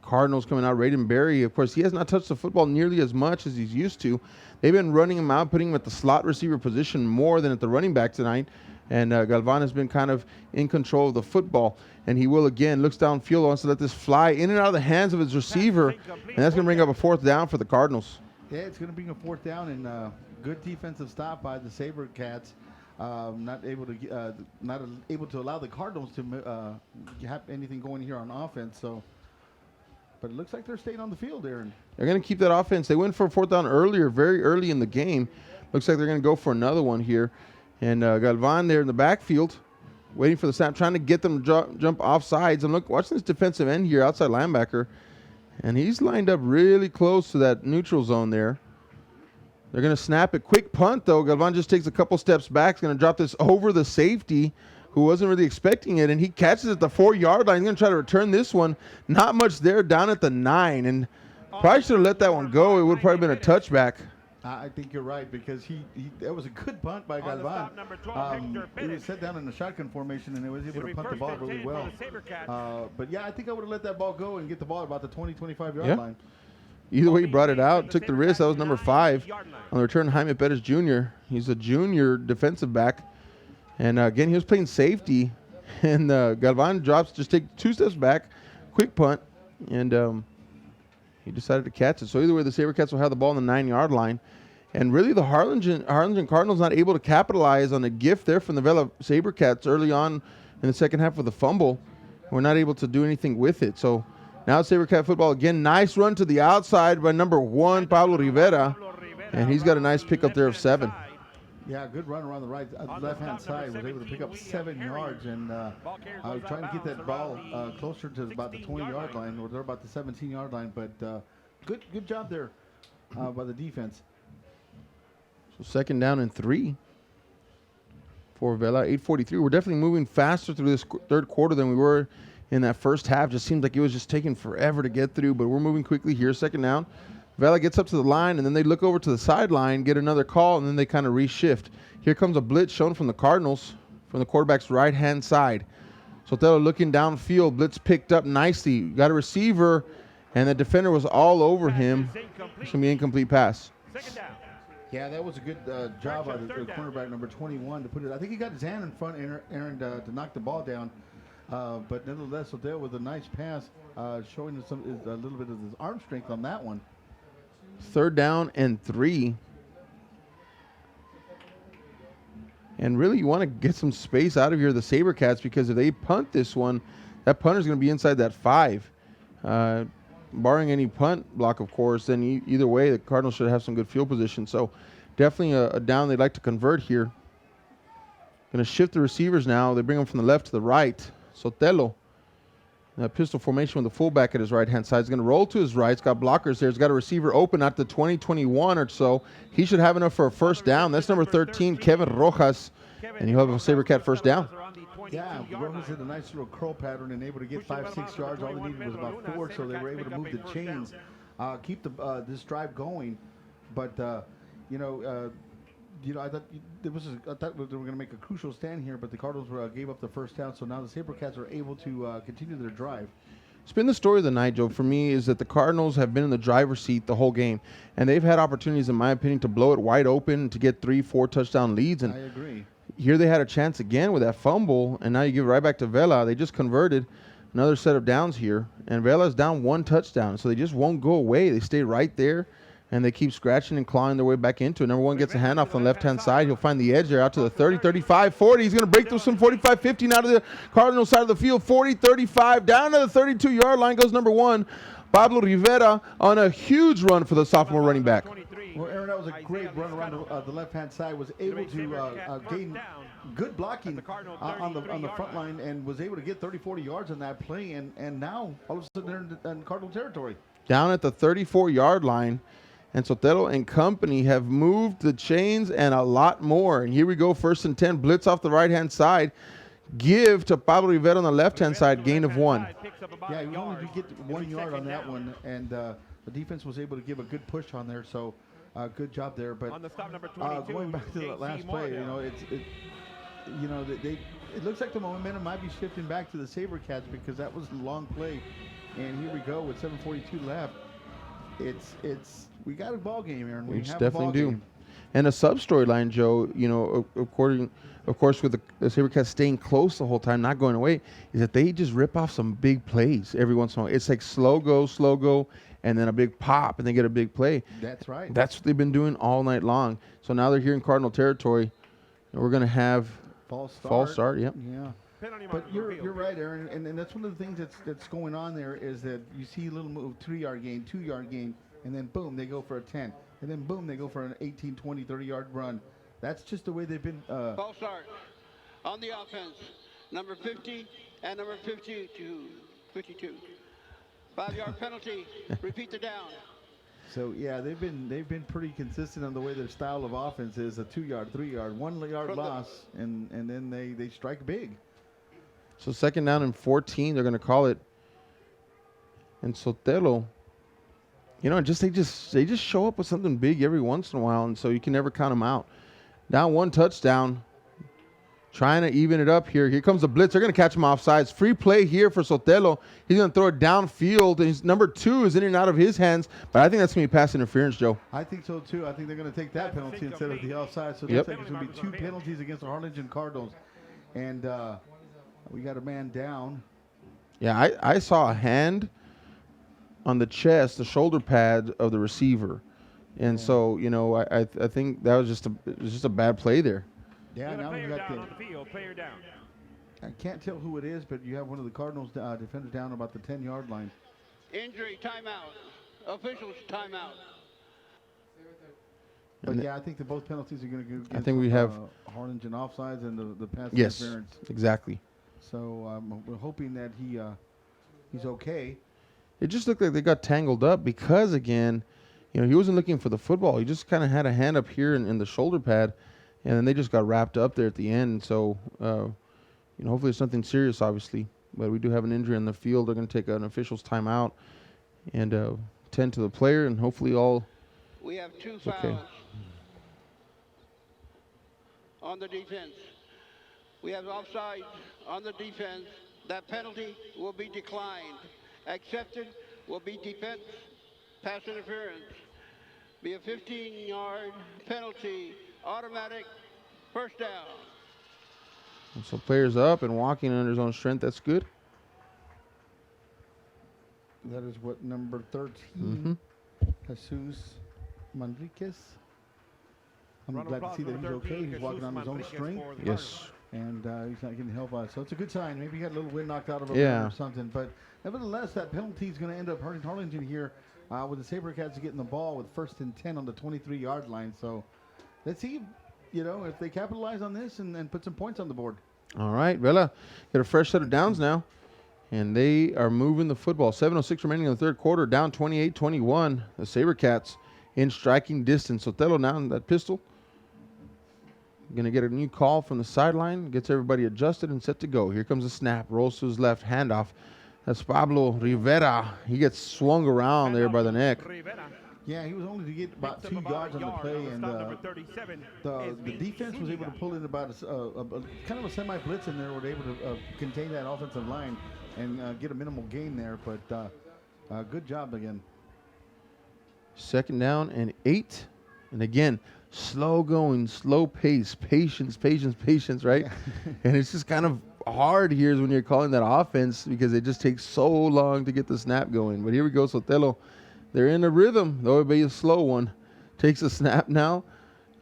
Cardinals coming out. Raiden Berry, of course, he has not touched the football nearly as much as he's used to. They've been running him out, putting him at the slot receiver position more than at the running back tonight. And Galvan has been kind of in control of the football. And he will again, looks downfield, wants to let this fly in and out of the hands of his receiver. And that's going to bring up a 4th down for the Cardinals. Yeah, it's going to bring a 4th down, and good defensive stop by the SaberCats. Not able to allow the Cardinals to have anything going here on offense. So, but it looks like they're staying on the field, Aaron. They're going to keep that offense. They went for a 4th down earlier, very early in the game. Looks like they're going to go for another one here. And Galvan there in the backfield, waiting for the snap, trying to get them to jump off sides. I'm watching this defensive end here, outside linebacker, and he's lined up really close to that neutral zone there. They're going to snap it. Quick punt, though. Galvan just takes a couple steps back. He's going to drop this over the safety, who wasn't really expecting it, and he catches it at the 4-yard line. He's going to try to return this one. Not much there, down at the 9, and probably should have let that one go. It would have probably been a touchback. I think you're right, because that was a good punt by Galvan. He was set down in the shotgun formation, and he was able to punt the ball really well. But yeah, I think I would have let that ball go and get the ball at about the 20, 25-yard line. Either way, he brought it out, took the risk. That was number 5 on the return, Jaime Perez Jr. He's a junior defensive back. And again, he was playing safety. And Galvan just take 2 steps back, quick punt, and he decided to catch it. So either way, the SaberCats will have the ball on the 9-yard line. And really, the Harlingen Cardinals not able to capitalize on a gift there from the Vela SaberCats early on in the second half with the fumble. We're not able to do anything with it. So now SaberCat football again. Nice run to the outside by number 1, Pablo Rivera. And he's got a nice pickup there of 7. Yeah, good run around the left-hand side. Was able to pick up 7 yards, and I was trying to get that ball closer to about the 20-yard line, or they're about the 17-yard line. But good job there by the defense. So 2nd down and 3 for Vela. 8:43. We're definitely moving faster through this 3rd quarter than we were in that first half. Just seemed like it was just taking forever to get through, but we're moving quickly here. 2nd down. Vela gets up to the line, and then they look over to the sideline, get another call, and then they kind of reshift. Here comes a blitz shown from the Cardinals, from the quarterback's right-hand side. Sotelo looking downfield, blitz picked up nicely. Got a receiver, and the defender was all over him. It's going to be an incomplete pass. Yeah, that was a good job by the cornerback, number 21, to put it. I think he got his hand in front, Aaron, to knock the ball down. But nevertheless, Sotelo with a nice pass, showing us a little bit of his arm strength on that one. 3rd down and 3. And really, you want to get some space out of here, the SaberCats, because if they punt this one, that punter's going to be inside that 5. Barring any punt block, of course, then either way, the Cardinals should have some good field position. So definitely a down they'd like to convert here. Going to shift the receivers now. They bring them from the left to the right. Sotelo. Pistol formation with the fullback at his right-hand side. He's going to roll to his right. He's got blockers there. He's got a receiver open at the 20-21 or so. He should have enough for a 1st down. That's number 13, Kevin Rojas. And you'll have a SaberCat 1st down. Yeah, Rojas did a nice little curl pattern and able to get 5-6 yards. All they needed was about 4, so they were able to move the chains, keep this drive going. But, I thought they were going to make a crucial stand here, but the Cardinals gave up the 1st down, so now the SaberCats are able to continue their drive. It's been the story of the night, Joe, for me, is that the Cardinals have been in the driver's seat the whole game, and they've had opportunities, in my opinion, to blow it wide open, to get 3-4 touchdown leads. And I agree. Here they had a chance again with that fumble, and now you give it right back to Vela. They just converted. another set of downs here, and Vela's down 1 touchdown, so they just won't go away. They stay right there, and they keep scratching and clawing their way back into it. Number 1 gets a handoff on the left-hand side. He'll find the edge there out to the 30, 35, 40. He's going to break through some 45, 15 out of the Cardinals side of the field. 40, 35, down to the 32-yard line goes number 1. Pablo Rivera on a huge run for the sophomore running back. Well, Aaron, that was a great run around the left-hand side. Was able to gain good blocking on the front line and was able to get 30, 40 yards on that play. And now, all of a sudden, they're in Cardinal territory. Down at the 34-yard line, and Sotelo and company have moved the chains and a lot more. And here we go, 1st and 10, blitz off the right-hand side. Give to Pablo Rivera on the left-hand side, gain of 1. Yeah, he was only to get 1 yard on that one, and the defense was able to give a good push on there. So, good job there. But On the stop number 22, going back to the last play, it looks like the momentum might be shifting back to the SaberCats because that was a long play, and here we go with 7:42 left. We got a ball game, Aaron. We definitely do. And a sub-storyline, Joe, of course, with the SaberCats staying close the whole time, not going away, is that they just rip off some big plays every once in a while. It's like slow go, and then a big pop, and they get a big play. That's right. That's what they've been doing all night long. So now they're here in Cardinal territory, and we're going to have false start. Yep. Yeah. But you're right, Aaron, and that's one of the things that's going on there is that you see a little move, 3-yard gain, 2-yard gain, and then boom, they go for a 10. And then boom, they go for an 18, 20, 30-yard run. That's just the way they've been. False start on the offense. Number 50 and number 52. 5-yard penalty. Repeat the down. So yeah, they've been pretty consistent on the way their style of offense is: a 2-yard, 3-yard, 1-yard loss, and then they strike big. So 2nd down and 14, they're going to call it. And Sotelo, they just show up with something big every once in a while, and so you can never count them out. Down 1 touchdown, trying to even it up here. Here comes the blitz. They're going to catch him offsides. Free play here for Sotelo. He's going to throw it downfield, and his number 2 is in and out of his hands, but I think that's going to be pass interference, Joe. I think so, too. I think they're going to take that penalty instead of the offside, so there's going to be 2 penalties against the Harlingen Cardinals, and we got a man down. Yeah, I saw a hand on the chest, the shoulder pad of the receiver. And so, I think that was just a bad play there. Yeah, now we got on the field, player down. I can't tell who it is, but you have one of the Cardinals defenders down about the 10-yard line. Injury, timeout. Officials, timeout. But yeah, I think that both penalties are going to go. I think we have Harlingen offsides and the pass Yes, interference. exactly. So we're hoping that he's okay. It just looked like they got tangled up because, again, he wasn't looking for the football. He just kind of had a hand up here in the shoulder pad, and then they just got wrapped up there at the end. So, hopefully it's nothing serious, obviously. But we do have an injury on the field. They're going to take an official's timeout and tend to the player, and hopefully all We have 2 fouls okay. on the defense. We have offside on the defense. That penalty will be declined. Accepted will be defense pass interference. Be a 15-yard penalty, automatic first down. And so players up and walking under his own strength. That's good. That is what number 13, Jesus Manriquez. I'm glad to see that he's okay. He's walking on his own strength. Yes. And he's not getting help out. So it's a good sign. Maybe he got a little wind knocked out of him or something. But nevertheless, that penalty is going to end up hurting Harlingen here with the SaberCats getting the ball with 1st and 10 on the 23-yard line. So let's see, if they capitalize on this and put some points on the board. All right, Vela, get a fresh set of downs now. And they are moving the football. 7:06 remaining in the 3rd quarter, down 28-21. The SaberCats in striking distance. Sotelo now in that pistol. Going to get a new call from the sideline. Gets everybody adjusted and set to go. Here comes the snap. Rolls to his left. Handoff. That's Pablo Rivera. He gets swung around there by the neck. Yeah, he was only to get about 2 yards on the play, and the defense was able to pull in about a kind of a semi-blitz in there. Were able to contain that offensive line and get a minimal gain there, but good job again. 2nd down and 8. And again, slow going, slow pace, patience, right? And it's just kind of hard here is when you're calling that offense because it just takes so long to get the snap going. But here we go, Sotelo. They're in a rhythm, though it'll be a slow one. Takes a snap now.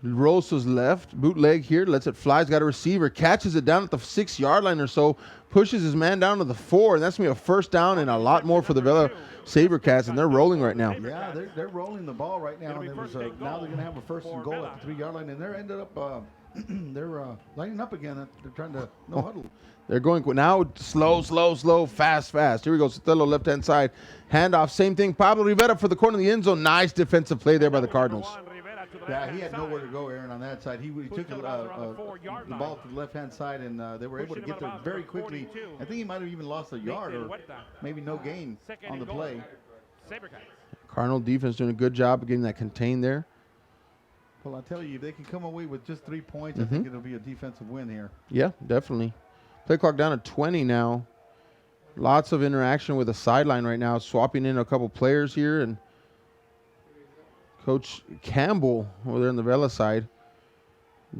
Rolls to his left. Bootleg here. Lets it fly. He's got a receiver. Catches it down at the 6-yard line or so. Pushes his man down to the 4. And that's going to be a first down and a lot more for the Vela SaberCats. And they're rolling right now. Yeah, they're rolling the ball right now. And now they're going to have a first and goal at the 3-yard line. And they're ended up, they're lining up again. They're trying to no huddle. They're going now slow, fast. Here we go. Sotelo left-hand side. Handoff, same thing. Pablo Rivera for the corner of the end zone. Nice defensive play there by the Cardinals. Yeah, he had nowhere to go, Aaron, on that side. He took the ball to the left-hand side, and they were able to get there very quickly. I think he might have even lost a yard or maybe no gain on the play. Cardinal defense doing a good job of getting that contained there. Well, I'll tell you, if they can come away with just 3 points, I think it'll be a defensive win here. Yeah, definitely. Play clock down to 20 now. Lots of interaction with the sideline right now, swapping in a couple players here, and Coach Campbell over there on the Vela side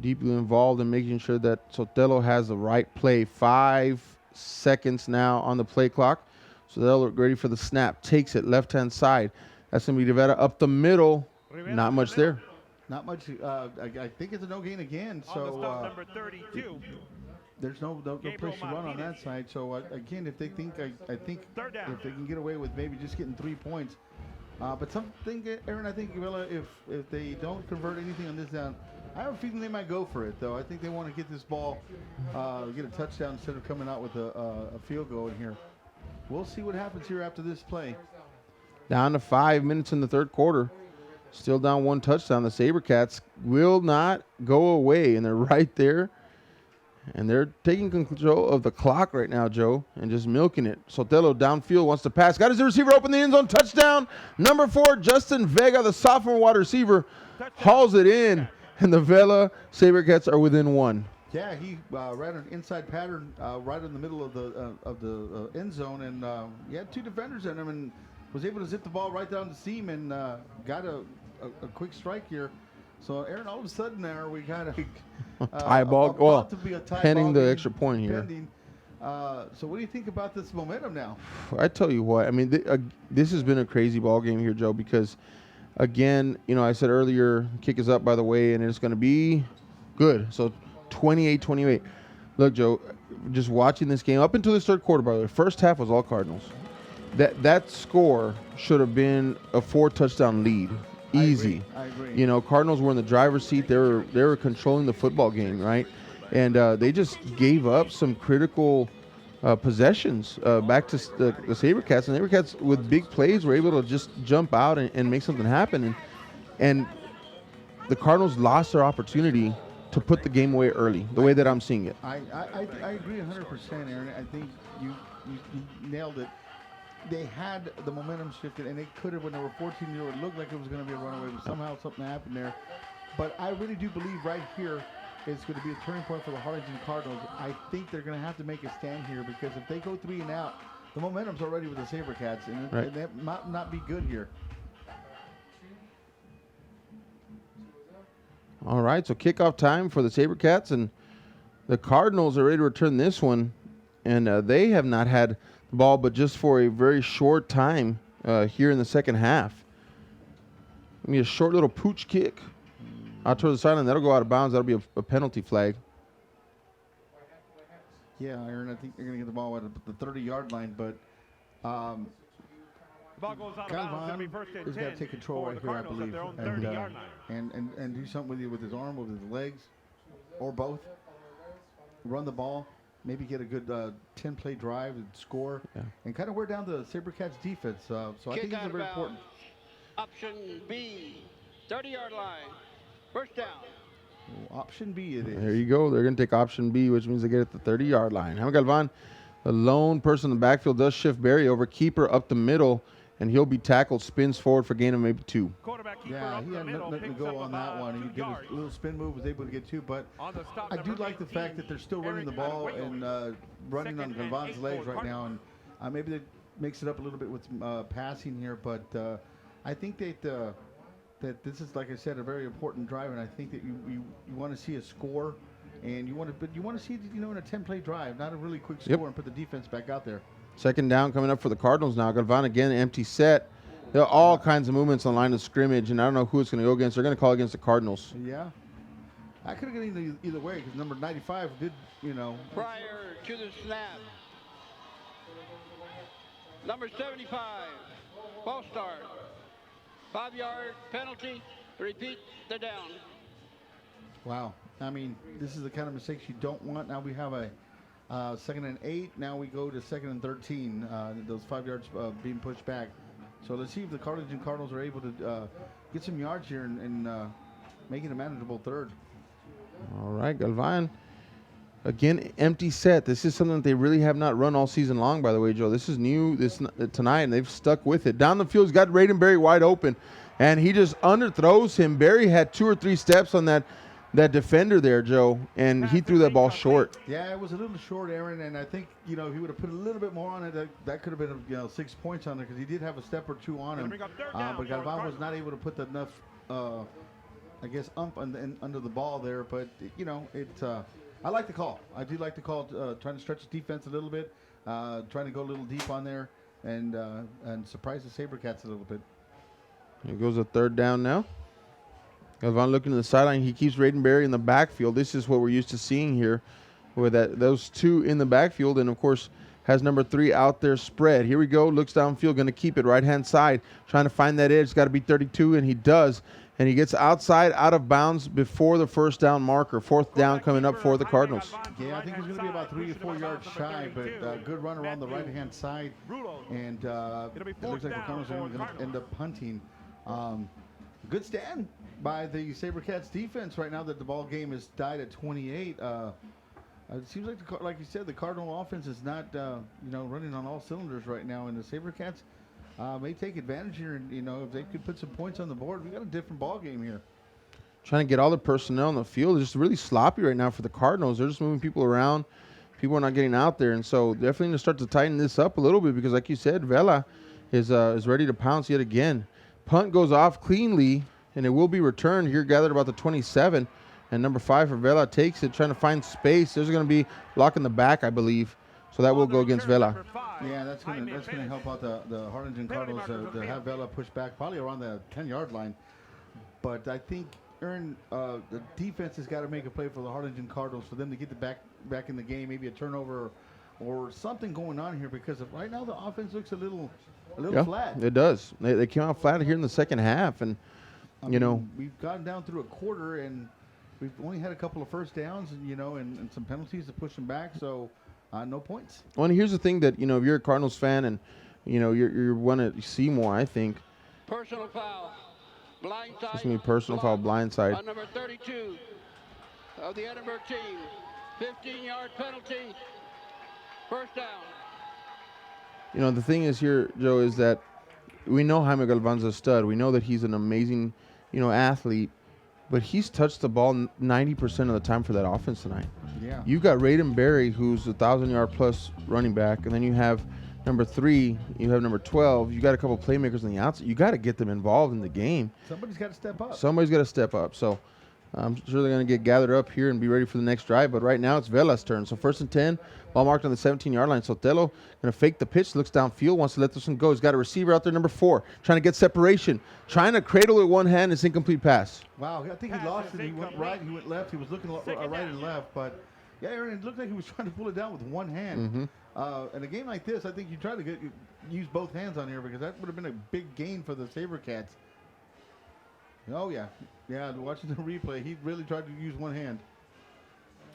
deeply involved in making sure that Sotelo has the right play. 5 seconds now on the play clock. So they'll look ready for the snap. Takes it left-hand side. That's going to be Rivera up the middle. Not much there. Not much. I think it's a no gain again. So number 32. There's no place to run on that side. So again, if they think, I think if they can get away with maybe just getting 3 points. But something, Aaron, I think Vela, if they don't convert anything on this down, I have a feeling they might go for it, though. I think they want to get this ball, get a touchdown instead of coming out with a field goal in here. We'll see what happens here after this play. Down to 5 minutes in the third quarter. Still down 1 touchdown. The SaberCats will not go away, and they're right there. And they're taking control of the clock right now, Joe, and just milking it. Sotelo downfield wants to pass. Got his receiver open the end zone. Touchdown. Number 4, Justin Vega, the sophomore wide receiver, hauls it in. And the Vela SaberCats are within 1. Yeah, he ran an inside pattern right in the middle of the end zone, and he had 2 defenders in him, and was able to zip the ball right down the seam and got a quick strike here. So, Aaron, all of a sudden there, we got a tie ball. Well, pending the extra point here. So what do you think about this momentum now? I tell you what, I mean, this has been a crazy ball game here, Joe, because, again, you know, I said earlier, kick is up, by the way, and it's going to be good. So 28-28. Look, Joe, just watching this game, up until this third quarter, by the way, first half was all Cardinals. That score should have been a 4-touchdown lead. Easy. I agree. You know, Cardinals were in the driver's seat. They were controlling the football game, right? And they just gave up some critical possessions back to the SaberCats. And the SaberCats, with big plays, were able to just jump out and make something happen. And the Cardinals lost their opportunity to put the game away early, the way that I'm seeing it. I agree 100%, Aaron. I think you nailed it. They had the momentum shifted, and they could have, when they were 14-year-old, it looked like it was going to be a runaway, but somehow something happened there. But I really do believe right here it's going to be a turning point for the Harlingen Cardinals. I think they're going to have to make a stand here, because if they go 3 and out, the momentum's already with the SaberCats, and that might not be good here. All right, so kickoff time for the SaberCats, and the Cardinals are ready to return this one, and they have not had the ball but just for a very short time here in the second half. Give me a short little pooch kick out towards the sideline. That'll go out of bounds. That'll be a penalty flag. Yeah, Aaron, I think they're going to get the ball at the 30-yard line, but ball goes out of bounds. It'll be first and 10 he's got to take control right here, I believe, and do something with his arm, with his legs, or both. Run the ball, maybe get a good 10-play drive and score, and kind of wear down the SaberCats defense. So I think it's very important. Option B, 30-yard line, first down. Option B it is. There you go. They're going to take option B, which means they get at the 30-yard line. Jaime Galvan, the lone person in the backfield, does shift Barry over. Keeper up the middle, and he'll be tackled, spins forward for gain of maybe 2. Yeah, he had nothing to go on that one. He did a little spin move, was able to get 2, but I do like the fact that they're still running the ball and running on Galvan's legs right now, and maybe that makes it up a little bit with passing here, but I think that this is, like I said, a very important drive, and I think that you want to see a score And you want to see, in a 10-play drive, not a really quick score, and put the defense back out there. Second down coming up for the Cardinals now. Galvan again, empty set. There are all kinds of movements on line of scrimmage, and I don't know who it's going to go against. They're going to call against the Cardinals. Yeah. I could have gone either way because number 95 did, Prior to the snap, number 75, false start, 5-yard penalty, repeat the down. Wow. I mean, this is the kind of mistakes you don't want. Now we have a 2nd and 8. Now we go to 2nd and 13. Those 5 yards being pushed back. So let's see if the Cardinals are able to get some yards here and make it a manageable third. All right, Galvan. Again, empty set. This is something that they really have not run all season long, by the way, Joe. This is new tonight, and they've stuck with it. Down the field, he's got Raiden Berry wide open, and he just underthrows him. Berry had 2 or 3 steps on that defender there, Joe, and he threw that ball short. Yeah, it was a little short, Aaron, and I think, if he would have put a little bit more on it, that could have been 6 points on it because he did have a step or 2 on him. But Galvan was not able to put enough, under the ball there. But, I like the call. I do like the call, trying to stretch the defense a little bit, trying to go a little deep on there and surprise the SaberCats a little bit. Here goes a 3rd down now. Galvan looking to the sideline. He keeps Raiden Berry in the backfield. This is what we're used to seeing here with those 2 in the backfield. And, of course, has number 3 out there spread. Here we go. Looks downfield. Going to keep it right-hand side. Trying to find that edge. It's got to be 32, and he does. And he gets outside, out of bounds before the 1st down marker. 4th down coming up for the Cardinals. Yeah, I think he's going to be about 3 or 4 yards shy, but good run around the right-hand side. And it looks like the Cardinals are going to end up punting. Good stand by the SaberCats defense right now that the ball game is tied at 28. It seems like you said, the Cardinal offense is not running on all cylinders right now, and the SaberCats may take advantage here. And if they could put some points on the board, we got a different ball game here. Trying to get all the personnel on the field. It's just really sloppy right now for the Cardinals. They're just moving people around. People are not getting out there, and so definitely going to start to tighten this up a little bit because, like you said, Vela is ready to pounce yet again. Punt goes off cleanly, and it will be returned here, gathered about the 27. And number 5 for Vela takes it, trying to find space. There's going to be block in the back, I believe. So that will go against Vela. Yeah, that's going to help out the Harlingen Cardinals to have Vela push back probably around the 10-yard line. But I think, Aaron, the defense has got to make a play for the Harlingen Cardinals for them to get back in the game, maybe a turnover or something going on here because right now the offense looks a little flat. It does. They came out flat here in the second half, and we've gotten down through a quarter and we've only had a couple of first downs and some penalties to push them back. So no points. Well, and here's the thing that if you're a Cardinals fan and you want to see more, I think. Personal foul, blindside. It's gonna be personal foul, blindside. On number 32 of the Edinburgh team, 15-yard penalty. First down. The thing is here, Joe, is that we know Jaime Galvan's a stud. We know that he's an amazing, athlete, but he's touched the ball 90% of the time for that offense tonight. Yeah. You got Raiden Berry, who's a 1,000-yard plus running back, and then you have number 3, you have number 12. You got a couple playmakers on the outside. You got to get them involved in the game. Somebody's got to step up. Somebody's got to step up. So I'm sure they're going to get gathered up here and be ready for the next drive. But right now it's Vela's turn. So 1st and 10, ball marked on the 17-yard line. Sotelo going to fake the pitch, looks downfield, wants to let this one go. He's got a receiver out there, number 4, trying to get separation, trying to cradle it with one hand. It's incomplete pass. Wow, I think he lost it. He went right, he went left. He was looking right and left. But, yeah, Aaron, it looked like he was trying to pull it down with one hand. Mm-hmm. In a game like this, I think you try to use both hands on here because that would have been a big gain for the SaberCats. Oh, yeah. Yeah, watching the replay, he really tried to use one hand.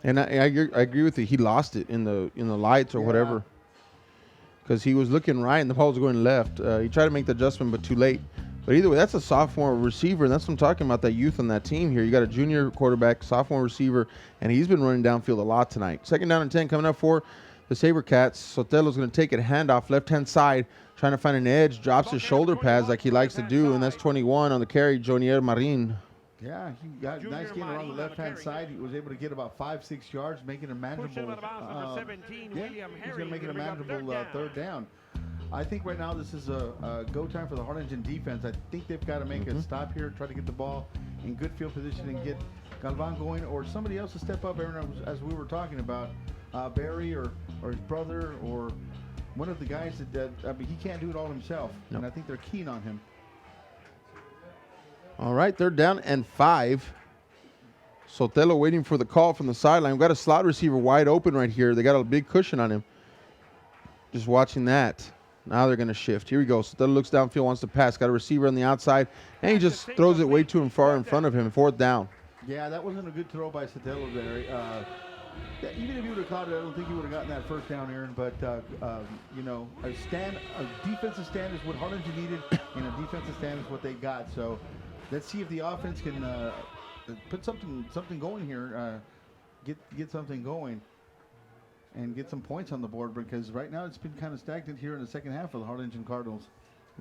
And I agree with you. He lost it in the lights or whatever because he was looking right and the ball was going left. He tried to make the adjustment, but too late. But either way, that's a sophomore receiver, and that's what I'm talking about, that youth on that team here. You got a junior quarterback, sophomore receiver, and he's been running downfield a lot tonight. 2nd down and 10 coming up for the SaberCats. Sotelo's going to take it, handoff, left-hand side, trying to find an edge, drops his shoulder pads like he likes to do, and that's 21 on the carry, Jonier Marin. Yeah, he got a nice gain around the left-hand side. He was able to get about 5-6 yards, making a manageable. He's going to make it a manageable 3rd down. I think right now this is a go time for the Harlingen defense. I think they've got to make a stop here, try to get the ball in good field position and get Galvan going, or somebody else to step up, Aaron, as we were talking about, Barry or his brother or one of the guys that I mean, he can't do it all himself, and I think they're keen on him. All right, they're down and 5. Sotelo waiting for the call from the sideline. We've got a slot receiver wide open right here. They got a big cushion on him. Just watching that. Now they're going to shift. Here we go. Sotelo looks downfield, wants to pass. Got a receiver on the outside, and he just throws it way too far in front of him. 4th down. Yeah, that wasn't a good throw by Sotelo there. Yeah, even if he would have caught it, I don't think he would have gotten that first down, Aaron. But, you know, a defensive stand is what Harlingen needed, and a defensive stand is what they got. So let's see if the offense can put something going here, get something going, and get some points on the board, because right now it's been kind of stagnant here in the second half for the Harlingen Cardinals.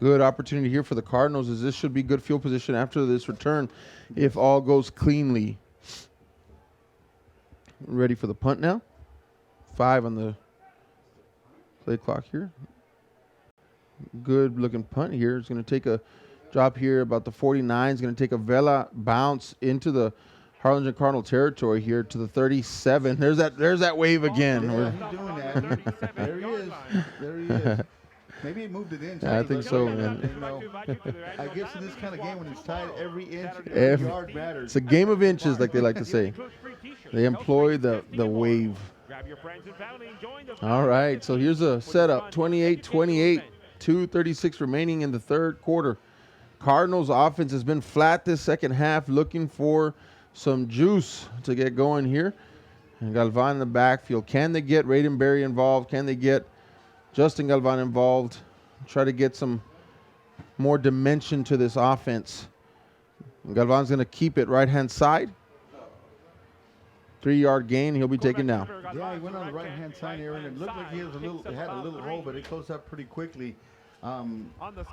Good opportunity here for the Cardinals, as this should be good field position after this return if all goes cleanly. Ready for the punt now. 5 on the play clock here. Good looking punt here. It's going to take a drop here about the 49. It's going to take a Vela bounce into the Harlingen Cardinal territory here to the 37. There's that wave again. Yeah, he's doing that. There he is. There he is. Maybe he moved it in. Yeah, I think so, man. You know, I guess in this kind of game, when it's tied, every inch, every yard matters. It's a game of inches, like they like to say. They employ the wave. All right, so here's a setup. 28-28, 2:36 remaining in the third quarter. Cardinals offense has been flat this second half, looking for some juice to get going here. And Galvan in the backfield. Can they get Raiden Berry involved? Can they get Justin Galvan involved? Try to get some more dimension to this offense. And Galvan's going to keep it right-hand side. 3-yard gain. He'll be taken down. Yeah, he went on the right-hand side, Aaron. It looked like he had a little hole, but it closed up pretty quickly. Like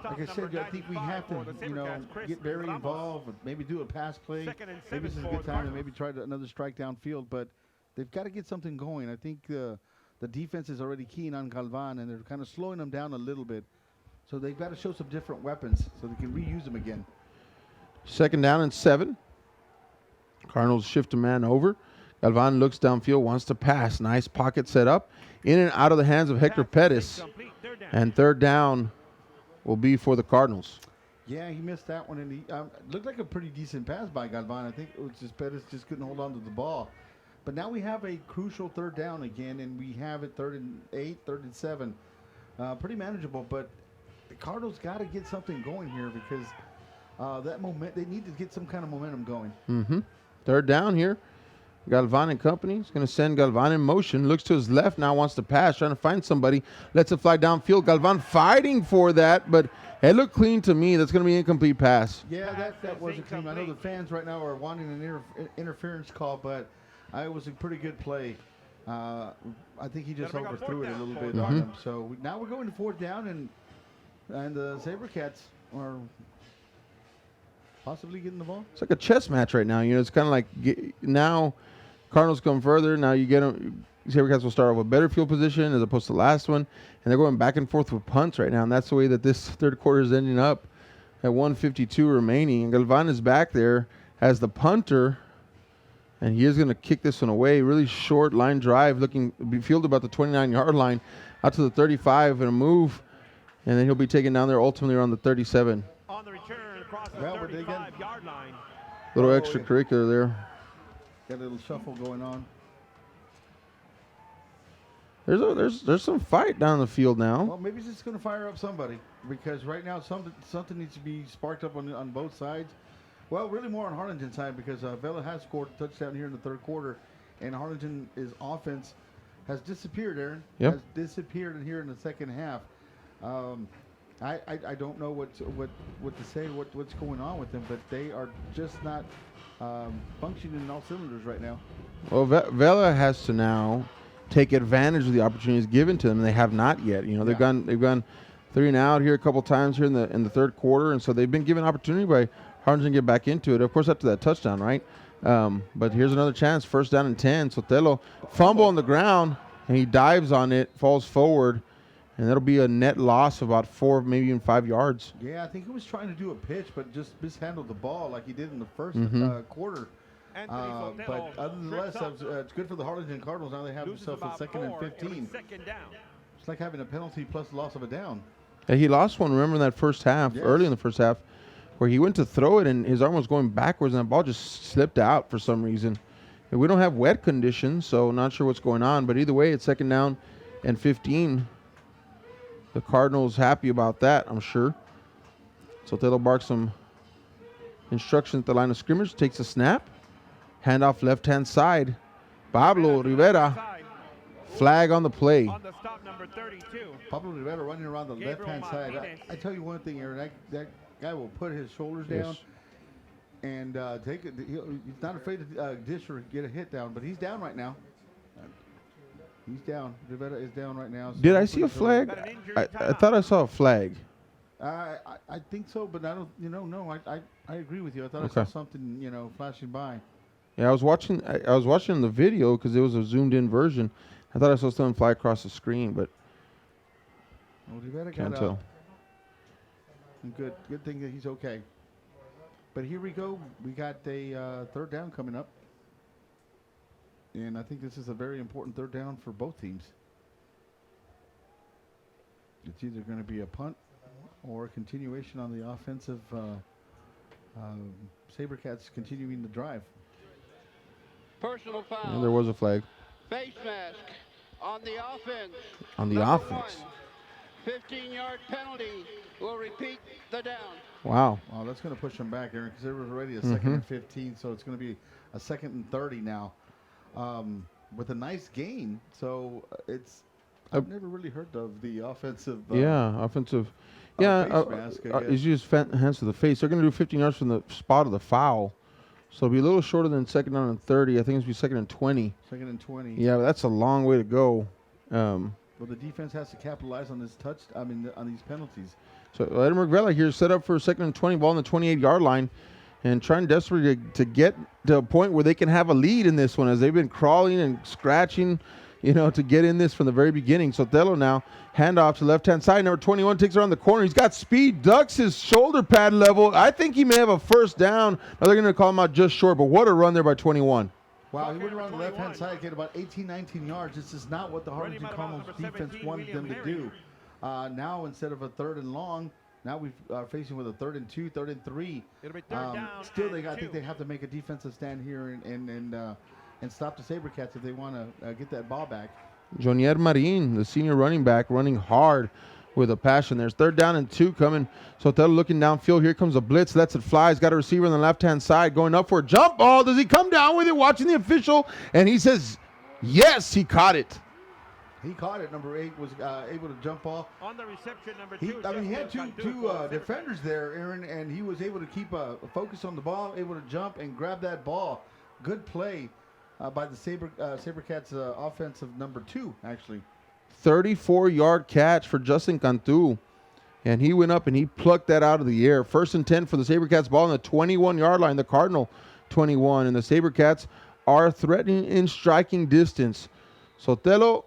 I said, I think we have to, you know, get Barry involved, maybe do a pass play. Maybe this is a good time to maybe try another strike downfield, but they've got to get something going. I think the defense is already keen on Galvan, and they're kind of slowing them down a little bit. So they've got to show some different weapons so they can reuse them again. 2nd down and 7. Cardinals shift a man over. Galvan looks downfield, wants to pass. Nice pocket set up. In and out of the hands of Hector Pettis. And 3rd down will be for the Cardinals. Yeah, he missed that one, and he looked like a pretty decent pass by Galvan. I think it was just Pettis just couldn't hold on to the ball. But now we have a crucial 3rd down again, and we have it 3rd and 8, 3rd and 7. Pretty manageable, but the Cardinals got to get something going here, because they need to get some kind of momentum going. 3rd down here. Galvan and company. He's going to send Galvan in motion. Looks to his left now, wants to pass, trying to find somebody. Lets it fly downfield. Galvan fighting for that, but it looked clean to me. That's going to be an incomplete pass. Yeah, that wasn't clean. I know the fans right now are wanting an interference call, but it was a pretty good play. I think he just overthrew it a little bit on him. So now we're going to 4th down, and the SaberCats are possibly getting the ball. It's like a chess match right now. You know, it's kind of like now Cardinals come further. Now you get them. SaberCats will start off with better field position as opposed to the last one. And they're going back and forth with punts right now. And that's the way that this third quarter is ending up at 1:52 remaining. And Galvan is back there as the punter. And he is going to kick this one away. Really short line drive, looking to be fielded about the 29-yard line out to the 35 and a move. And then he'll be taken down there ultimately around the 37. On the return across the 35-yard line. Little extracurricular there. Got a little shuffle going on. There's some fight down the field now. Well, maybe it's just going to fire up somebody, because right now something needs to be sparked up on both sides. Well, really more on Harlingen's side, because Vela has scored a touchdown here in the third quarter, and Harlingen's offense has disappeared, Aaron. Yep. Has disappeared here in the second half. I don't know what to say, what's going on with them, but they are just not functioning in all cylinders right now. Well, Vela has to now take advantage of the opportunities given to them, and they have not yet. You know, they've gone 3 and out here a couple times here in the third quarter, and so they've been given opportunity by Harlingen to get back into it. Of course, after that touchdown, right? But here's another chance. 1st down and 10. Sotelo fumble on the ground, and he dives on it, falls forward, and that'll be a net loss of about 4, maybe even 5 yards. Yeah, I think he was trying to do a pitch, but just mishandled the ball like he did in the first quarter. But other than that, it's good for the Harlingen Cardinals. Now they have themselves a 2nd and 15. It's like having a penalty plus loss of a down. Yeah, he lost one, remember, in that first half, early in the first half, where he went to throw it and his arm was going backwards and that ball just slipped out for some reason. And we don't have wet conditions, so not sure what's going on. But either way, it's 2nd down and 15. The Cardinals happy about that, I'm sure. So Taylor barks some instructions at the line of scrimmage, takes a snap, handoff left-hand side. Pablo Rivera, flag on the play. On the stop, number 32. Pablo Rivera running around the left-hand side. I tell you one thing, Aaron, that guy will put his shoulders down and take it. He's not afraid to dish or get a hit down, but he's down right now. He's down. Rivera is down right now. So did I see a flag? I thought I saw a flag. I think so, but I don't. No. I agree with you. I thought I saw something, flashing by. Yeah, I was watching the video because it was a zoomed-in version. I thought I saw something fly across the screen, but can't tell. Good thing that he's okay. But here we go. We got a 3rd down coming up. And I think this is a very important 3rd down for both teams. It's either going to be a punt or a continuation on the offensive SaberCats continuing the drive. Personal foul. Yeah, there was a flag. Face mask on the offense. On the Number offense. 15-yard penalty will repeat the down. Wow. Well, that's going to push them back, Aaron, because there was already a 2nd and 15, so it's going to be a 2nd and 30 now. With a nice gain, so I've never really heard of the offensive. Offensive. Face mask, He's used hands to the face. They're going to do 15 yards from the spot of the foul, so it'll be a little shorter than 2nd down and 30. I think it's be 2nd and 20. 2nd and 20. Yeah, but that's a long way to go. Well, the defense has to capitalize on this on these penalties. So Edinburgh Vela here set up for a 2nd and 20, ball on the 28-yard line. And trying desperately to get to a point where they can have a lead in this one, as they've been crawling and scratching, to get in this from the very beginning. Sotelo now, handoff to left-hand side. Number 21 takes around the corner. He's got speed, ducks his shoulder pad level. I think he may have a 1st down. Now they're going to call him out just short, but what a run there by 21. Wow, he went around the left-hand side, get about 18, 19 yards. This is not what the Harlingen Cardinals defense wanted them to do. Now, instead of a 3rd and long, now we're facing with a 3rd and 2, 3rd and 3. It'll be 3rd down. Still, I think they have to make a defensive stand here and stop the SaberCats if they want to get that ball back. Jonier Marin, the senior running back, running hard with a passion. There's 3rd down and 2 coming. Sotelo looking downfield. Here comes a blitz. Lets it fly. He's got a receiver on the left-hand side going up for a jump ball. Does he come down with it? Watching the official, and he says, yes, he caught it. He caught it. Number 8 was able to jump off. On the reception, number 2. He had two defenders there, Aaron, and he was able to keep a focus on the ball, able to jump and grab that ball. Good play by the SaberCats offensive number 2, actually. 34-yard catch for Justin Cantu. And he went up and he plucked that out of the air. 1st and 10 for the SaberCats, ball on the 21-yard line, the Cardinal 21. And the SaberCats are threatening in striking distance. Sotelo,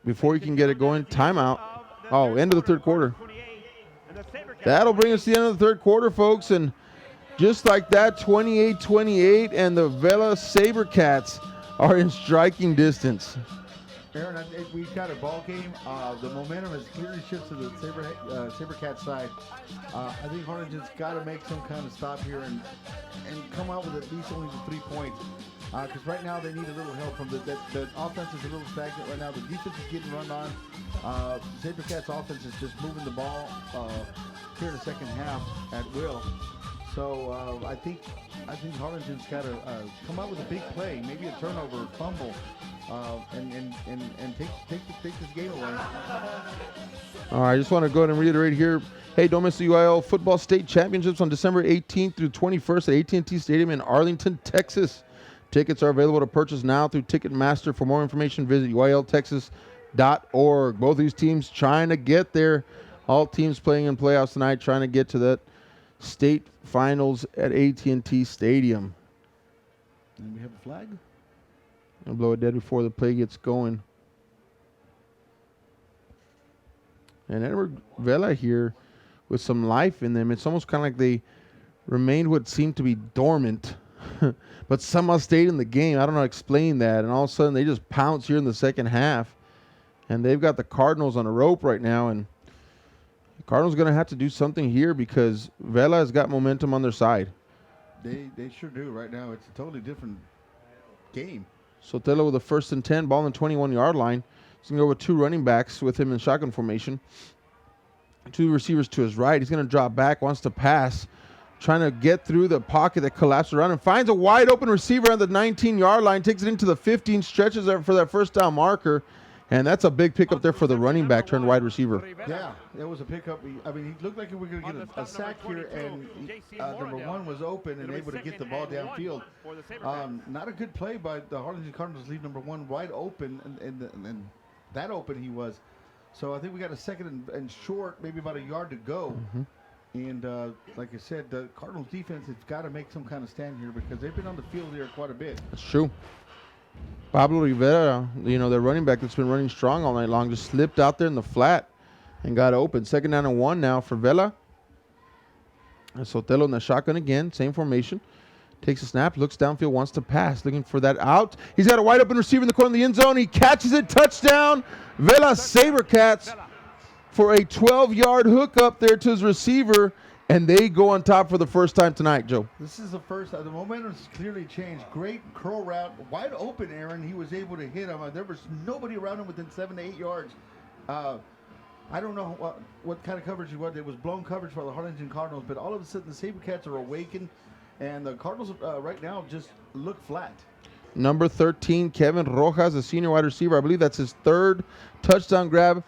before he can get it going, timeout. Oh, end of the 3rd quarter. That'll bring us to the end of the 3rd quarter, folks. And just like that, 28-28, and the Vela SaberCats are in striking distance. Aaron, we've got a ball game. The momentum has clearly shifted to the SaberCats side. I think Harlingen's got to make some kind of stop here and come out with at least only the 3 points. Because right now they need a little help from the offense is a little stagnant right now. The defense is getting run on. SaberCats offense is just moving the ball here in the 2nd half at will. So I think Harlingen's got to come out with a big play, maybe a turnover, fumble, and take this game away. All right, I just want to go ahead and reiterate here. Hey, don't miss the UIL Football State Championships on December 18th through 21st at AT&T Stadium in Arlington, Texas. Tickets are available to purchase now through Ticketmaster. For more information, visit uiltexas.org. Both these teams trying to get there. All teams playing in playoffs tonight, trying to get to that state finals at AT&T Stadium. And we have a flag. I'll blow it dead before the play gets going. And Edinburgh Vela here with some life in them. It's almost kind of like they remained what seemed to be dormant but somehow stayed in the game. I don't know how to explain that. And all of a sudden, they just pounce here in the second half. And they've got the Cardinals on a rope right now. And the Cardinals are going to have to do something here because Vela has got momentum on their side. They sure do right now. It's a totally different game. Sotelo with a 1st and 10, ball on the 21-yard line. He's going to go with 2 running backs with him in shotgun formation. 2 receivers to his right. He's going to drop back, wants to pass, trying to get through the pocket that collapsed around him. Finds a wide open receiver on the 19-yard line, takes it into the 15, stretches there for that first down marker. And that's a big pickup there for the running back turned wide receiver. Yeah, that was a pickup. I mean, he looked like we were going to get a sack here, and number 1 was open and able to get the ball downfield. Not a good play by the Harlingen Cardinals. Leave number 1 wide open, and that open he was. So I think we got a 2nd and short, maybe about a yard to go. And like I said, the Cardinals defense has got to make some kind of stand here because they've been on the field here quite a bit. That's true. Pablo Rivera, their running back that's been running strong all night long, just slipped out there in the flat and got open. 2nd down and 1 now for Vela. And Sotelo in the shotgun again, same formation. Takes a snap, looks downfield, wants to pass, looking for that out. He's got a wide open receiver in the corner of the end zone. He catches it, touchdown. Vela SaberCats for a 12-yard hook up there to his receiver, and they go on top for the first time tonight, Joe. This is the first. The momentum's clearly changed. Great curl route, wide open, Aaron. He was able to hit him. There was nobody around him within 7 to 8 yards. I don't know what kind of coverage it was. It was blown coverage by the Harlingen Cardinals, but all of a sudden the SaberCats are awakened, and the Cardinals right now just look flat. Number 13, Kevin Rojas, a senior wide receiver. I believe that's his 3rd touchdown grab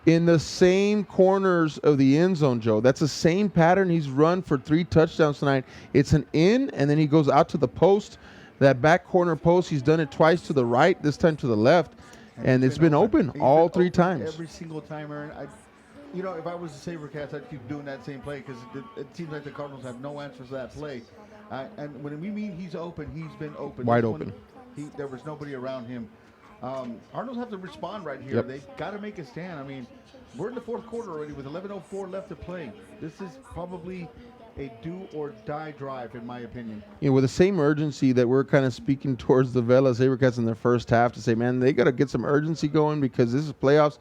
in the same corners of the end zone, Joe. That's the same pattern he's run for 3 touchdowns tonight. It's an in, and then he goes out to the post. That back corner post, he's done it twice to the right, this time to the left, and it's been open all 3 times. Every single time, Aaron. If I was the SaberCats, I'd keep doing that same play because it seems like the Cardinals have no answers to that play. And when we mean he's open, he's been open. Wide open. There was nobody around him. Cardinals have to respond right here. Yep. They've got to make a stand. I mean, we're in the 4th quarter already with 11:04 left to play. This is probably a do-or-die drive, in my opinion. With the same urgency that we're kind of speaking towards the Vela SaberCats in their first half to say, man, they got to get some urgency going because this is playoffs.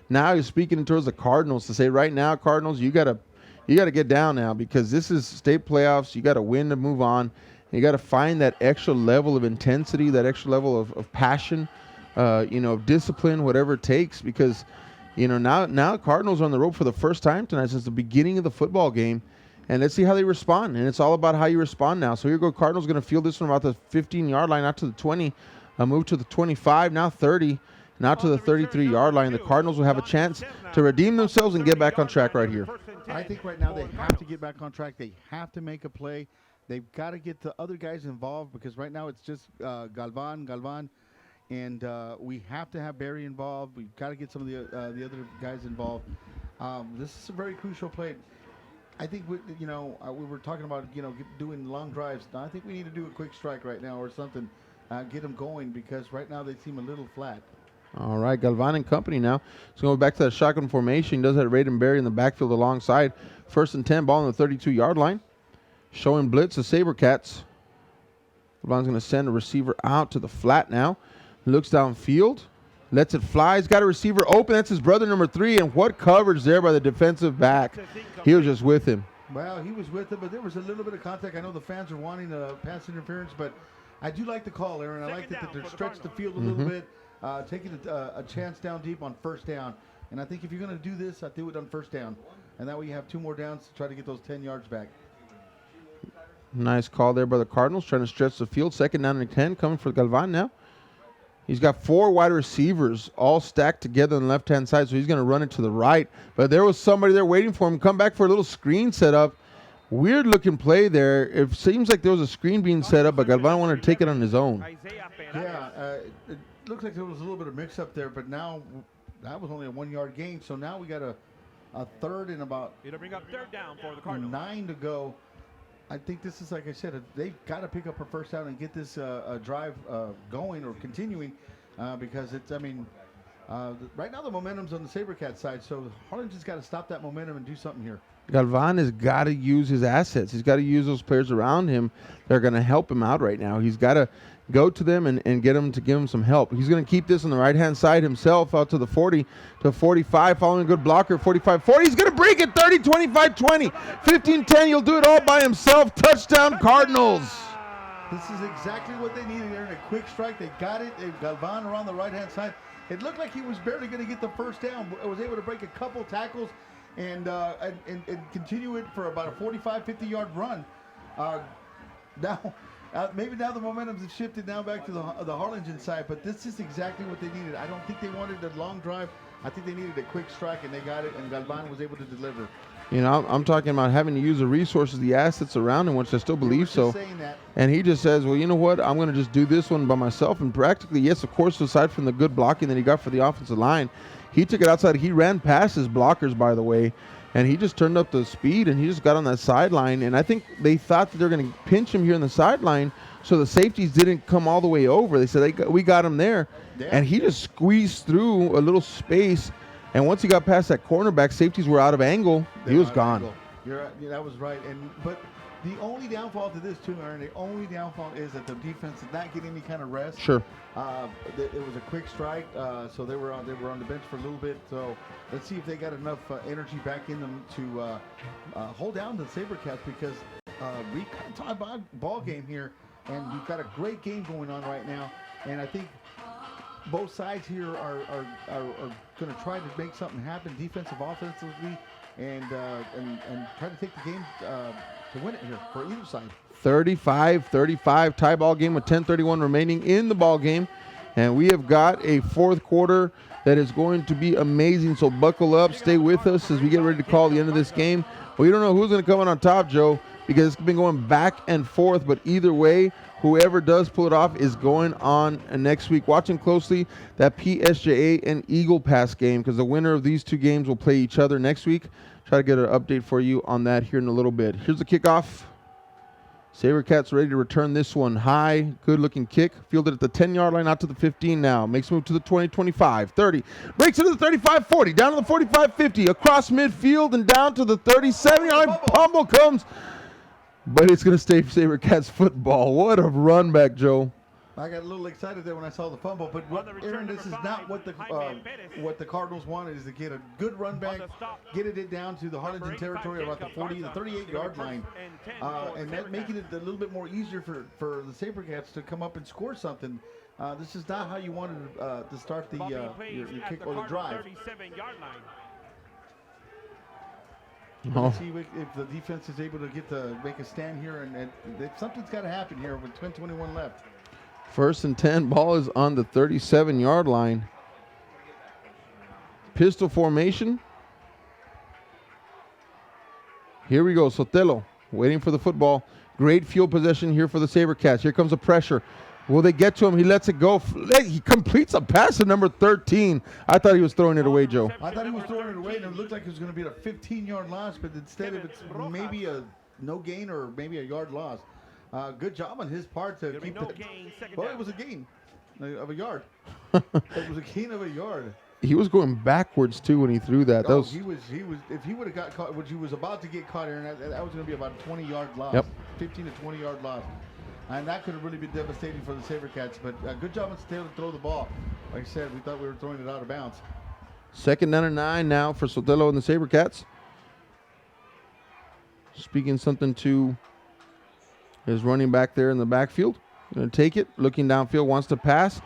Now you're speaking towards the Cardinals to say, right now, Cardinals, you got to get down now because this is state playoffs. You got to win to move on. You got to find that extra level of intensity, that extra level of passion, discipline, whatever it takes, because, now Cardinals are on the road for the first time tonight since the beginning of the football game, and let's see how they respond. And it's all about how you respond now. So here go Cardinals going to field this one about the 15-yard line, out to the 20, move to the 25, now 30, now to the 33-yard line. The Cardinals will have a chance to redeem themselves and get back on track right here. I think right now they have to get back on track. They have to make a play. They've got to get the other guys involved because right now it's just Galvan, and we have to have Barry involved. We've got to get some of the other guys involved. This is a very crucial play. I think we were talking about doing long drives. Now I think we need to do a quick strike right now or something, get them going because right now they seem a little flat. All right, Galvan and company now. So going back to that shotgun formation. He does have Raiden Berry in the backfield alongside. 1st and 10, ball on the 32-yard line. Showing blitz the SaberCats. Galvan's going to send a receiver out to the flat now. Looks downfield. Lets it fly. He's got a receiver open. That's his brother, number 3. And what coverage there by the defensive back. He was just with him. Well, he was with him, but there was a little bit of contact. I know the fans are wanting pass interference, but I do like the call, Aaron. I like that they stretch the field a little bit, taking a chance down deep on 1st down. And I think if you're going to do this, do it on 1st down. And that way you have 2 more downs to try to get those 10 yards back. Nice call there by the Cardinals, trying to stretch the field. 2nd down and 10 coming for Galvan now. He's got 4 wide receivers all stacked together on the left-hand side, so he's going to run it to the right. But there was somebody there waiting for him. Come back for a little screen setup. Weird-looking play there. It seems like there was a screen being set up, but Galvan wanted to take it on his own. Yeah, it looks like there was a little bit of mix-up there, but now that was only a 1-yard gain. So now we got a 3rd and about It'll bring up 3rd down for the Cardinals. 9 to go. I think this is, like I said, they've got to pick up a 1st down and get this drive going or continuing because it's, Right now the momentum's on the SaberCats side, so Harlingen's got to stop that momentum and do something here. Galvan has got to use his assets. He's got to use those players around him that are going to help him out right now. He's got to go to them and get them to give him some help. He's going to keep this on the right-hand side himself out to the 40 to 45, following a good blocker, 45-40. He's going to break it 30, 25, 20, 15-10. He'll do it all by himself. Touchdown, Cardinals. This is exactly what they needed there in a quick strike. They got it. They got Galvan around the right-hand side. It looked like he was barely going to get the first down. Was able to break a couple tackles and continue it for about a 45, 50-yard run. Maybe now the momentum's have shifted now back to the Harlingen side, but this is exactly what they needed. I don't think they wanted a long drive. I think they needed a quick strike, and they got it, and Galvan was able to deliver. You know, I'm talking about having to use the resources, the assets around him, which I still believe so. And he just says, well, you know what? I'm going to just do this one by myself. And practically, yes, of course, aside from the good blocking that he got for the offensive line, he took it outside. He ran past his blockers, by the way, and he just turned up the speed, and he just got on that sideline. And I think they thought that they're going to pinch him here on the sideline so the safeties didn't come all the way over. They said, we got him there. Yeah. And he just squeezed through a little space. And once he got past that cornerback, safeties were out of angle. He was gone. That was right. But the only downfall to this, too, Aaron, the only downfall is that the defense did not get any kind of rest. Sure. It was a quick strike, so they were on the bench for a little bit. So let's see if they got enough energy back in them to hold down the SaberCats, because we got a tie ball game here, and we've got a great game going on right now. And I think both sides here are going to try to make something happen, defensive, offensively, and try to take the game to win it here for either side. 35-35 tie ball game with 10:31 remaining in the ball game, and we have got a fourth quarter that is going to be amazing. So buckle up, stay with us as we get ready to call the end of this game. We don't know who's going to come on top, Joe, because it's been going back and forth, but either way, whoever does pull it off is going on next week. Watching closely that PSJA and Eagle Pass game, because the winner of these two games will play each other next week. Try to get an update for you on that here in a little bit. Here's the kickoff. SaberCats ready to return this one. High, good-looking kick. Fielded at the 10-yard line, out to the 15 now. Makes a move to the 20, 25, 30. Breaks into the 35, 40. Down to the 45, 50. Across midfield and down to the 37-yard line. Pumble comes. But it's going to stay SaberCats football. What a run back, Joe. I got a little excited there when I saw the fumble, but Aaron, this is not what the Cardinals wanted, is to get a good run back, get it down to the Harlingen territory about the 40, the 38-yard line, and that making it a little bit more easier for the SaberCats to come up and score something. This is not how you wanted to start your kick or the drive. Let's see if the defense is able to make a stand here, and something's got to happen here with 10:21 left. First and 10, ball is on the 37-yard line. Pistol formation. Here we go, Sotelo waiting for the football. Great field possession here for the SaberCats. Here comes the pressure. Will they get to him? He lets it go. He completes a pass to number 13. I thought he was throwing it away, Joe. I thought he was throwing it away, and it looked like it was going to be a 15-yard loss, but instead of it's maybe a no gain or maybe a yard loss. Good job on his part to keep the gain. Well, it was a gain of a yard. It was a gain of a yard. He was going backwards too when he threw that. He was. If he would have got caught, which he was about to get caught here, that was going to be about a 20-yard loss. Yep. 15 to 20-yard loss. And that could have really been devastating for the SaberCats. But good job on Sotelo to throw the ball. Like I said, we thought we were throwing it out of bounds. Second down and 9 now for Sotelo and the SaberCats. Speaking something to his running back there in the backfield. Going to take it, looking downfield, wants to pass.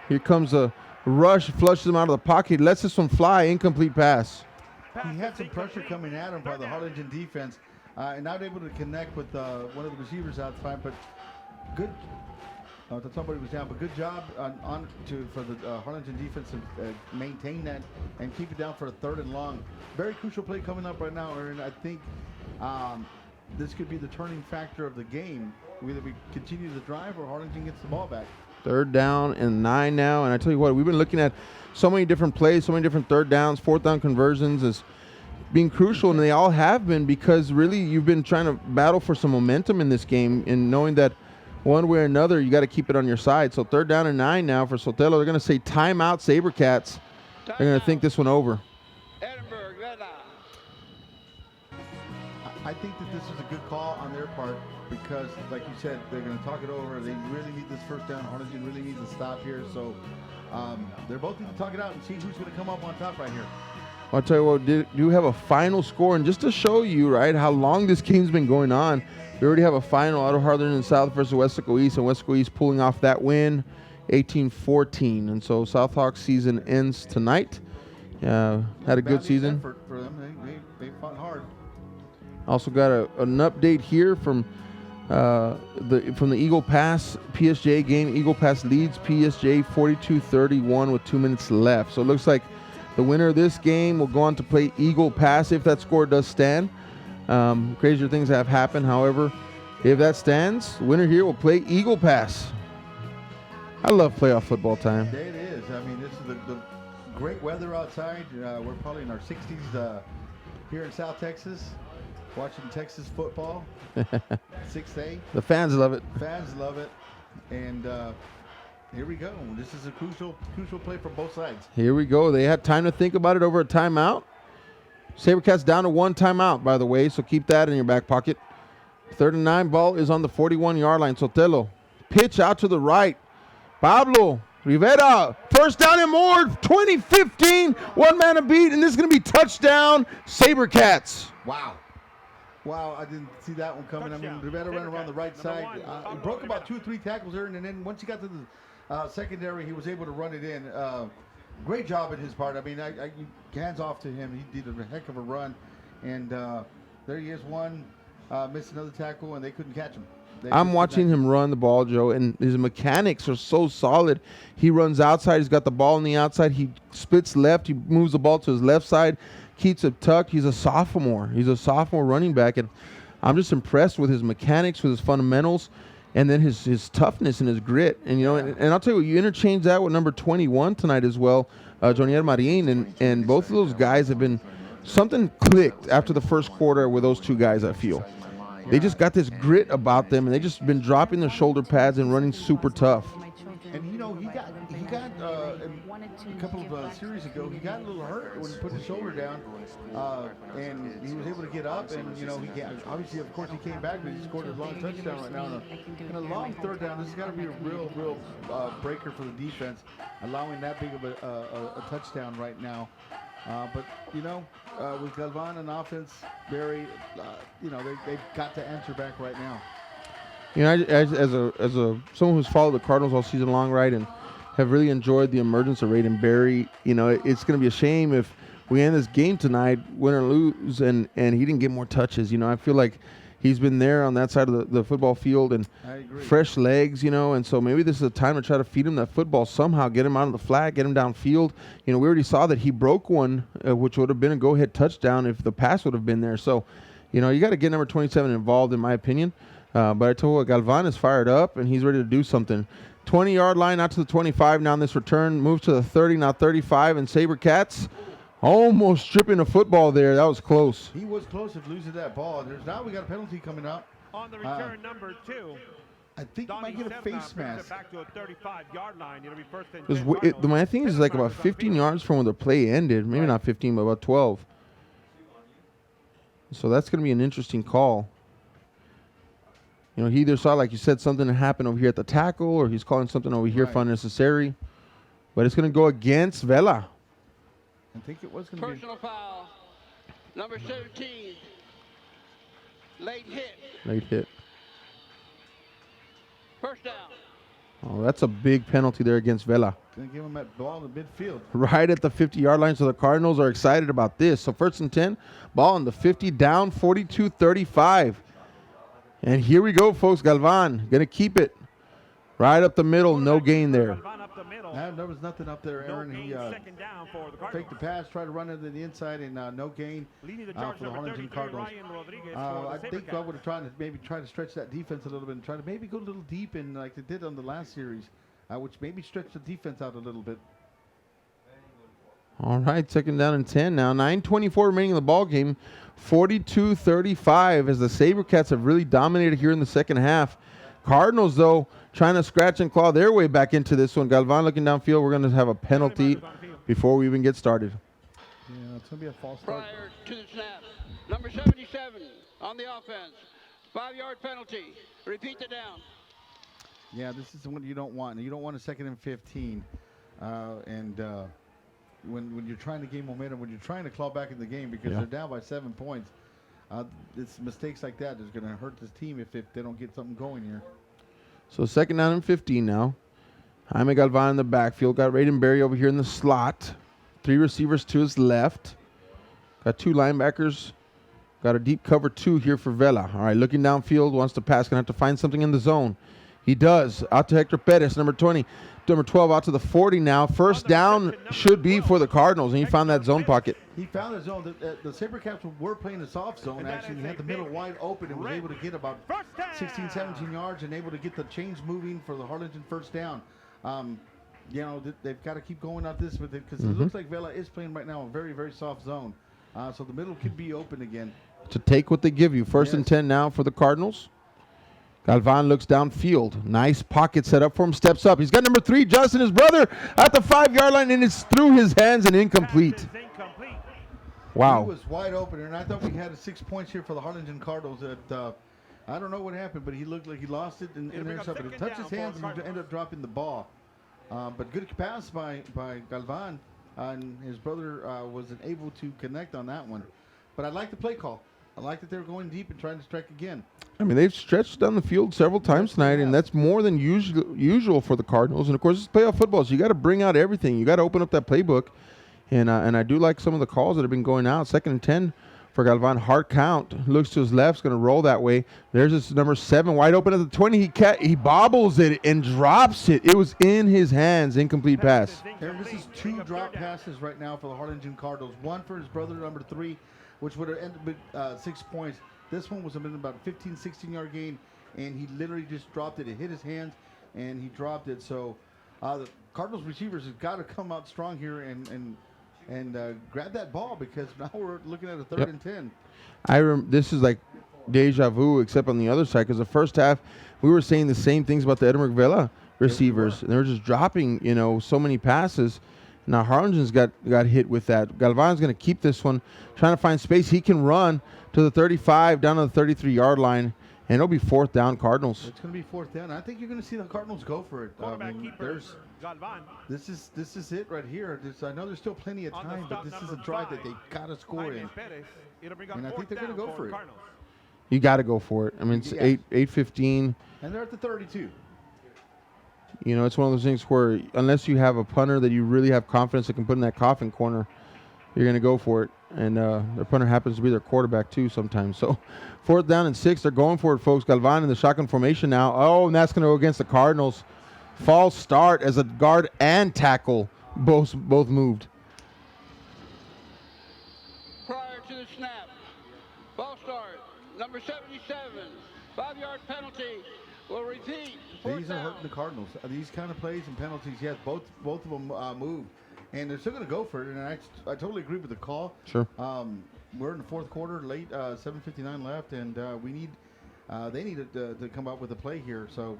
Here comes a rush, flushes him out of the pocket, lets this one fly, incomplete pass. He had some pressure coming at him by the Harlingen defense, and not able to connect with one of the receivers outside, but good. Somebody was down, but good job for the Harlingen defense to maintain that and keep it down for a 3rd and long. Very crucial play coming up right now, Aaron. I think this could be the turning factor of the game. Either we continue the drive or Harlingen gets the ball back. 3rd down and 9 now. And I tell you what, we've been looking at so many different plays, so many different 3rd downs, 4th down conversions as being crucial, and they all have been, because really you've been trying to battle for some momentum in this game and knowing that one way or another, you got to keep it on your side. So 3rd down and 9 now for Sotelo. They're going to say timeout, SaberCats. They're going to think this one over. Edinburgh, Vela. I think that this is a good call on their part because, like you said, they're going to talk it over. They really need this first down. Harlingen really needs to stop here. So they're both need to talk it out and see who's going to come up on top right here. I'll tell you what, do have a final score. And just to show you, right, how long this game's been going on, we already have a final out of Harlingen South versus Westaco East, and Westaco East pulling off that win, 18-14. And so South Hawks season ends tonight. Had a good season. Effort for them. They fought hard. Also got an update here from the Eagle Pass PSJ game. Eagle Pass leads PSJ 42-31 with 2 minutes left. So it looks like the winner of this game will go on to play Eagle Pass if that score does stand. Crazier things have happened. However, if that stands, the winner here will play Eagle Pass. I love playoff football time. It is. I mean, this is the great weather outside. We're probably in our 60s here in South Texas, watching Texas football. 6A. The fans love it. Fans love it. And here we go. This is a crucial play from both sides. Here we go. They had time to think about it over a timeout. SaberCats down to 1 timeout, by the way, so keep that in your back pocket. 3rd and 9, ball is on the 41-yard line. Sotelo, pitch out to the right. Pablo Rivera, first down and more, 20-15, 1 man a beat, and this is going to be touchdown, SaberCats. Wow, I didn't see that one coming. I mean, Rivera ran around the right side. He broke about 2 or 3 tackles there, and then once he got to the secondary, he was able to run it in. Great job at his part. I mean, hands off to him. He did a heck of a run, and there he is. Missed another tackle, and they couldn't catch him. I'm watching him run the ball, Joe, and his mechanics are so solid. He runs outside. He's got the ball on the outside. He splits left. He moves the ball to his left side, keeps it tucked. He's a sophomore. He's a sophomore running back, and I'm just impressed with his mechanics, with his fundamentals, and then his toughness and his grit. And, you know, and I'll tell you what, you interchange that with number 21 tonight as well, Jonier Marin, and both of those guys have been – something clicked after the first quarter with those 2 guys, I feel. They just got this grit about them, and they just been dropping their shoulder pads and running super tough. And you know, he got a couple of series ago, he got a little hurt when he put his shoulder down, and he was able to get up, and you know, obviously, of course, he came back, but he scored a long touchdown right now. And a long 3rd down, this has got to be a real breaker for the defense, allowing that big of a touchdown right now. But you know, with Galvan and offense, Barry, you know, they've got to answer back right now. You know, as someone who's followed the Cardinals all season long, right, and have really enjoyed the emergence of Raiden Barry, you know, it's going to be a shame if we end this game tonight, win or lose, and he didn't get more touches. You know, I feel like he's been there on that side of the football field and fresh legs, you know, and so maybe this is a time to try to feed him that football somehow, get him out of the flat, get him downfield. You know, we already saw that he broke one, which would have been a go-ahead touchdown if the pass would have been there. So, you know, you got to get number 27 involved, in my opinion. But I told you what, Galvan is fired up, and he's ready to do something. 20-yard line out to the 25 now on this return. Moves to the 30, now 35, and SaberCats almost stripping the football there. That was close. He was close of losing that ball. Now we got a penalty coming up. On the return, number 2. I think he might get a face mask. Back to a 35-yard line. It'll be 1st and 10. My thing is like about 15 yards from where the play ended. Maybe not 15, but about 12. So that's going to be an interesting call. You know, he either saw, like you said, something happen over here at the tackle, or he's calling something over here for unnecessary. But it's going to go against Vela. I think it was going to be Personal foul. Number 17. Late hit. Late hit. First down. Oh, that's a big penalty there against Vela. Going to give him that ball in the midfield. Right at the 50-yard line, so the Cardinals are excited about this. So 1st and 10, ball on the 50, down 42-35. And here we go, folks. Galvan going to keep it right up the middle. No gain there. There was nothing up there, Aaron. He faked the pass, tried to run it to the inside, and no gain for the Harlingen Cardinals. I think I would have tried to maybe try to stretch that defense a little bit and try to maybe go a little deep in like they did on the last series, which maybe stretched the defense out a little bit. All right, 2nd down and 10 now. 9:24 remaining in the ball game. 42-35 as the SaberCats have really dominated here in the second half. Cardinals, though, trying to scratch and claw their way back into this one. Galvan looking downfield. We're going to have a penalty before we even get started. Yeah, it's going to be a false start. Prior to the snap, number 77 on the offense. 5-yard penalty. Repeat the down. Yeah, this is the one you don't want. You don't want a 2nd and 15. When you're trying to gain momentum, when you're trying to claw back in the game because they're down by 7 points, it's mistakes like that that's going to hurt this team if they don't get something going here. So 2nd down and 15 now. Jaime Galvan in the backfield. Got Raidenberry over here in the slot. 3 receivers to his left. Got 2 linebackers. Got a deep cover 2 here for Vela. All right, looking downfield, wants to pass. Going to have to find something in the zone. He does. Out to Hector Perez, number 20. Number 12 out to the 40 now. First down should be for the Cardinals, and he found that zone pocket. He found the zone. The SaberCats were playing the soft zone, actually. He had the middle wide open and was able to get about 16, 17 yards and able to get the chains moving for the Harlingen first down. They've got to keep going at this with it because it looks like Vela is playing right now a very, very soft zone. So the middle could be open again. To take what they give you. First and 10 now for the Cardinals. Galvan looks downfield. Nice pocket set up for him. Steps up. He's got number 3, Justin, his brother, at the 5-yard line, and it's through his hands and incomplete. Wow. He was wide open, and I thought we had 6 points here for the Harlingen Cardinals. I don't know what happened, but he looked like he lost it in there. But it touched his hands and he ended up dropping the ball. But good pass by Galvan, and his brother wasn't able to connect on that one. But I like the play call. I like that they're going deep and trying to strike again. I mean, they've stretched down the field several times tonight, and that's more than usual for the Cardinals. And, of course, it's playoff football, so you got to bring out everything. You got to open up that playbook. And I do like some of the calls that have been going out. 2nd and 10 for Galvan. Hard count. Looks to his left. Is going to roll that way. There's this number 7 wide open at the 20. He bobbles it and drops it. It was in his hands. Incomplete pass. This is 2 drop passes right now for the Harlingen Cardinals. One for his brother, number 3, which would have ended with 6 points. This one was about a 15, 16-yard gain, and he literally just dropped it. It hit his hands, and he dropped it. So the Cardinals receivers have got to come out strong here and grab that ball because now we're looking at a 3rd and 10. This is like deja vu, except on the other side, because the first half we were saying the same things about the Edinburgh Vela receivers. They were just dropping, so many passes. Now Harlingen's got hit with that. Galvan's going to keep this one, trying to find space. He can run to the 35, down to the 33-yard line, and it'll be 4th down Cardinals. It's going to be 4th down. I think you're going to see the Cardinals go for it. This is it right here. I know there's still plenty of time, but this is a drive that they got to score in. And I think they're going to go for it. You got to go for it. I mean, it's 8:15. And they're at the 32. It's one of those things where unless you have a punter that you really have confidence that can put in that coffin corner, you're going to go for it. And their punter happens to be their quarterback, too, sometimes. So 4th down and 6. They're going for it, folks. Galvan in the shotgun formation now. Oh, and that's going to go against the Cardinals. False start as a guard and tackle both moved. Prior to the snap, false start, number 77, 5-yard penalty. Will repeat. These are hurting the Cardinals. These kind of plays and penalties, yes, both of them move. And they're still going to go for it. And I totally agree with the call. Sure. We're in the 4th quarter, late, 7:59 left, and they need to come up with a play here. So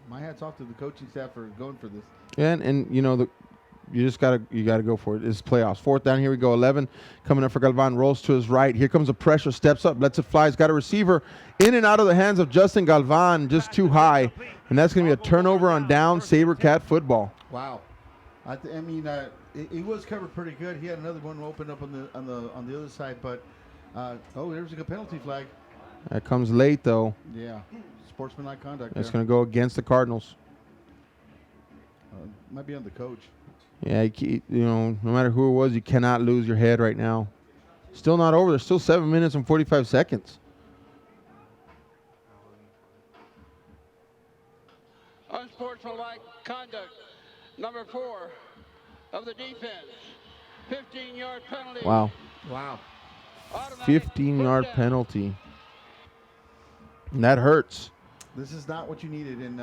my hat's off to the coaching staff for going for this. And you just gotta go for it. It's playoffs. 4th down. Here we go. 11 coming up for Galvan. Rolls to his right. Here comes the pressure. Steps up. Lets it fly. He's got a receiver in and out of the hands of Justin Galvan. Just too high, and that's gonna be a turnover on down. SaberCat football. Wow. He was covered pretty good. He had another one open up on the other side, but there's a penalty flag. That comes late though. Yeah, sportsmanlike conduct. That's going to go against the Cardinals. Might be on the coach. Yeah, no matter who it was, you cannot lose your head right now. Still not over. There's still 7 minutes and 45 seconds. Unsportsmanlike conduct, number 4 of the defense. 15-yard penalty. Wow. 15-yard pushdown. Penalty. And that hurts. This is not what you needed, and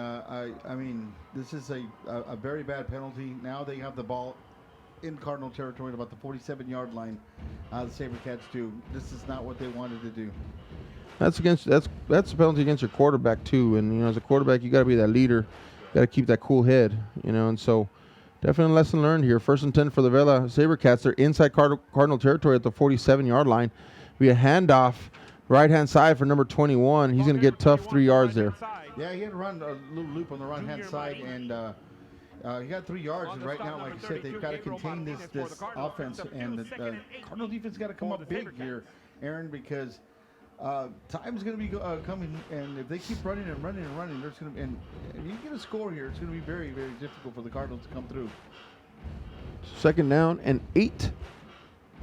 this is a very bad penalty. Now they have the ball in Cardinal territory at about the 47-yard line. The SaberCats do. This is not what they wanted to do. That's a penalty against your quarterback too. And as a quarterback, you got to be that leader. Got to keep that cool head. And so definitely a lesson learned here. 1st and 10 for the Vela SaberCats. They're inside Cardinal territory at the 47-yard line. Be a handoff right-hand side for number 21. He's going to get tough 3 yards there. Yeah, he had to run a little loop on the right-hand side, and he got 3 yards. And right now, like I said, they've got to contain this offense, and the Cardinal defense got to come up big here, Aaron, because time's going to be coming, and if they keep running and running and running, there's going to and you get a score here, it's going to be very, very difficult for the Cardinals to come through. 2nd down and 8.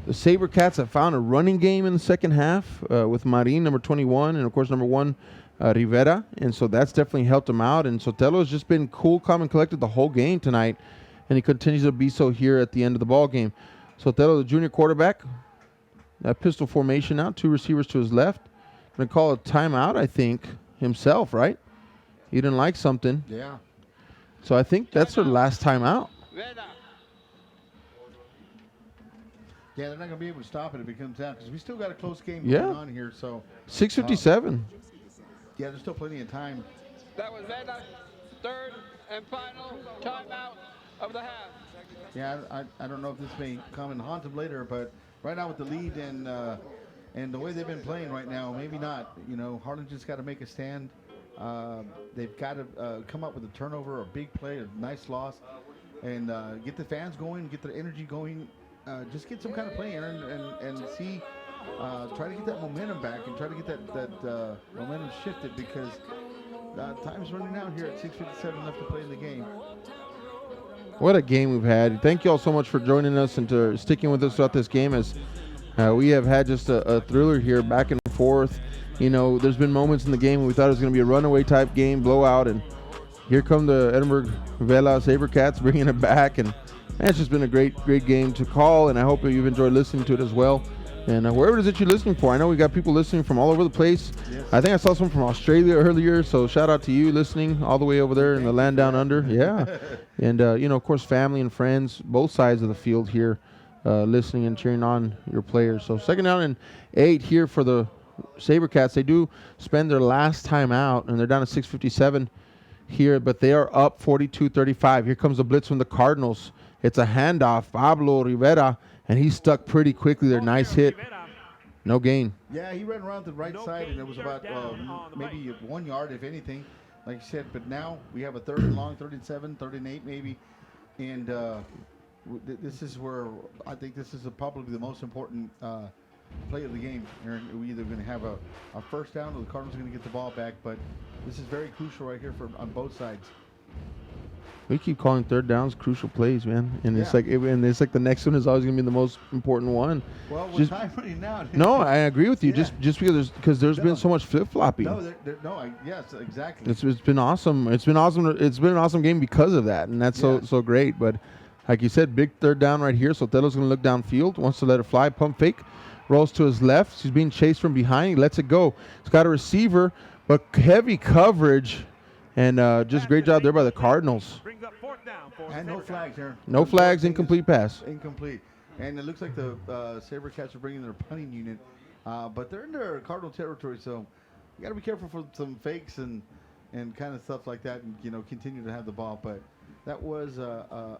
The SaberCats have found a running game in the second half with Marin, number 21, and of course number 1, Rivera, and so that's definitely helped him out. And Sotelo has just been cool, calm, and collected the whole game tonight, and he continues to be so here at the end of the ball game. Sotelo, the junior quarterback, that pistol formation out, 2 receivers to his left. Going to call a timeout, I think, himself, right? He didn't like something. Yeah. So I think that's their last timeout. Yeah, they're not going to be able to stop it if it comes down because we still got a close game Yeah. going on here. So 6:57. Yeah, there's still plenty of time. That was Vela's 3rd and final timeout of the half. Yeah, I don't know if this may come and haunt them later, but right now with the lead and the way they've been playing right now, maybe not. Harlingen's got to make a stand. They've got to come up with a turnover, a big play, a nice loss, and get the fans going, get their energy going. Just get some kind of play, Aaron, and see. Try to get that momentum back and try to get that momentum shifted because time's running out here at 6:57 left to play in the game. What a game we've had. Thank you all so much for joining us and to sticking with us throughout this game as we have had just a thriller here back and forth. There's been moments in the game when we thought it was going to be a runaway type game, blowout, and here come the Edinburgh Vela SaberCats bringing it back. And it's just been a great game to call, and I hope you've enjoyed listening to it as well. And wherever it is that you're listening for, I know we got people listening from all over the place. Yes. I think I saw some from Australia earlier, so shout out to you listening all the way over there in the land down under. Yeah. And, of course, family and friends, both sides of the field here, listening and cheering on your players. So 2nd down and 8 here for the SaberCats. They do spend their last time out, and they're down to 6:57 here, but they are up 42-35. Here comes the blitz from the Cardinals. It's a handoff, Pablo Rivera, and he stuck pretty quickly there. Nice hit. No gain. Yeah, he ran around the right side, and it was about maybe 1 yard, if anything, like you said. But now we have a 3rd and long, 3rd and 7, 3rd and 8 maybe. And this is where I think this is probably the most important play of the game. We're either going to have a first down or the Cardinals are going to get the ball back. But this is very crucial right here on both sides. We keep calling 3rd downs crucial plays, man, and it's like the next one is always going to be the most important one. Well, we're time running now. No, I agree with you. Yeah. Just because there's been so much flip flopping. Yes, exactly. It's been awesome. It's been awesome. It's been an awesome game because of that, and that's so great. But like you said, big 3rd down right here. Sotelo's going to look downfield, wants to let it fly, pump fake, rolls to his left. He's being chased from behind. He lets it go. He's got a receiver, but heavy coverage. And just great job there by the Cardinals. And no flags here. No flags, incomplete pass. Incomplete. And it looks like the SaberCats are bringing their punting unit. But they're in their Cardinal territory, so you got to be careful for some fakes and kind of stuff like that and, continue to have the ball. But that was a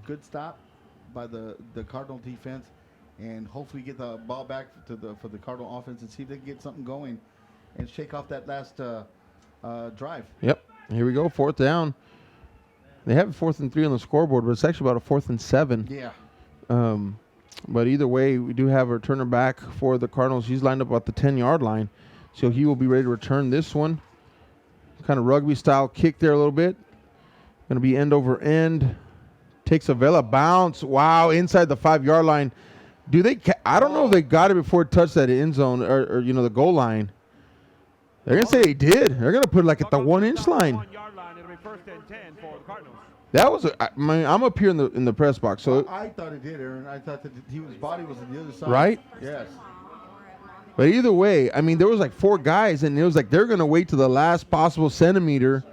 good stop by the Cardinal defense. And hopefully get the ball back for the Cardinal offense and see if they can get something going and shake off that last drive. Yep. Here we go, 4th down. They have a 4th and 3 on the scoreboard, but it's actually about a 4th and 7. Yeah. But either way, we do have a returner back for the Cardinals. He's lined up at the 10-yard line, so he will be ready to return this one. Kind of rugby-style kick there a little bit. Going to be end over end. Takes a Vela bounce. Wow, inside the 5-yard line. I don't know if they got it before it touched that end zone or the goal line. They're going to say they did. They're going to put it at the 1-inch line. That was I'm up here in the press box. So I thought it did, Aaron. I thought that his body was on the other side. Right? Yes. But either way, there was 4 guys, and it was they're going to wait to the last possible centimeter,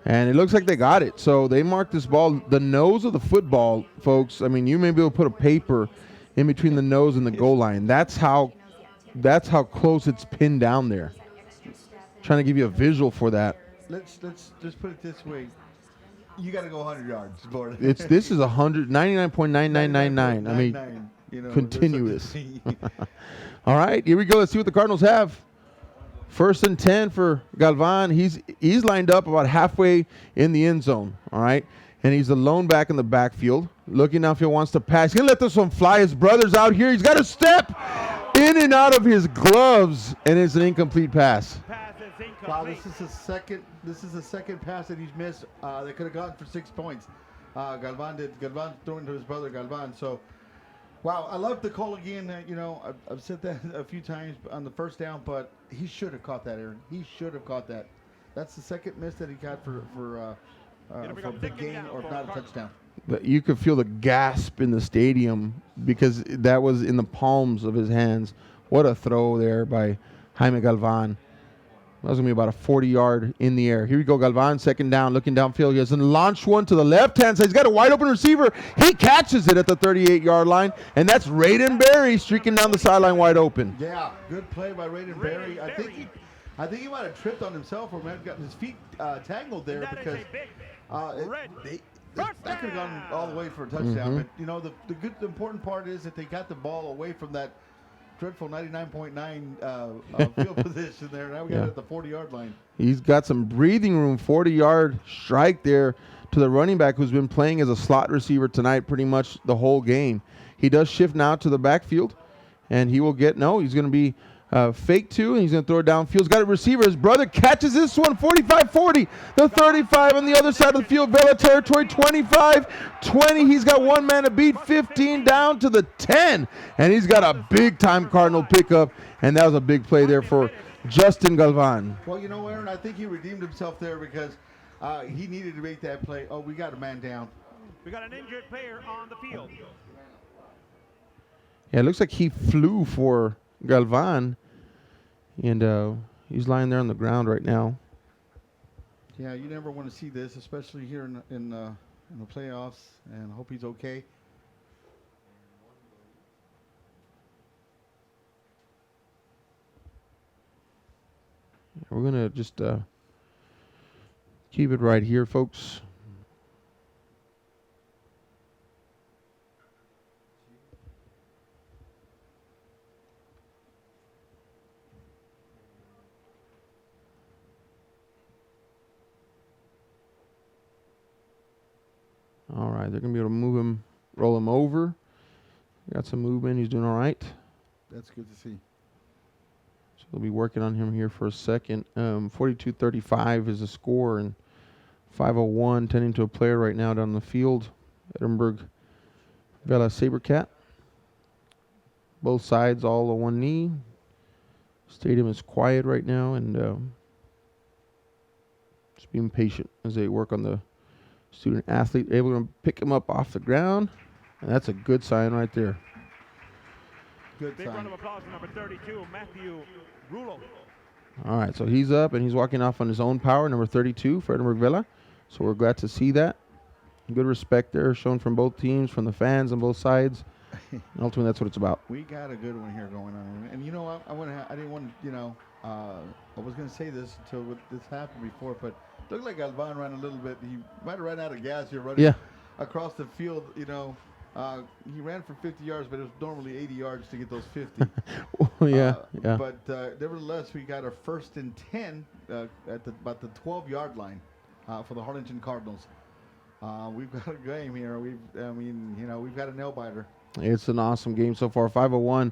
and it looks like they got it. So they marked this ball, the nose of the football, folks. You may be able to put a paper in between the nose and the goal line. That's how close it's pinned down there. trying to give you a visual for that. Let's just put it this way. You got to go 100 yards. This is 199.9999. I mean, you know, continuous. All right, here we go. Let's see what the Cardinals have. 1st and 10 for Galvan. He's lined up about halfway in the end zone. All right, and he's alone back in the backfield. Looking downfield, wants to pass. He's gonna let this one fly. His brother's out here. He's got to step in and out of his gloves, and it's an incomplete pass. Wow, this is the second pass that he's missed. They could have gone for 6 points. Galvan throwing to his brother Galvan. So, wow, I love the call again. You know, I've said that a few times on the first down, but he should have caught that, Aaron. He should have caught that. That's the second miss that he got for a big gain or not a touchdown. But you could feel the gasp in the stadium because that was in the palms of his hands. What a throw there by Jaime Galvan. That was going to be about a 40-yard in the air. Here we go, Galvan, 2nd down, looking downfield. He has a launch one to the left-hand side. He's got a wide-open receiver. He catches it at the 38-yard line, and that's Raiden Berry streaking down the sideline wide open. Yeah, good play by Raiden Berry. I think he might have tripped on himself or might have gotten his feet tangled there because that could have gone all the way for a touchdown. But, you know, the important part is that they got the ball away from that dreadful 99.9 field position there. Now we got it at the 40-yard line. He's got some breathing room, 40-yard strike there to the running back who's been playing as a slot receiver tonight pretty much the whole game. He does shift now to the backfield, and he will get, he's going to be fake two, and he's going to throw it downfield. He's got a receiver. His brother catches this one, 45-40. The 35 on the other side of the field. Vela territory, 25-20. He's got one man to beat, 15 down to the 10. And he's got a big-time Cardinal pickup, and that was a big play there for Justin Galvan. Well, you know, Aaron, I think he redeemed himself there because he needed to make that play. Oh, we got a man down. We got an injured player on the field. Yeah, it looks like he flew for Galvan. And he's lying there on the ground right now. Yeah, you never want to see this, especially here in the playoffs. And I hope he's okay. We're gonna just keep it right here, folks. All right, they're going to be able to move him, roll him over. Got some movement. He's doing all right. That's good to see. So they'll be working on him here for a second. 42-35 is the score, and 5:01 tending to a player right now down the field. Edinburgh, Vela, SaberCat. Both sides all on one knee. Stadium is quiet right now, and just being patient as they work on the student athlete, able to pick him up off the ground, and that's a good sign right there. Good Big sign. round of applause for number 32, Matthew Rulo. All right, so he's up and he's walking off on his own power, number 32 for Edinburgh Vela. So we're glad to see that. Good respect there shown from both teams, from the fans on both sides. And ultimately, that's what it's about. We got a good one here going on, and you know what? I didn't want to, I was going to say this until this happened before, but it looked like Galvan ran a little bit. He might have run out of gas here running across the field. You know, he ran for 50 yards, but it was normally 80 yards to get those 50. But nevertheless, we got our 1st and 10 at about the 12-yard line for the Harlingen Cardinals. We've got a game here. We've got a nail biter. It's an awesome game so far, 5:01,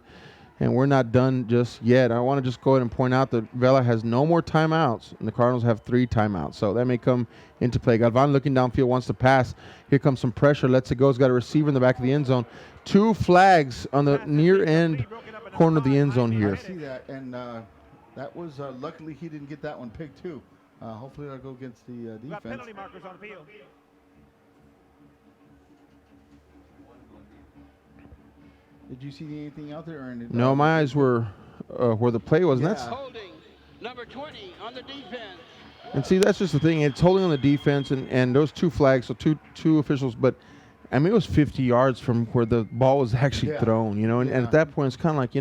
and we're not done just yet. I want to just go ahead and point out that Vela has no more timeouts, and the Cardinals have 3 timeouts, so that may come into play. Galvan looking downfield, wants to pass. Here comes some pressure, lets it go. He's got a receiver in the back of the end zone. 2 flags on the near end corner of the end zone here. I see that, and that was luckily he didn't get that one picked too. Hopefully that'll go against the defense. Got penalty markers on the field. Did you see anything out there? Or No, my eyes were where the play was. And that's holding number 20 on the defense. And see, that's just the thing. It's holding on the defense, and those 2 flags, so two officials. But I mean, it was 50 yards from where the ball was actually thrown. You know, and at that point, it's kind of like,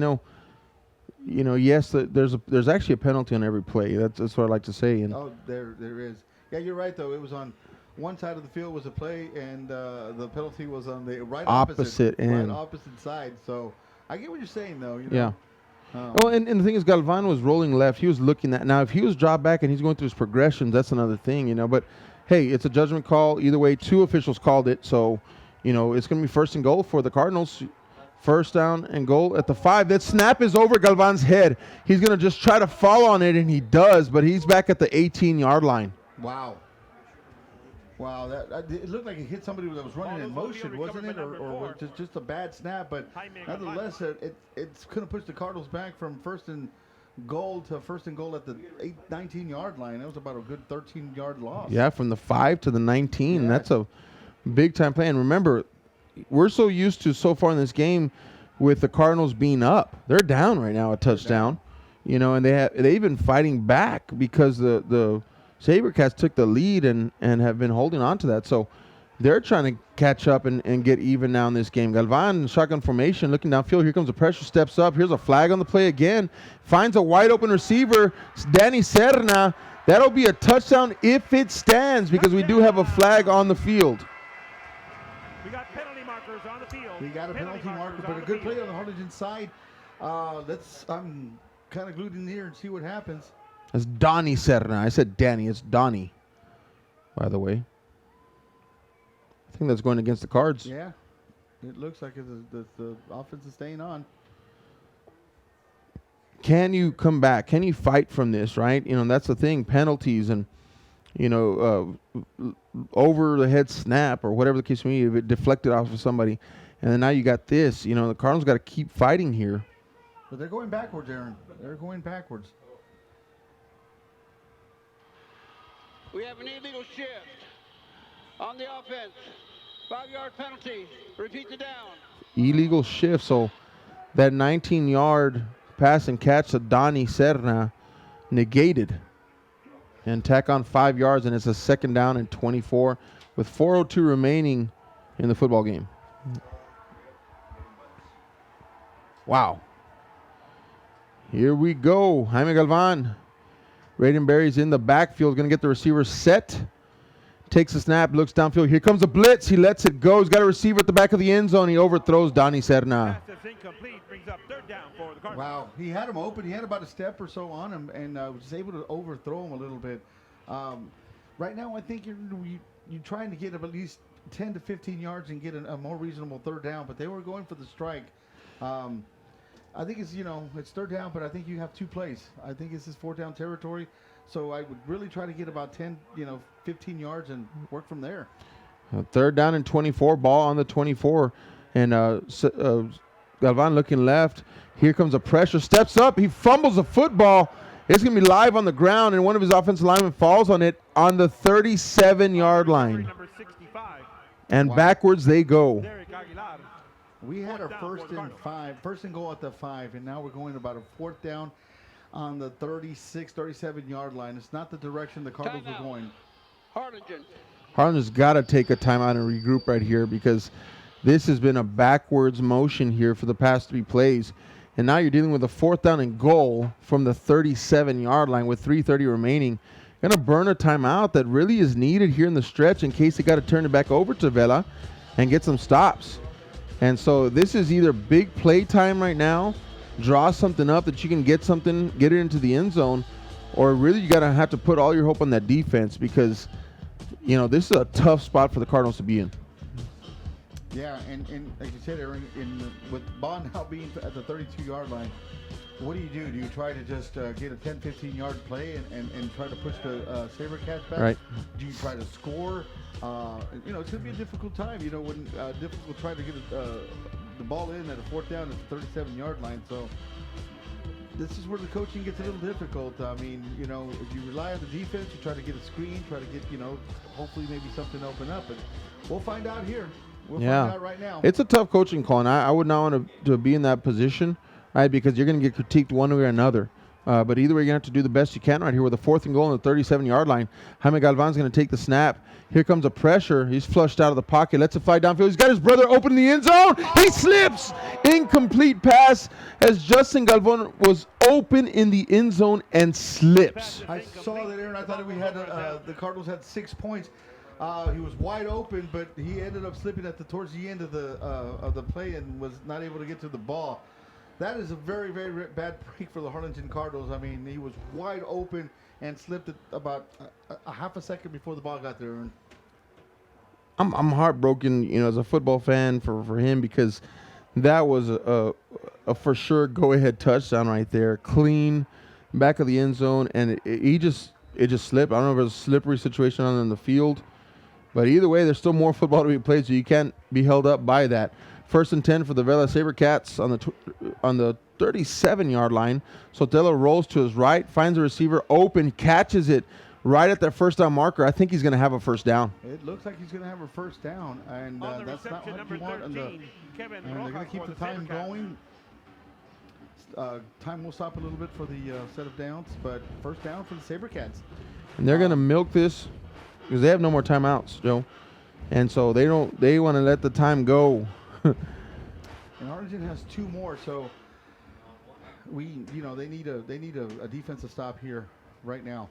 yes, there's actually a penalty on every play. That's what I like to say. And there is. Yeah, you're right though. It was on one side of the field was a play, and the penalty was on the opposite side. So I get what you're saying though. Yeah. And the thing is, Galvan was rolling left. He was looking at. Now, if he was dropped back and he's going through his progressions, that's another thing, But hey, it's a judgment call. Either way, 2 officials called it. So, it's going to be 1st and goal for the Cardinals. 1st down and goal at the 5. That snap is over Galvan's head. He's going to just try to fall on it, and he does, but he's back at the 18-yard line. Wow. It looked like it hit somebody that was running in motion, wasn't it? Or was it just a bad snap? But nonetheless, it's going to push the Cardinals back from 1st and goal to 1st and goal at the 19-yard line. That was about a good 13-yard loss. Yeah, from the 5 to the 19. Yes. That's a big-time play. And remember, we're so used to so far in this game with the Cardinals being up. They're down right now, a touchdown. And they've been fighting back because the SaberCats took the lead and have been holding on to that. So they're trying to catch up and get even now in this game. Galvan, shotgun formation, looking downfield. Here comes the pressure, steps up. Here's a flag on the play again. Finds a wide open receiver. It's Danny Serna. That'll be a touchdown if it stands because we do have a flag on the field. We got penalty markers on the field. We got a penalty marker, but a good play on the Harlingen side. I'm kind of glued in here and see what happens. It's Donnie Serna. I said Danny. It's Donnie, by the way. I think that's going against the Cards. Yeah. It looks like the offense is staying on. Can you come back? Can you fight from this, right? That's the thing. Penalties and, over the head snap or whatever the case may be, if it deflected off of somebody. And then now you got this. The Cardinals got to keep fighting here. But they're going backwards, Aaron. They're going backwards. We have an illegal shift on the offense. 5-yard penalty. Repeat the down. Illegal shift. So that 19-yard pass and catch to Donnie Serna negated. And tack on 5 yards, and it's a 2nd down and 24 with 4:02 remaining in the football game. Wow. Here we go. Jaime Galvan. Raidenberry's in the backfield, going to get the receiver set. Takes a snap, looks downfield. Here comes a blitz. He lets it go. He's got a receiver at the back of the end zone. He overthrows Donnie Serna. Wow, he had him open. He had about a step or so on him and was able to overthrow him a little bit. Right now, I think you're trying to get him at least 10 to 15 yards and get a more reasonable 3rd down, but they were going for the strike. I think it's 3rd down, but I think you have 2 plays. I think this is 4th down territory. So I would really try to get about 10, 15 yards and work from there. 3rd down and 24, ball on the 24. And Galvan looking left. Here comes a pressure, steps up. He fumbles the football. It's going to be live on the ground, and one of his offensive linemen falls on it on the 37-yard line. And backwards they go. We had our 1st and goal at the 5, and now we're going about a 4th down on the 36, 37-yard line. It's not the direction the Cardinals are going. Harlingen's got to take a timeout and regroup right here because this has been a backwards motion here for the past 3 plays. And now you're dealing with a 4th down and goal from the 37-yard line with 3:30 remaining. Going to burn a timeout that really is needed here in the stretch in case they got to turn it back over to Vela and get some stops. And so this is either big play time right now, draw something up that you can get it into the end zone, or really you got to have to put all your hope on that defense because, this is a tough spot for the Cardinals to be in. Yeah, and like you said, Aaron, with Bond now being at the 32-yard line, what do? Do you try to just get a 10, 15-yard play and try to push the SaberCats back? Right. Do you try to score? It's going to be a difficult time, when difficult trying to get the ball in at a 4th down at the 37-yard line. So this is where the coaching gets a little difficult. I mean, if you rely on the defense, you try to get a screen, try to get, hopefully maybe something open up. But we'll find out here. We'll find out right now. It's a tough coaching call, and I would not want to be in that position, right, because you're going to get critiqued one way or another. But either way, you're going to have to do the best you can right here with a 4th and goal on the 37-yard line. Jaime Galvan's going to take the snap. Here comes a pressure. He's flushed out of the pocket. Lets it fly downfield. He's got his brother open in the end zone. He slips. Incomplete pass as Justin Galvan was open in the end zone and slips. I saw that, Aaron. I thought we had the Cardinals had 6 points. He was wide open, but he ended up slipping towards the end of the play and was not able to get to the ball. That is a very, very bad break for the Harlingen Cardinals. I mean, he was wide open and slipped it about a half a second before the ball got there. Aaron. I'm heartbroken, as a football fan for him, because that was a for sure go-ahead touchdown right there, clean back of the end zone, and it just slipped. I don't know if it was a slippery situation on in the field, but either way, there's still more football to be played, so you can't be held up by that. 1st and 10 for the Vela SaberCats on the 37-yard line. Sotelo rolls to his right, finds a receiver open, catches it right at that first down marker. I think he's going to have a first down. It looks like he's going to have a first down, and that's not what you want. And they're going to keep the time going. Time will stop a little bit for the set of downs, but first down for the SaberCats. And they're going to milk this because they have no more timeouts, Joe. And so they want to let the time go. And Harlingen has 2 more, so they need a defensive stop here right now.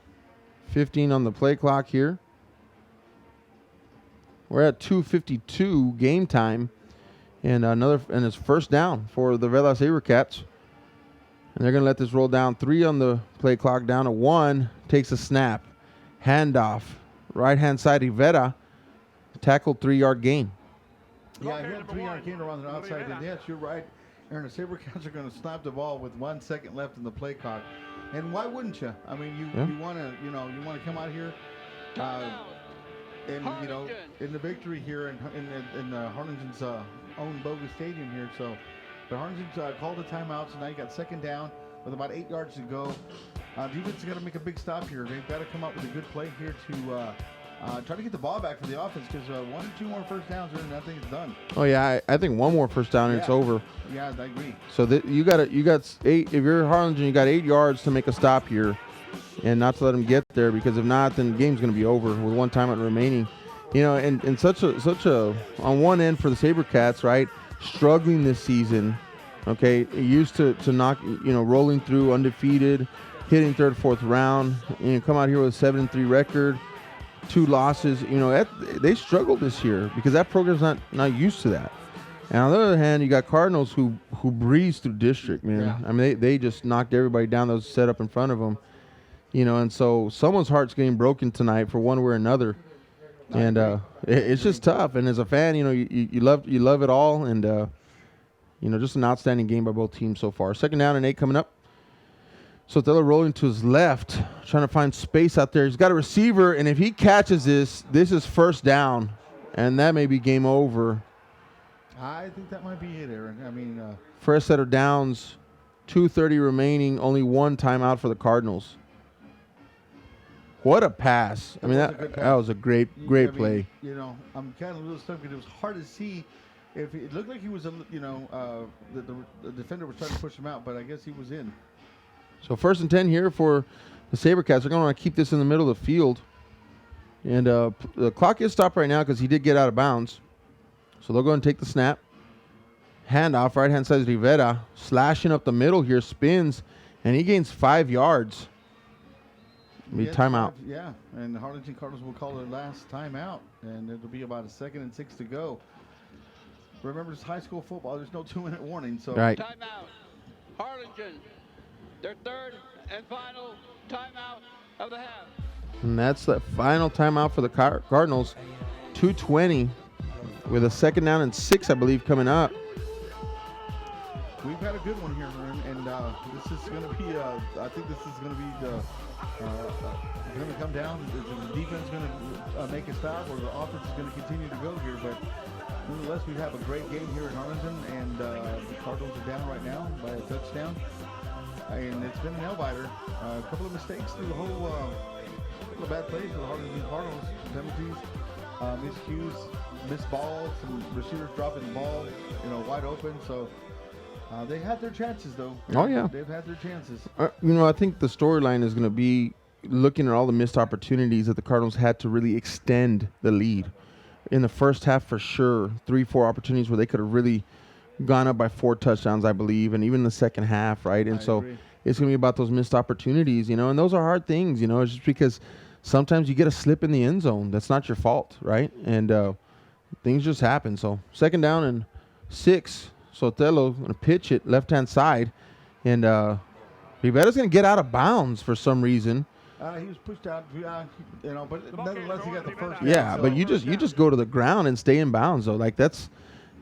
15 on the play clock here. We're at 2:52 game time, and it's first down for the Vela SaberCats. And they're going to let this roll down. 3 on the play clock, down to 1. Takes a snap, handoff, right hand side. Rivera tackled 3-yard gain. Yeah, he had a 3-yard gain around the outside. And yes, you're right, Aaron. The SaberCats are going to snap the ball with 1 second left in the play clock. And why wouldn't you? I mean, you want to come out here, and in the victory here in Harlingen's own bogus stadium here. So, but Harlingen's called a timeout. So now you got 2nd down with about 8 yards to go. Defense is going to make a big stop here. They've got to come up with a good play here to try to get the ball back for the offense, because 1 or 2 more first downs and I think it's done. Oh yeah, I think 1 more first down and it's over. Yeah, I agree. So you got 8. If you're Harlingen, you got 8 yards to make a stop here, and not to let them get there, because if not, then the game's going to be over with 1 timeout remaining. And such a on one end for the SaberCats, right? Struggling this season. Okay, used to knock, rolling through undefeated, hitting 3rd, 4th round. Come out here with a 7-3 record. 2 losses, they struggled this year because that program's not used to that. And on the other hand, you got Cardinals who breezed through district, man. Yeah. I mean, they just knocked everybody down that was set up in front of them, and so someone's heart's getting broken tonight for one way or another. And it's just tough. And as a fan, you love it all, and just an outstanding game by both teams so far. 2nd down and 8 coming up. Sotelo rolling to his left, trying to find space out there. He's got a receiver, and if he catches this is first down, and that may be game over. I think that might be it, Aaron. I mean, first set of downs, 2:30 remaining, only 1 timeout for the Cardinals. What a pass! I mean, that was a great play. I'm kind of a little stuck because it was hard to see. If it looked like he was, the defender was trying to push him out, but I guess he was in. So 1st and 10 here for the SaberCats. They're going to want to keep this in the middle of the field. And the clock is stopped right now because he did get out of bounds. So they'll go and take the snap. Handoff, right-hand side is Rivera. Slashing up the middle here, spins, and he gains 5 yards. Timeout. Yeah, and the Harlingen Cardinals will call their last timeout, and it'll be about a 2nd and 6 to go. Remember, it's high school football. There's no 2-minute warning. So right. Timeout. Harlingen. Their 3rd and final timeout of the half. And that's the final timeout for the Cardinals. 2:20 with a 2nd down and 6, I believe, coming up. We've got a good one here, and this is going to be. I think this is going to be going to come down. The defense is going to make a stop, or the offense is going to continue to go here. But nonetheless, we have a great game here in Harlingen, and the Cardinals are down right now by a touchdown. And it's been a nail-biter. A couple of mistakes through the whole, couple of bad plays for the Harlingen Cardinals. Penalties, miscues, missed balls, some receivers dropping the ball, wide open. So They had their chances, though. Oh, yeah. They've had their chances. I think the storyline is going to be looking at all the missed opportunities that the Cardinals had to really extend the lead. In the first half, for sure, 3-4 opportunities where they could have really gone up by 4 touchdowns, I believe, and even the second half, right? And so it's going to be about those missed opportunities, and those are hard things, It's just because sometimes you get a slip in the end zone. That's not your fault, right? And things just happen. So 2nd down and 6. Sotelo going to pitch it left-hand side, and Rivera's going to get out of bounds for some reason. He was pushed out, but nonetheless he got the first. Yeah, but you just go to the ground and stay in bounds, though. Like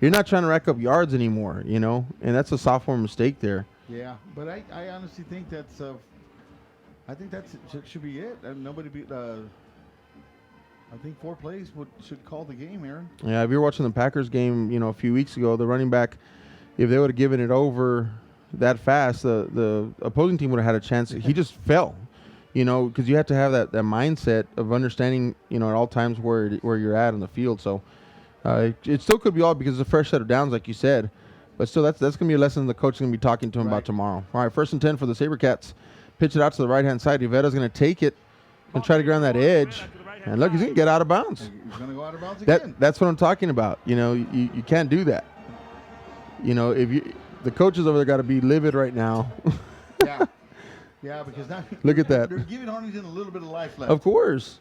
you're not trying to rack up yards anymore, and that's a sophomore mistake there. Yeah, but I honestly think that should be it. And nobody beat. I think 4 plays should call the game, Aaron. Yeah, if you're watching the Packers game, a few weeks ago, the running back, if they would have given it over that fast, the opposing team would have had a chance. He just fell, because you have to have that mindset of understanding, at all times where you're at on the field. So it still could be all because it's a fresh set of downs, like you said. But still, that's going to be a lesson the coach is going to be talking to him about tomorrow. All right, 1st and 10 for the SaberCats. Pitch it out to the right-hand side. Rivera's going to take it and try to get on that edge. And look, he's going to get out of bounds. He's going to go out of bounds again. That's what I'm talking about. You can't do that. The coaches over there got to be livid right now. Yeah, because now look at that. They're giving Harlingen a little bit of life left. Of course,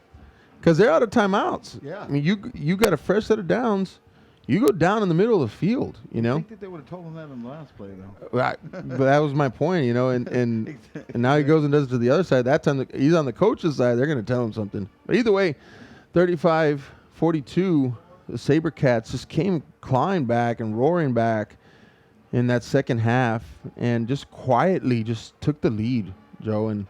because they're out of timeouts. Yeah. I mean, you got a fresh set of downs. You go down in the middle of the field. I think that they would have told him that in the last play, though. Right. But that was my point. And now he goes and does it to the other side. That time he's on the coach's side. They're going to tell him something. But either way, 35-42. The SaberCats just came clawing back and roaring back in that second half, and just quietly just took the lead, Joe. And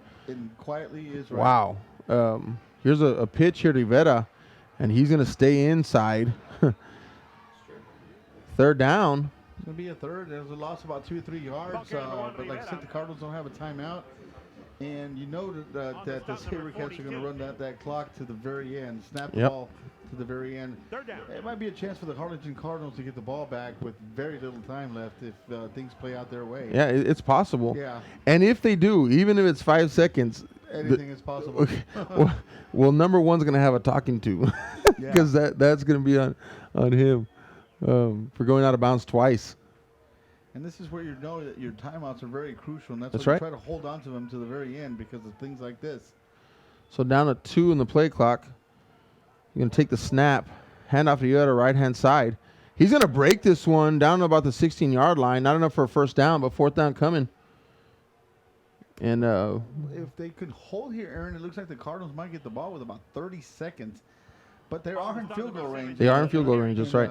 quietly is right. Wow. Here's a pitch here to Vela, and he's going to stay inside. 3rd down. It's going to be a 3rd. There's a loss of about 2 or 3 yards. But like I said, the Cardinals don't have a timeout. And that the SaberCats are going to run that clock to the very end. Snap the ball to the very end. 3rd down. It might be a chance for the Harlingen Cardinals to get the ball back with very little time left if things play out their way. Yeah, it's possible. Yeah. And if they do, even if it's 5 seconds. Anything is possible. well, number one's going to have a talking to. Because that's going to be on him. For going out of bounds twice. And this is where you know that your timeouts are very crucial, and that's why you try to hold on to them to the very end because of things like this. So down to 2 in the play clock. You're going to take the snap, hand off to the other right-hand side. He's going to break this one down to about the 16-yard line. Not enough for a 1st down, but 4th down coming. And if they could hold here, Aaron, it looks like the Cardinals might get the ball with about 30 seconds. But they are in field goal range. They are in field goal range, that's right.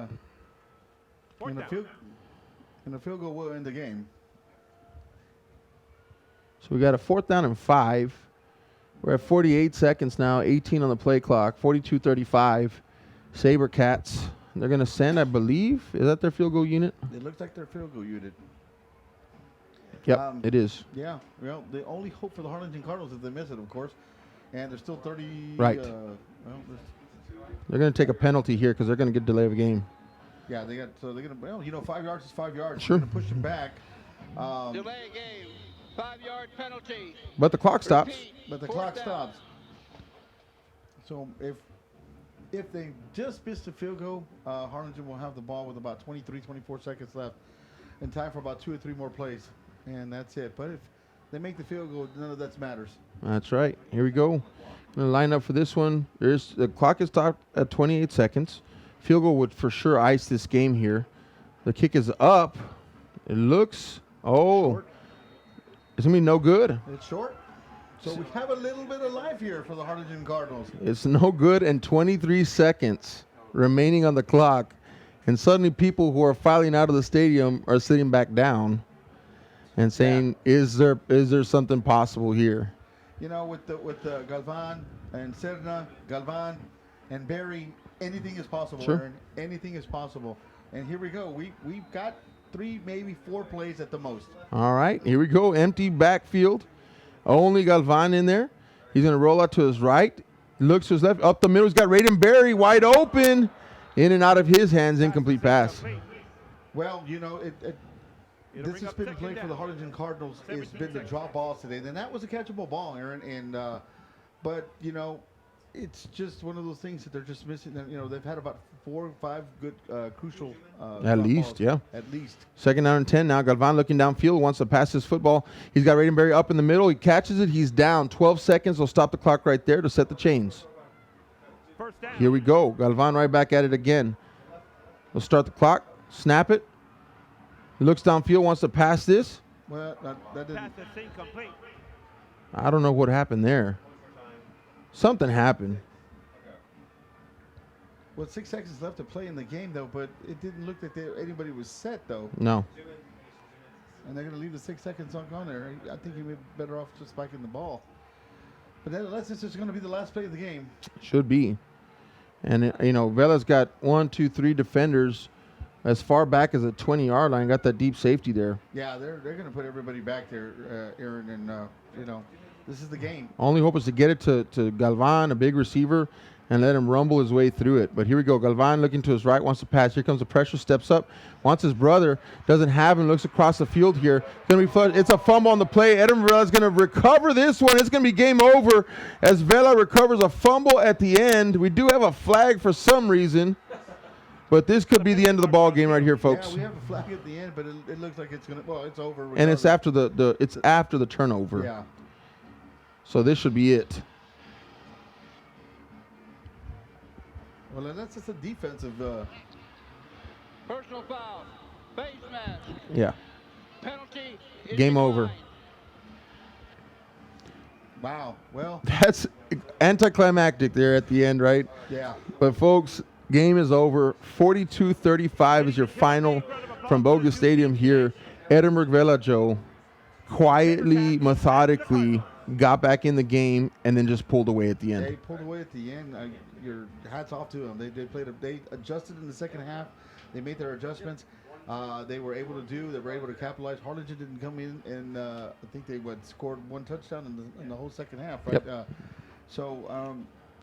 And the field goal will end the game. So we got a 4th down and 5. We're at 48 seconds now, 18 on the play clock, 42-35. SaberCats. They're going to send, I believe. Is that their field goal unit? It looks like their field goal unit. Yep, it is. Yeah. Well, the only hope for the Harlingen Cardinals is they miss it, of course. And there's still 30. Right. They're going to take a penalty here because they're going to get delay of a game. Yeah, they're going to, 5 yards is 5 yards. Sure. They're going to push them back. Delay game, 5-yard penalty. But the clock stops. But the clock stops. So if they just miss the field goal, Harlingen will have the ball with about 24 seconds left and time for about 2 or 3 more plays. And that's it. But if they make the field goal, none of that matters. That's right. Here we go. Going to line up for this one. The clock is stopped at 28 seconds. Field goal would for sure ice this game here. The kick is up. It looks, short. It's going to be no good. It's short. So we have a little bit of life here for the Harlingen Cardinals. It's no good, and 23 seconds remaining on the clock. And suddenly people who are filing out of the stadium are sitting back down and saying, is there something possible here? With the Galvan and Serna, Galvan and Barry, anything is possible, Sure. Aaron. Anything is possible. And here we go. We've got 3, maybe 4 plays at the most. All right, here we go. Empty backfield. Only Galvan in there. He's going to roll out to his right. Looks to his left. Up the middle. He's got Raiden Berry wide open. In and out of his hands. Incomplete pass. Well, It'll This bring has up been the second play for down. the Harlingen Cardinals. It's 17 been the seconds. drop balls today. And that was a catchable ball, Aaron. And but you know, it's just one of those things that they're just missing. You know, they've had about 4 or 5 good crucial. At drop least, balls. yeah. At least. Second down and 10 now. Galvan looking downfield, wants to pass his football. He's got Raidenberry up in the middle. He catches it. He's down. 12 seconds. They'll stop the clock right there to set the chains. First down. Here we go. Galvan right back at it again. They'll start the clock. Snap it. He looks downfield, wants to pass this. Well, that didn't. Pass is incomplete. I don't know what happened there. Something happened. Well, 6 seconds left to play in the game, though, but it didn't look like anybody was set, though. No. And they're going to leave the 6 seconds on there. I think you'd be better off just spiking the ball. But unless this is going to be the last play of the game. Should be. And, you know, Vela's got 1, 2, 3 defenders as far back as the 20-yard line. Got that deep safety there. Yeah, they're going to put everybody back there, Aaron, and, you know, this is the game. Only hope is to get it to Galvan, a big receiver, and let him rumble his way through it. But here we go. Galvan looking to his right, wants to pass. Here comes the pressure, steps up, wants his brother, doesn't have him, looks across the field here. Gonna be fun. It's a fumble on the play. Edinburgh is going to recover this one. It's going to be game over as Vela recovers a fumble at the end. We do have a flag for some reason, but this could be the end of the ball game right here, folks. Yeah, we have a flag at the end, but it looks like it's going to, well, it's over. And it's regardless. after the turnover. Yeah. So this should be it. Well, that's just a defensive. Personal foul. Face mask. Yeah. Penalty. is Game over. declined. Wow. Well, That's anticlimactic there at the end, right? yeah. But folks, game is over. 42-35 is your final from Bogus Stadium here. Edinburgh Vela Joe quietly, methodically got back in the game and then just pulled away at the end. They pulled away at the end. Your hats off to them. They adjusted in the second half. They made their adjustments. They were able to capitalize. Harlingen didn't come in, and I think they scored 1 touchdown in the whole second half, right? Yep.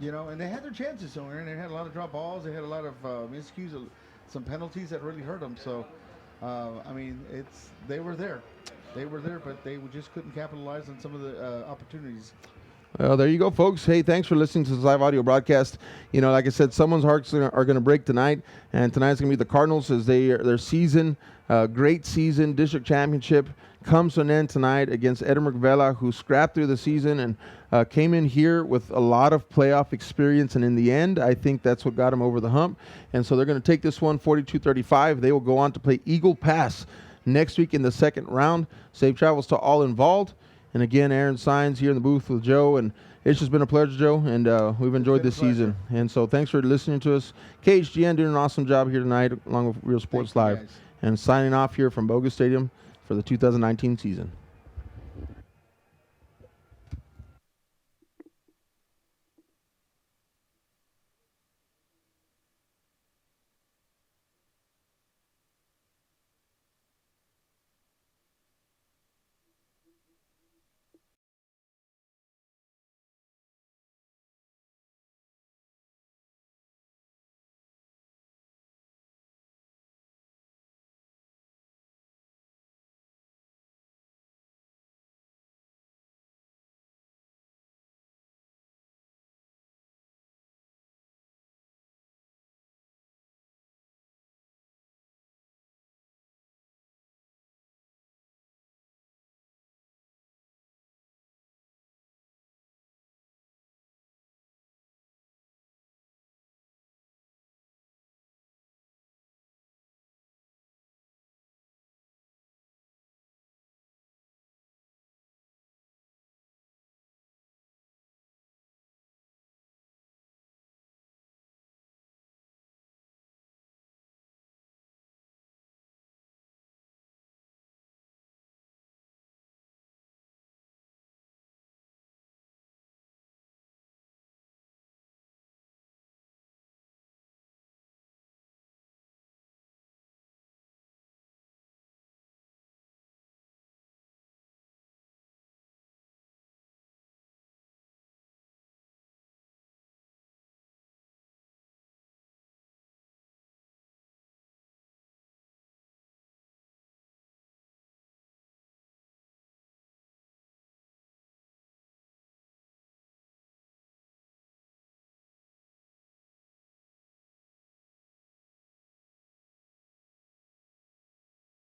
You know, and they had their chances. So Aaron, they had a lot of drop balls. They had a lot of miscues, some penalties that really hurt them. So, I mean, they were there. They were there, but they just couldn't capitalize on some of the opportunities. Well, there you go, folks. Hey, thanks for listening to this live audio broadcast. You know, like I said, someone's hearts are going to break tonight, and tonight's going to be the Cardinals as their season, great season, district championship comes to an end tonight against Edinburgh Vela, who scrapped through the season and came in here with a lot of playoff experience, and in the end, I think that's what got them over the hump. And so they're going to take this one 42-35. They will go on to play Eagle Pass next week in the second round. Safe travels to all involved. And again, Aaron Signs here in the booth with Joe, and it's just been a pleasure, Joe, and we've enjoyed this season. And so thanks for listening to us. KHGN doing an awesome job here tonight, along with Real Sports Live. Guys. And signing off here from Bogus Stadium for the 2019 season.